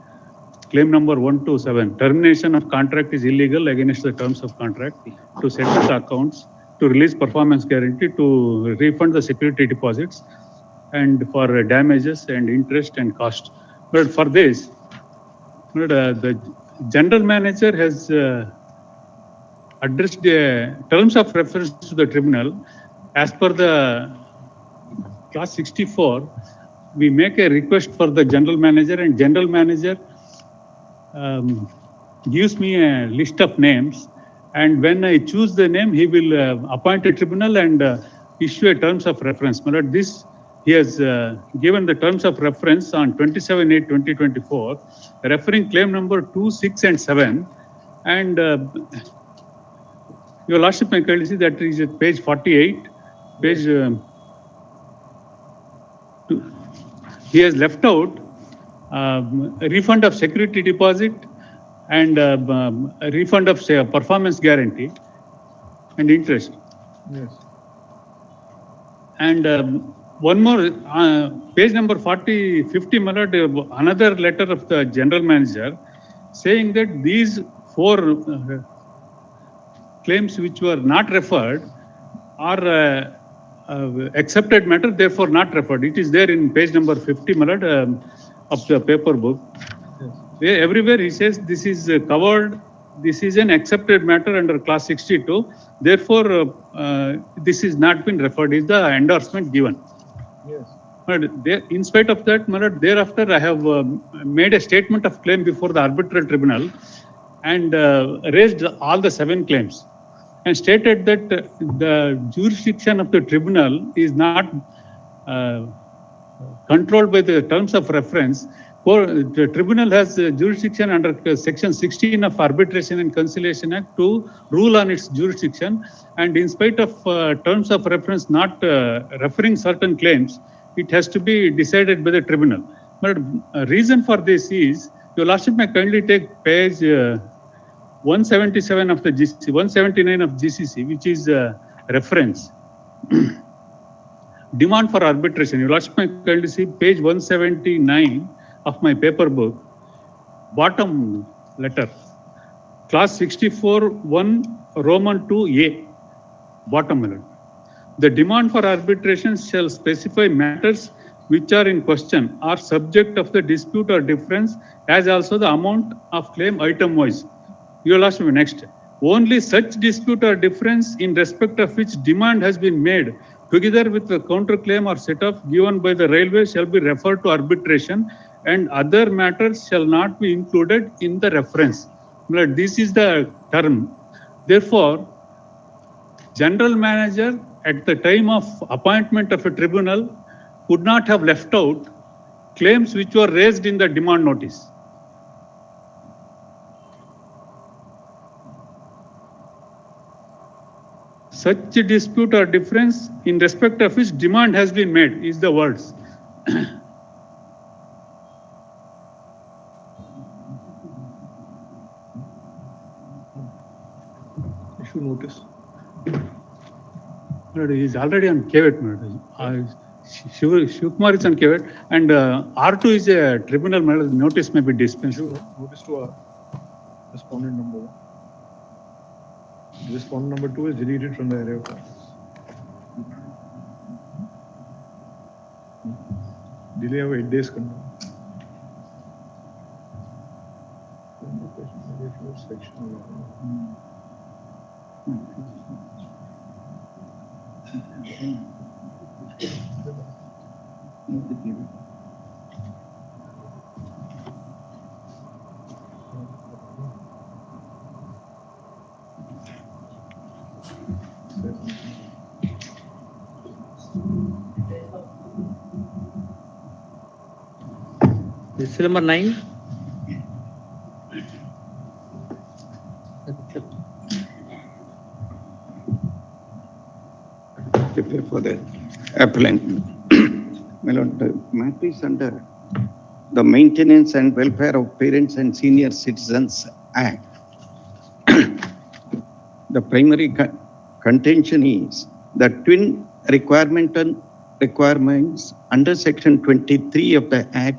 Claim number 1 to 7. Termination of contract is illegal against the terms of contract, to settle the accounts, to release performance guarantee, to refund the security deposits, and for damages and interest and cost. But for this, the general manager has addressed the terms of reference to the tribunal as per the clause 64, we make a request for the general manager, and general manager gives me a list of names, and when I choose the name, he will appoint a tribunal and issue a terms of reference. But this, he has given the terms of reference on 27/8/2024, referring claim number 2, 6, and 7, and Your Lordship, my courtesy, that is at page 48, page. He has left out a refund of security deposit and a refund of, say, a performance guarantee and interest. Yes. And one more, page number 50, my lord, another letter of the general manager saying that these 4 claims which were not referred are accepted matter, therefore not referred. It is there in page number 50, my lord, of the paper book. Yes. Everywhere he says this is covered, this is an accepted matter under clause 62, therefore this is not been referred, is the endorsement given. Yes. But in spite of that, my lord, thereafter I have made a statement of claim before the arbitral tribunal and raised all the 7 claims and stated that the jurisdiction of the tribunal is not controlled by the terms of reference. The tribunal has jurisdiction under section 16 of Arbitration and Conciliation Act to rule on its jurisdiction, and in spite of terms of reference not referring certain claims, it has to be decided by the tribunal. But reason for this is, Your Lordship may kindly take page 177 of the GCC, 179 of GCC, which is reference. Demand for arbitration. Your Lordship may kindly see page 179 of my paper book, bottom letter, clause 64(1) Roman 2A, bottom letter. The demand for arbitration shall specify matters which are in question or subject of the dispute or difference, as also the amount of claim item wise. Your Lordship, next. Only such dispute or difference in respect of which demand has been made, together with the counterclaim or set-off given by the railway, shall be referred to arbitration, and other matters shall not be included in the reference. This is the term. Therefore, general manager at the time of appointment of a tribunal could not have left out claims which were raised in the demand notice. Such a dispute or difference in respect of which demand has been made is the words. Issue notice. He is already on caveat. Shivkumar is on caveat, and R2 is a tribunal matter. Notice may be dispensed. Notice to respondent number 1. Respondent number 2 is deleted from the array of parties. Delay of 8 days control. This is number 9. Prepare for the appellant. My lord, the matter is under the Maintenance and Welfare of Parents and Senior Citizens Act. The primary contention is that twin requirements under section 23 of the Act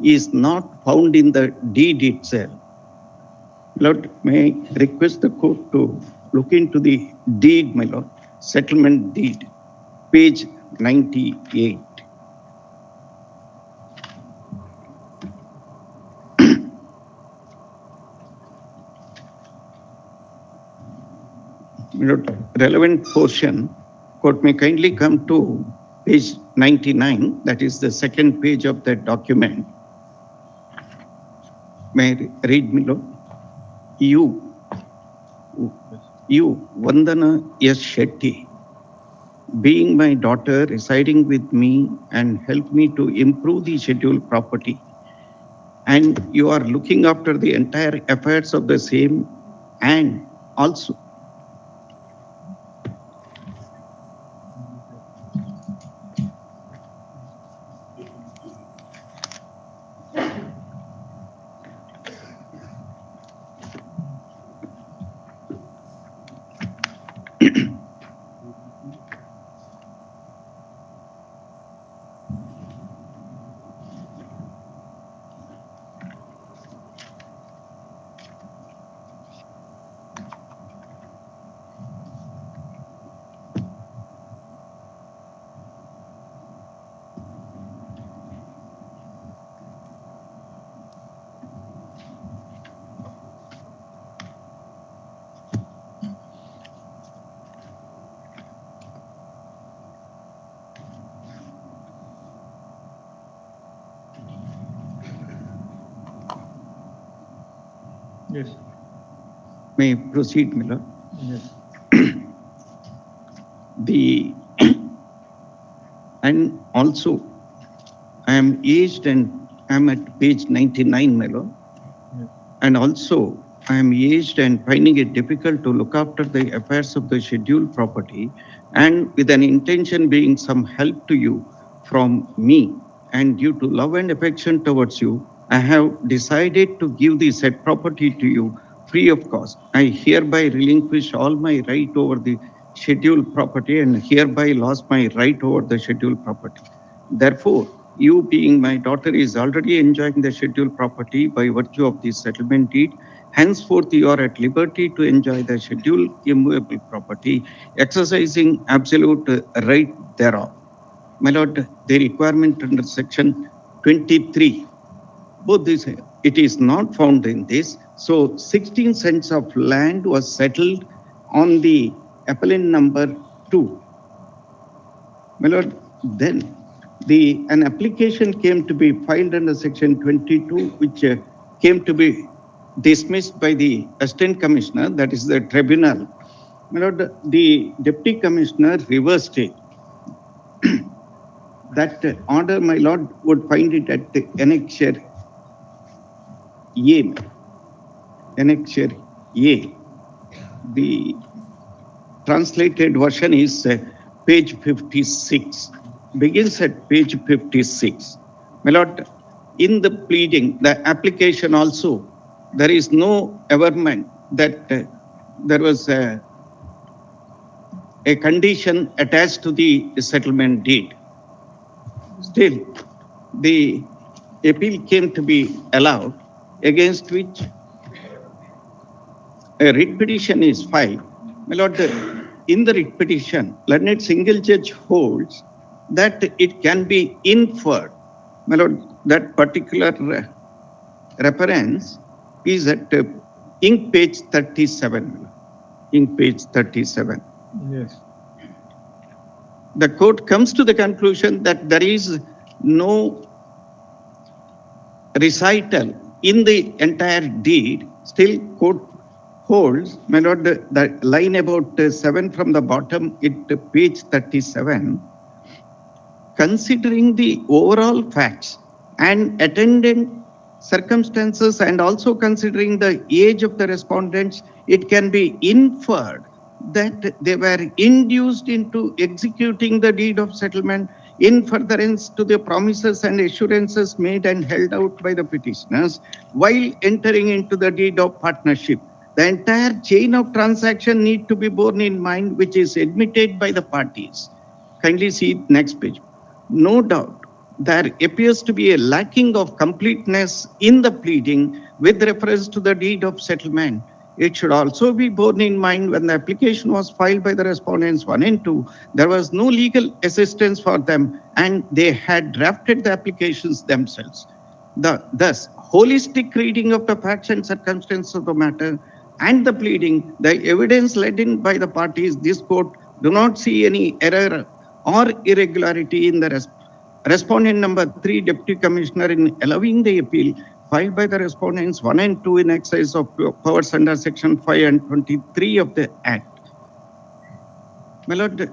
is not found in the deed itself. Lord, may I request the court to look into the deed, my lord, settlement deed, page 98. My lord, relevant portion Court may kindly come to page 99, that is the second page of the document. May I read, my lord? You, Vandana S. Shetty, being my daughter, residing with me and help me to improve the scheduled property, and you are looking after the entire affairs of the same, and also Yes. may I proceed, my lord? Yes. And also I am aged and I am at page 99, my lord. Yes. And also I am aged and finding it difficult to look after the affairs of the scheduled property, and with an intention being some help to you from me, and due to love and affection towards you, I have decided to give the said property to you free of cost. I hereby relinquish all my right over the scheduled property and hereby lost my right over the scheduled property. Therefore, you being my daughter is already enjoying the scheduled property by virtue of this settlement deed. Henceforth, you are at liberty to enjoy the scheduled immovable property, exercising absolute right thereof. My lord, the requirement under section 23, both this, it is not found in this. So 16 cents of land was settled on the appellant number 2. My lord, then an application came to be filed under section 22, which came to be dismissed by the assistant commissioner, that is the tribunal. My lord, the deputy commissioner reversed it. That order, my lord, would find it at the annexure A. Annexure A. The translated version is page 56. Begins at page 56. My lord, in the pleading, the application also, there is no averment that there was a condition attached to the settlement deed. Still, the appeal came to be allowed, against which a writ petition is filed. My lord, in the writ petition, learned single judge holds that it can be inferred. My lord, that particular reference is at ink page 37. Ink page 37. Yes. The court comes to the conclusion that there is no recital in the entire deed. Still, court holds, my lord, the line about 7 from the bottom, page 37, considering the overall facts and attendant circumstances and also considering the age of the respondents, it can be inferred that they were induced into executing the deed of settlement in furtherance to the promises and assurances made and held out by the petitioners while entering into the deed of partnership. The entire chain of transaction need to be borne in mind, which is admitted by the parties. Kindly see next page. No doubt, there appears to be a lacking of completeness in the pleading with reference to the deed of settlement. It should also be borne in mind when the application was filed by the respondents 1 and 2, there was no legal assistance for them and they had drafted the applications themselves. Thus, holistic reading of the facts and circumstances of the matter and the pleading, the evidence led in by the parties, this court do not see any error or irregularity in the respondent number 3 Deputy Commissioner in allowing the appeal filed by the respondents 1 and 2 in exercise of powers under section 5 and 23 of the Act. My Lord,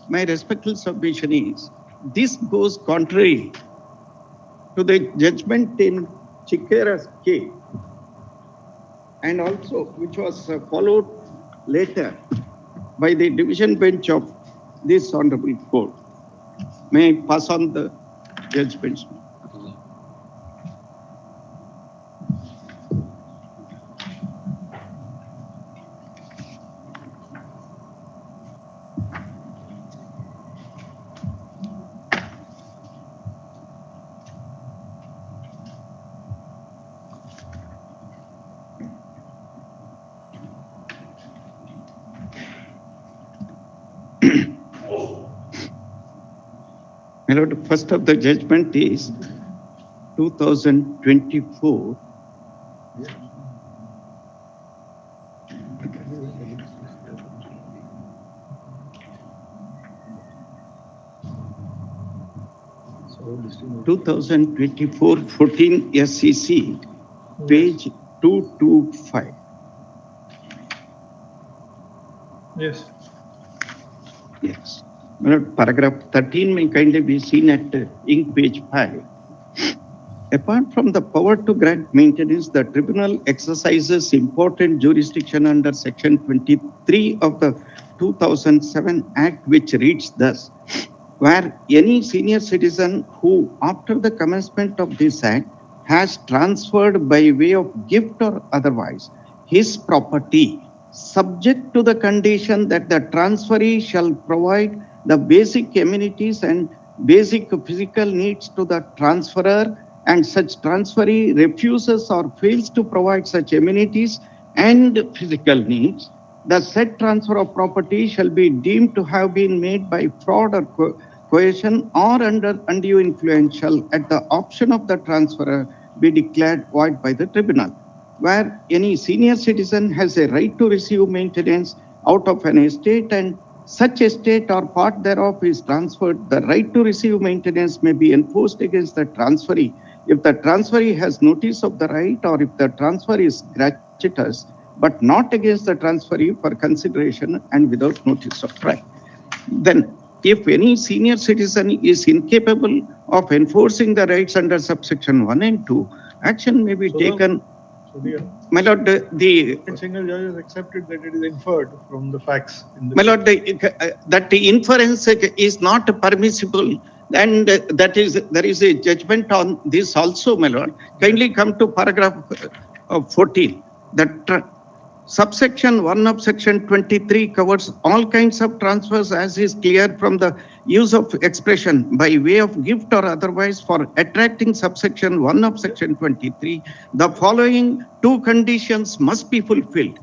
my respectful submission is, this goes contrary to the judgment in Chikera's case, and also which was followed later by the division bench of this honorable court. May I pass on the judgments? My Lord, first of the judgment is 2024. So 2024 14 SEC, page 225. Yes. Yes. Paragraph 13 may kindly be seen at ink page 5. Apart from the power to grant maintenance, the tribunal exercises important jurisdiction under section 23 of the 2007 Act, which reads thus: where any senior citizen who, after the commencement of this Act, has transferred by way of gift or otherwise his property, subject to the condition that the transferee shall provide the basic amenities and basic physical needs to the transferor, and such transferee refuses or fails to provide such amenities and physical needs, the said transfer of property shall be deemed to have been made by fraud or coercion or under undue influence, shall at the option of the transferor be declared void by the tribunal. Where any senior citizen has a right to receive maintenance out of an estate and such estate or part thereof is transferred, the right to receive maintenance may be enforced against the transferee if the transferee has notice of the right, or if the transfer is gratuitous, but not against the transferee for consideration and without notice of right. Then, if any senior citizen is incapable of enforcing the rights under subsection 1 and 2, action may be taken. My Lord, the single judge has accepted that it is inferred from the facts. My Lord, that the inference is not permissible, and that is there is a judgment on this also, my Lord. Kindly come to paragraph 14. That subsection 1 of section 23 covers all kinds of transfers, as is clear from the use of expression by way of gift or otherwise. For attracting subsection 1 of section 23, the following two conditions must be fulfilled.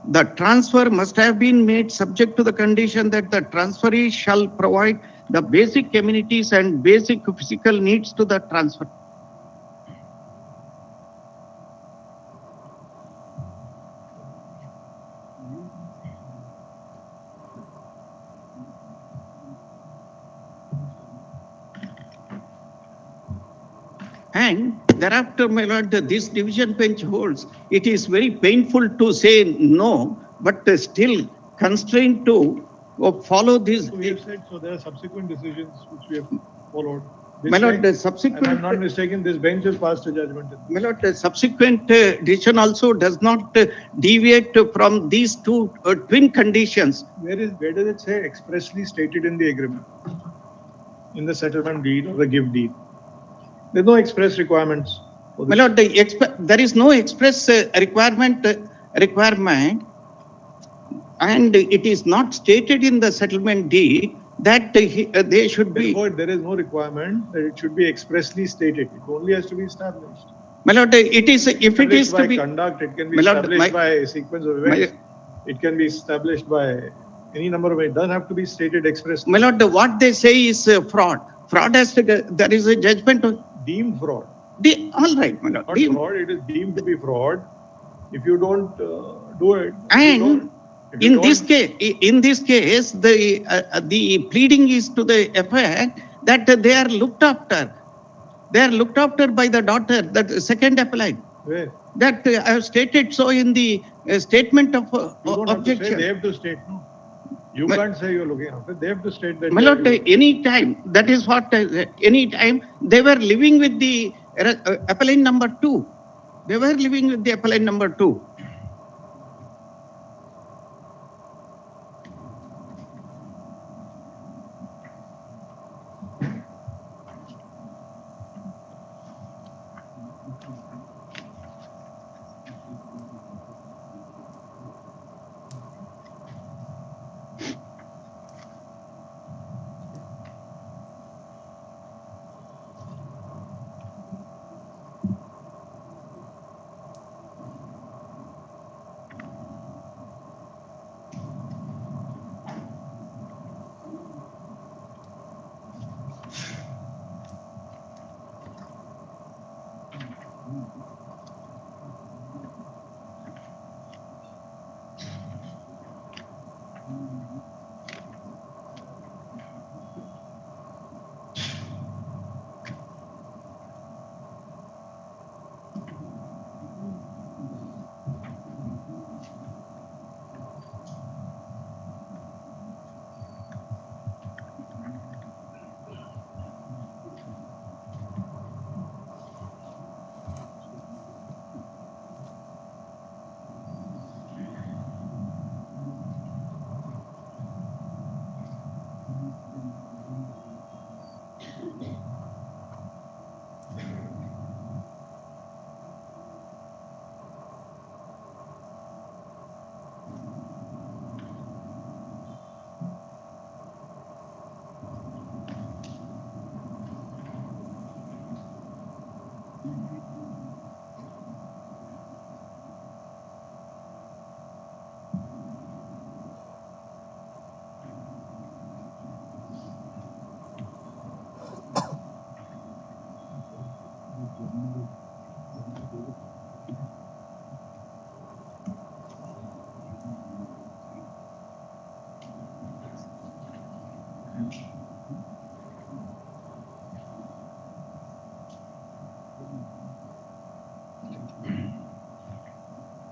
The transfer must have been made subject to the condition that the transferee shall provide the basic amenities and basic physical needs to the transfer. And thereafter, my Lord, this division bench holds, it is very painful to say no, but still constrained to follow this. So we have said, so there are subsequent decisions which we have followed. My Lord, the subsequent. If I'm not mistaken, this bench has passed a judgment. My Lord, the subsequent decision also does not deviate from these two twin conditions. Where does it say expressly stated in the agreement? In the settlement deed or the gift deed? There's no express requirements. My Lord, there is no express requirement, and it is not stated in the settlement deed that they should be. There is no requirement that it should be expressly stated. It only has to be established. My Lord, it is, if it is to be conduct, it can be established by a sequence of events. It can be established by any number of ways. It doesn't have to be stated expressly. My Lord, what they say is fraud. Fraud has to, there is a judgment of deemed fraud. All right, my Lord. Not fraud, it is deemed to be fraud. If you don't do it. In this case, the pleading is to the effect that they are looked after. They are looked after by the daughter, that second appellant. Where? That I have stated so in the statement of You don't have to say, objection. they have to state, no. You can't say you're looking after, they have to state that. My lord, any time, that is what, any time they were living with the appellant number 2. They were living with the appellant number 2.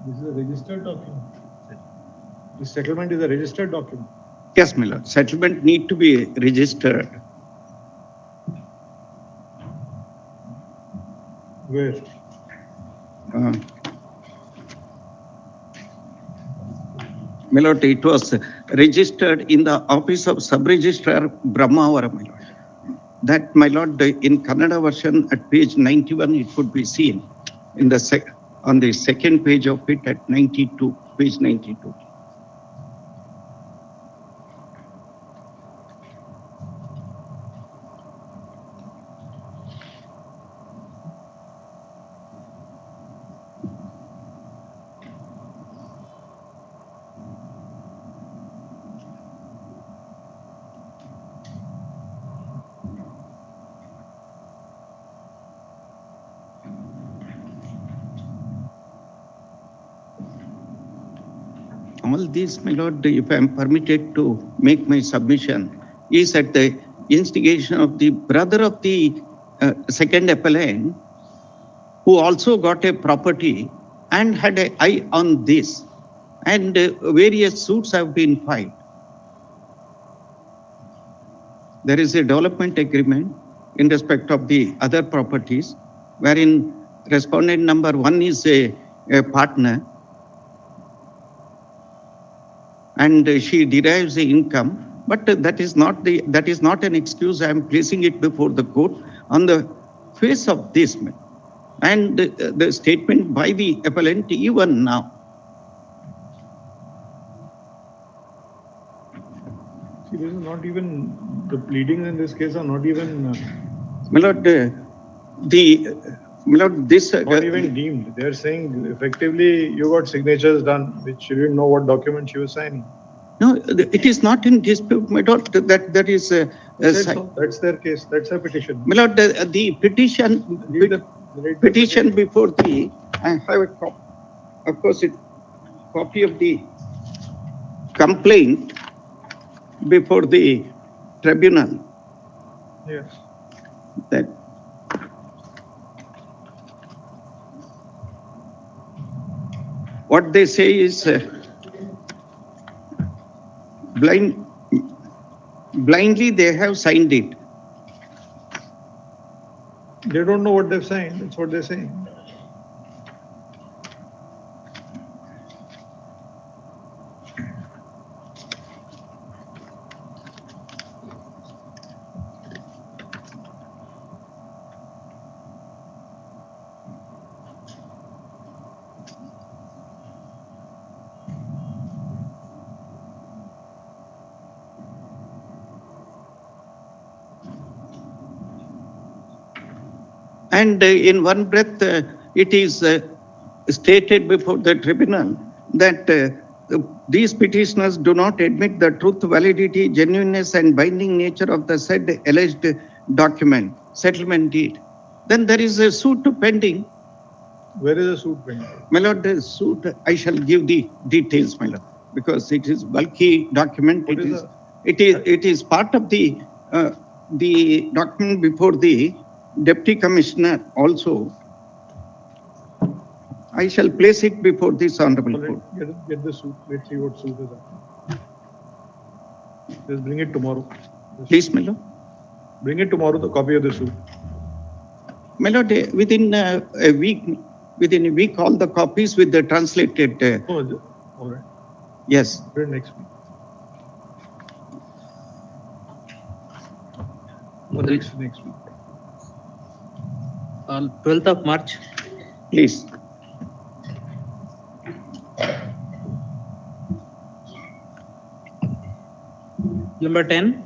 This is a registered document. This settlement is a registered document. Yes, my lord. Settlement need to be registered. Where? My lord, it was registered in the office of Sub-Registrar Brahmavara, my lord. That, my lord, in Kannada version at page 91, it could be seen in the on the second page of it at 92, page 92. All these, my lord, if I am permitted to make my submission, is at the instigation of the brother of the second appellant, who also got a property and had an eye on this, and various suits have been filed. There is a development agreement in respect of the other properties, wherein respondent number 1 is a partner, and she derives the income, but that is not an excuse. I am placing it before the court on the face of this, and the statement by the appellant even now. See, this is not even, the pleadings in this case are not even... My lord, my lord, this... not even deemed. They are saying effectively you got signatures done, which you didn't know what document she was signing. No, it is not in dispute, my lord. That is... that's their case. That's their petition. My lord, the petition before the... I have a copy. Of course, copy of the complaint before the tribunal. Yes. That what they say is blindly they have signed it. They don't know what they've signed. That's what they're saying. And in one breath, it is stated before the tribunal that these petitioners do not admit the truth, validity, genuineness, and binding nature of the said alleged document, settlement deed. Then there is a suit pending. Where is the suit pending? My lord, the suit, I shall give the details, my lord, because it is bulky document. It is part of the document before the Deputy Commissioner also. I shall place it before this honorable court. Get the suit. Let's see what suit is that. Just bring it tomorrow. Please, my lord. Bring it tomorrow, the copy of the suit. My lord, within a week, all the copies with the translated. All right. Yes. Do it next week. Next week. On 12th of March. Please. Number 10.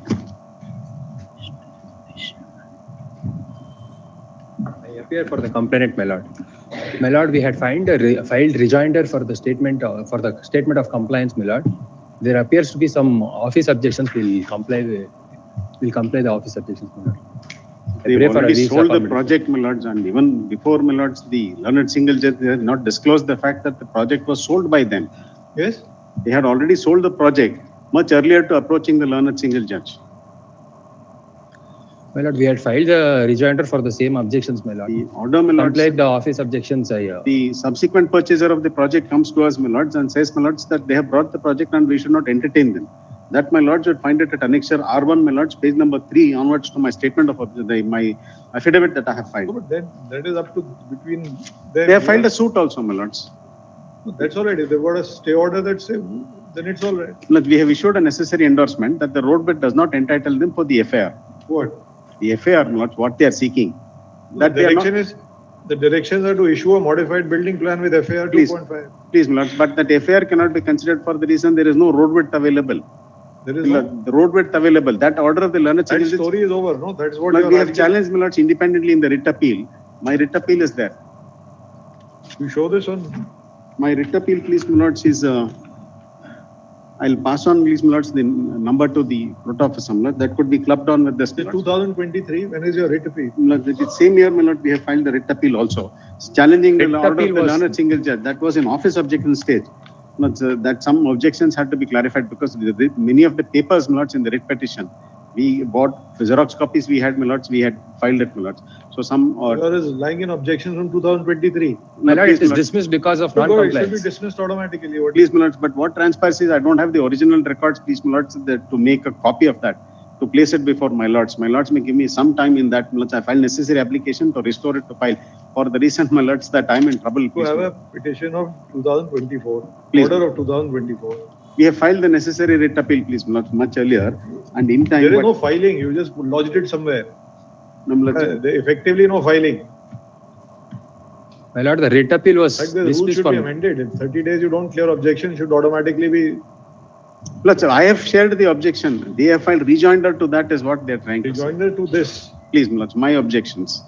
I appear for the complainant, my lord. My lord, we had filed rejoinder for the statement of compliance, my lord. There appears to be some office objections. We'll comply the office objections, my lord. They've already sold the project, my lords, and even before, my lords, the learned single judge had not disclosed the fact that the project was sold by them. Yes. They had already sold the project much earlier to approaching the learned single judge. My lord, we had filed the rejoinder for the same objections, my lord. The order, my lords. Complied the office objections. The subsequent purchaser of the project comes to us, my lords, and says, my lords, that they have brought the project and we should not entertain them. That, my lords, would find it at annexure R1, my lords, page number 3 onwards to my statement of my affidavit that I have filed. No, but then that is up to between them. They have filed a suit also, my lords. That's all right. If they've got a stay order that says, then it's all right. Look, we have issued a necessary endorsement that the roadbed does not entitle them for the FAR. What? The FAR, not what they are seeking. The directions are to issue a modified building plan with FAR 2.5. Please, my lord, but that FAR cannot be considered for the reason there is no road width available. There is no. The road width available. That order of the learned That story is over, no? That's what we have challenged, my lords, independently in the writ appeal. My writ appeal is there. You show this on? My writ appeal, please, my lords, is I'll pass on, please, my lords, the number to the court officer, my lord. That could be clubbed on with this. 2023. When is your writ appeal? The same year, my lord, we have filed the writ appeal also. It's challenging the order of the learned single judge. That was in office objection stage. That some objections had to be clarified because many of the papers, my lords, in the writ petition, we bought Xerox copies. We had, my lords, we had filed it, my lords. So some There is lying in objections from 2023. My lord, it is dismissed because of non-compliance. It should be dismissed automatically. Please, my lords, but what transpires is I don't have the original records, please, my lords, to make a copy of that, to place it before my lords. My lords may give me some time in that, my lords. I file necessary application to restore it to file. For the reason, my lords, that I am in trouble. To have a petition of 2024, please, order of 2024. We have filed the necessary writ appeal, please, much earlier, and in time. There is no filing. You just lodged it somewhere. Effectively, no filing. My lord, the writ appeal was like the rule should be amended. In 30 days, you don't clear objection, it should automatically be. Look, sir, I have shared the objection. They have filed rejoinder to that, is what they are trying to say. Rejoinder to this. Please, my objections.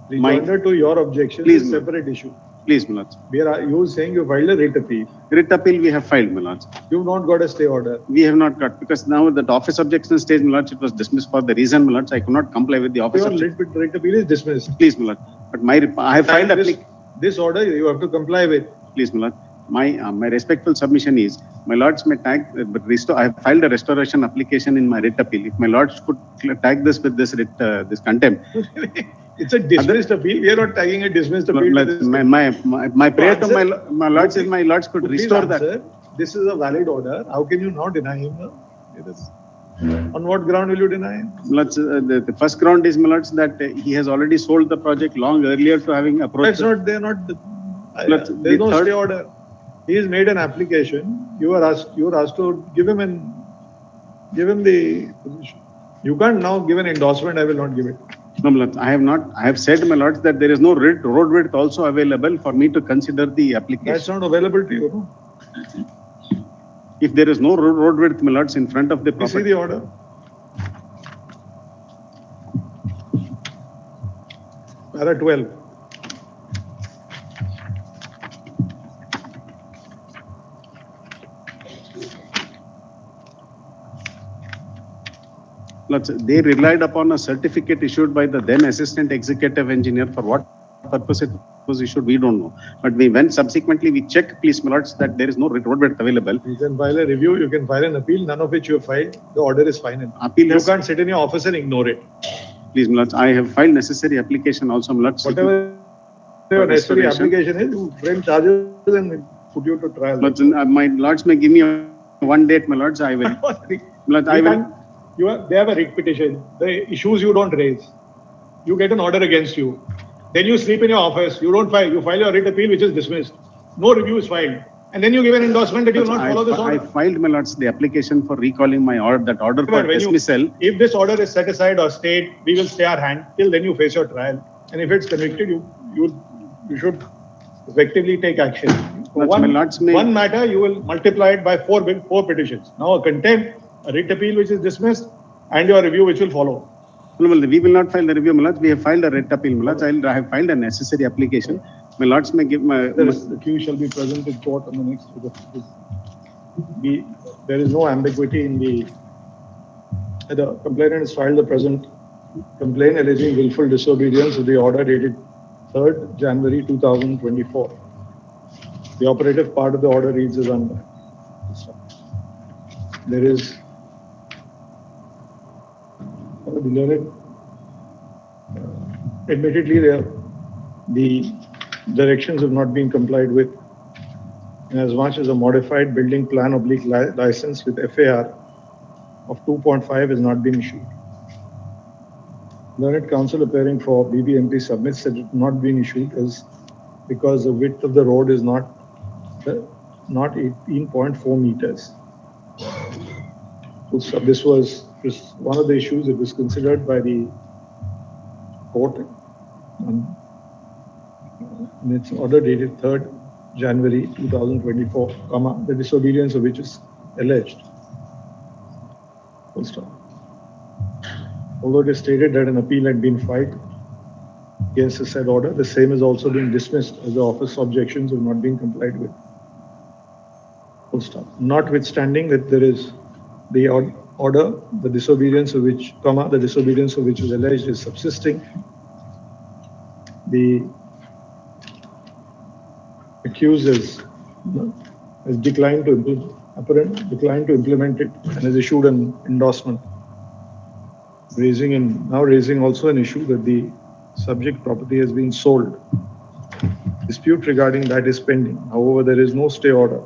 Rejoinder to your objection is a separate issue. Please, my lords. You saying you filed a writ appeal. Writ appeal we have filed, my lords. You've not got a stay order. We have not got, because now the office objection stage, my lords, it was dismissed for the reason, my lords, I could not comply with the office objection. Writ appeal is dismissed. Please, my lord. But I have filed this order you have to comply with. Please, my lord. my respectful submission is, my lords may tag, I have filed a restoration application in my writ appeal. If my lords could tag this with this writ, this contempt. It's a dismissed appeal. We are not tagging a dismissed appeal. My prayer to my lords is my lords could restore that. This is a valid order. How can you now deny him? On what ground will you deny him? The first ground is, my lords, that he has already sold the project long earlier to having approached. There's no stay order. He has made an application. You are asked to give him the position. You can't now give an endorsement. I will not give it. No, my lords, I have said, my lords, that there is no road width also available for me to consider the application. That's not available to you, no? If there is no road width, my lords, in front of the property. You see the order? Para 12. They relied upon a certificate issued by the then assistant executive engineer. For what purpose it was issued, we don't know. But subsequently we checked, please, my lords, that there is no road width available. You can file a review, you can file an appeal, none of which you have filed. The order is final. Appeal you can't sit in your office and ignore it. Please, my lords, I have filed necessary application also, my lords. Whatever your necessary application is, you frame charges and put you to trial. My lords may give me one date, my lords, I will. They have a writ petition. The issues you don't raise. You get an order against you. Then you sleep in your office. You don't file. You file your writ appeal, which is dismissed. No review is filed. And then you give an endorsement that you will not follow this order. I filed, my lords, the application for recalling my order, that order for dismissal. If this order is set aside or stayed, we will stay our hand. Till then you face your trial. And if it's convicted, you should effectively take action. One matter, you will multiply it by four petitions. Now a contempt, a writ appeal which is dismissed, and your review which will follow. No, we will not file the review, my lords. We have filed a writ appeal, my lords. I have filed a necessary application. My lords may give my... The accused shall be present in court on the next... There is no ambiguity in the complainant has filed the present complaint alleging willful disobedience of the order dated 3rd January 2024. The operative part of the order reads as under. There is admittedly the directions have not been complied with, as much as a modified building plan / license with FAR of 2.5 has not been issued. Learned counsel appearing for BBMP submits that it has not been issued because the width of the road is not 18.4 meters. So this was one of the issues that was considered by the court in its order dated 3rd January 2024, the disobedience of which is alleged. Full stop. Although it is stated that an appeal had been filed against the said order, the same has also been dismissed as the office objections have not been complied with. Full stop. Notwithstanding that there is the order, the disobedience of which, is alleged is subsisting, the accused has declined to implement it and has issued an endorsement, raising also an issue that the subject property has been sold. Dispute regarding that is pending. However, there is no stay order.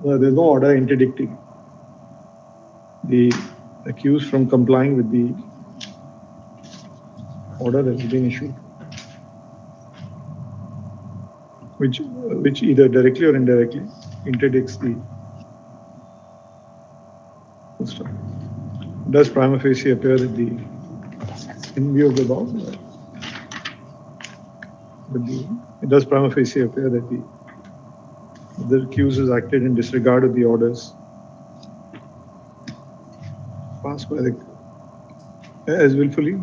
There is no order interdicting the accused from complying with the order that has been issued, which either directly or indirectly interdicts the stuff. Does prima facie appear that in view of the above, it does prima facie appear that the accused has acted in disregard of the orders passed by has willfully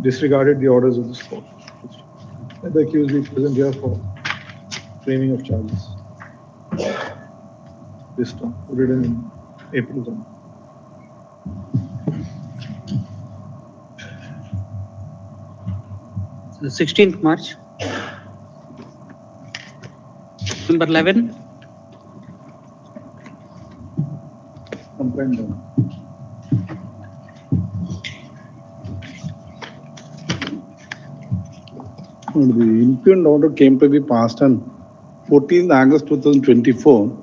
disregarded the orders of this court. Let the accused be present here for framing of charges. This term, put it in April term. So 16th March. Number 11. Complaint. The impugned order came to be passed on 14th August 2024.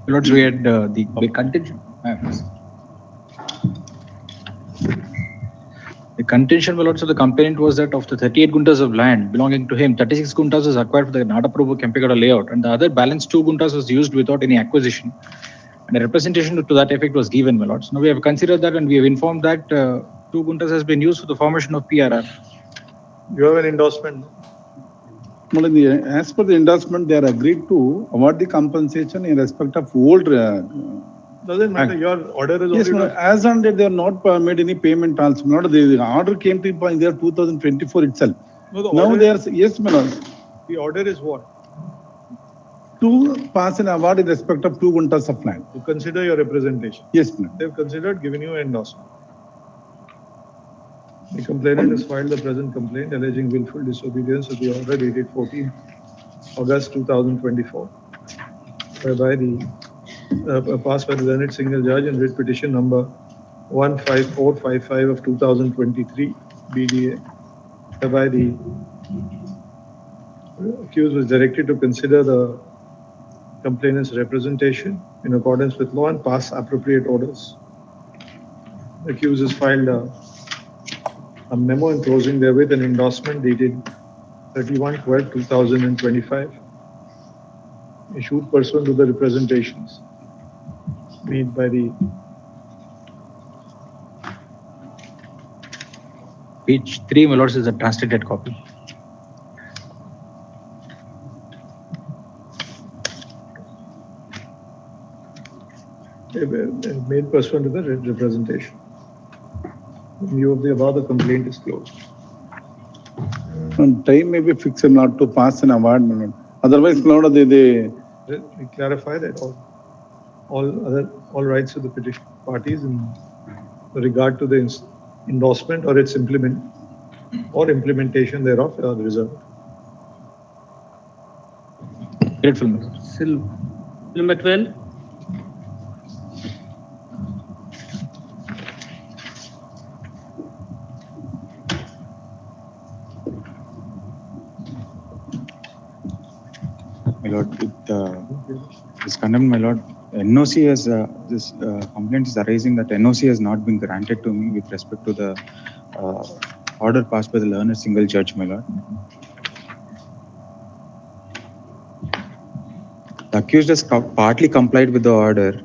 Lords, we had the contention. The contention, my lords, of the complainant was that of the 38 guntas of land belonging to him, 36 guntas was acquired for the Nadaprabhu Kempegowda layout, and the other balance 2 guntas was used without any acquisition. And a representation to that effect was given, my lords. Now we have considered that and we have informed that 2 guntas has been used for the formation of PRR. You have an endorsement. As per the endorsement, they are agreed to award the compensation in respect of old. Doesn't matter. Your order is Yes, only. as on that, they have not made any payment also. The order came to in the year 2024 itself. No, the Now order, they are, yes, my lord. The order is what? To pass an award in respect of 2 guntas of land. To consider your representation. Yes, ma'am. They have considered giving you an endorsement. The complainant has filed the present complaint alleging willful disobedience of the order dated 14 August 2024, whereby passed by the Learned Single Judge in writ petition number 15455 of 2023 BDA, whereby the accused was directed to consider the complainant's representation in accordance with law and pass appropriate orders. The accused has filed a memo enclosing therewith an endorsement dated 31/12/2025, issued pursuant to the representations made by the Page 3, my lords, is a translated copy. made pursuant to the representation. In view of the above, the complaint is closed. And time may be fixed not to pass an award, my lord. Otherwise, my lord, they We clarify that all rights of the petition parties in regard to the endorsement or its implementation thereof are reserved. Grateful, my lord. Number 12. My lord, this contempt, my lord, NOC has, this complaint is arising that NOC has not been granted to me with respect to the order passed by the Learned Single Judge, my lord. The accused has partly complied with the order.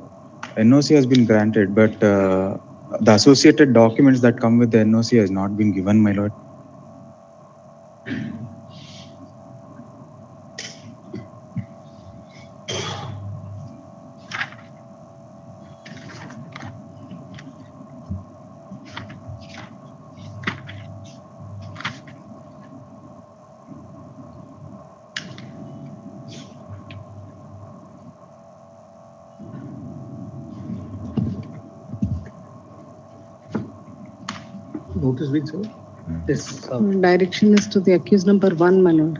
NOC has been granted, but the associated documents that come with the NOC has not been given, my lord. Notice being served? Yes. Direction is to the accused number 1, my lord.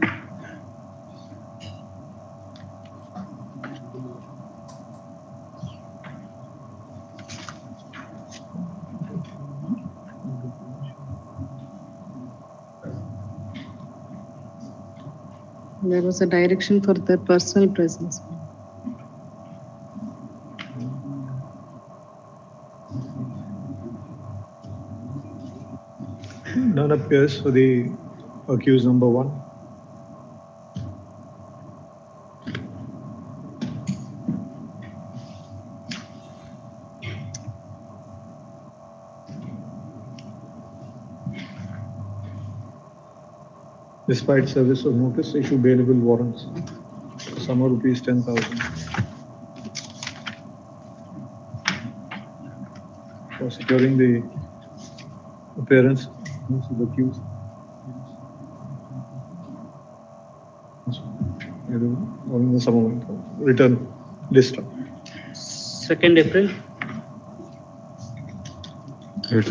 There was a direction for their personal presence. None appears for the accused number 1. Despite service of notice, issue bailable warrants. Sum of rupees 10,000. For securing the appearance of the accused. Return list. 2nd April. Good.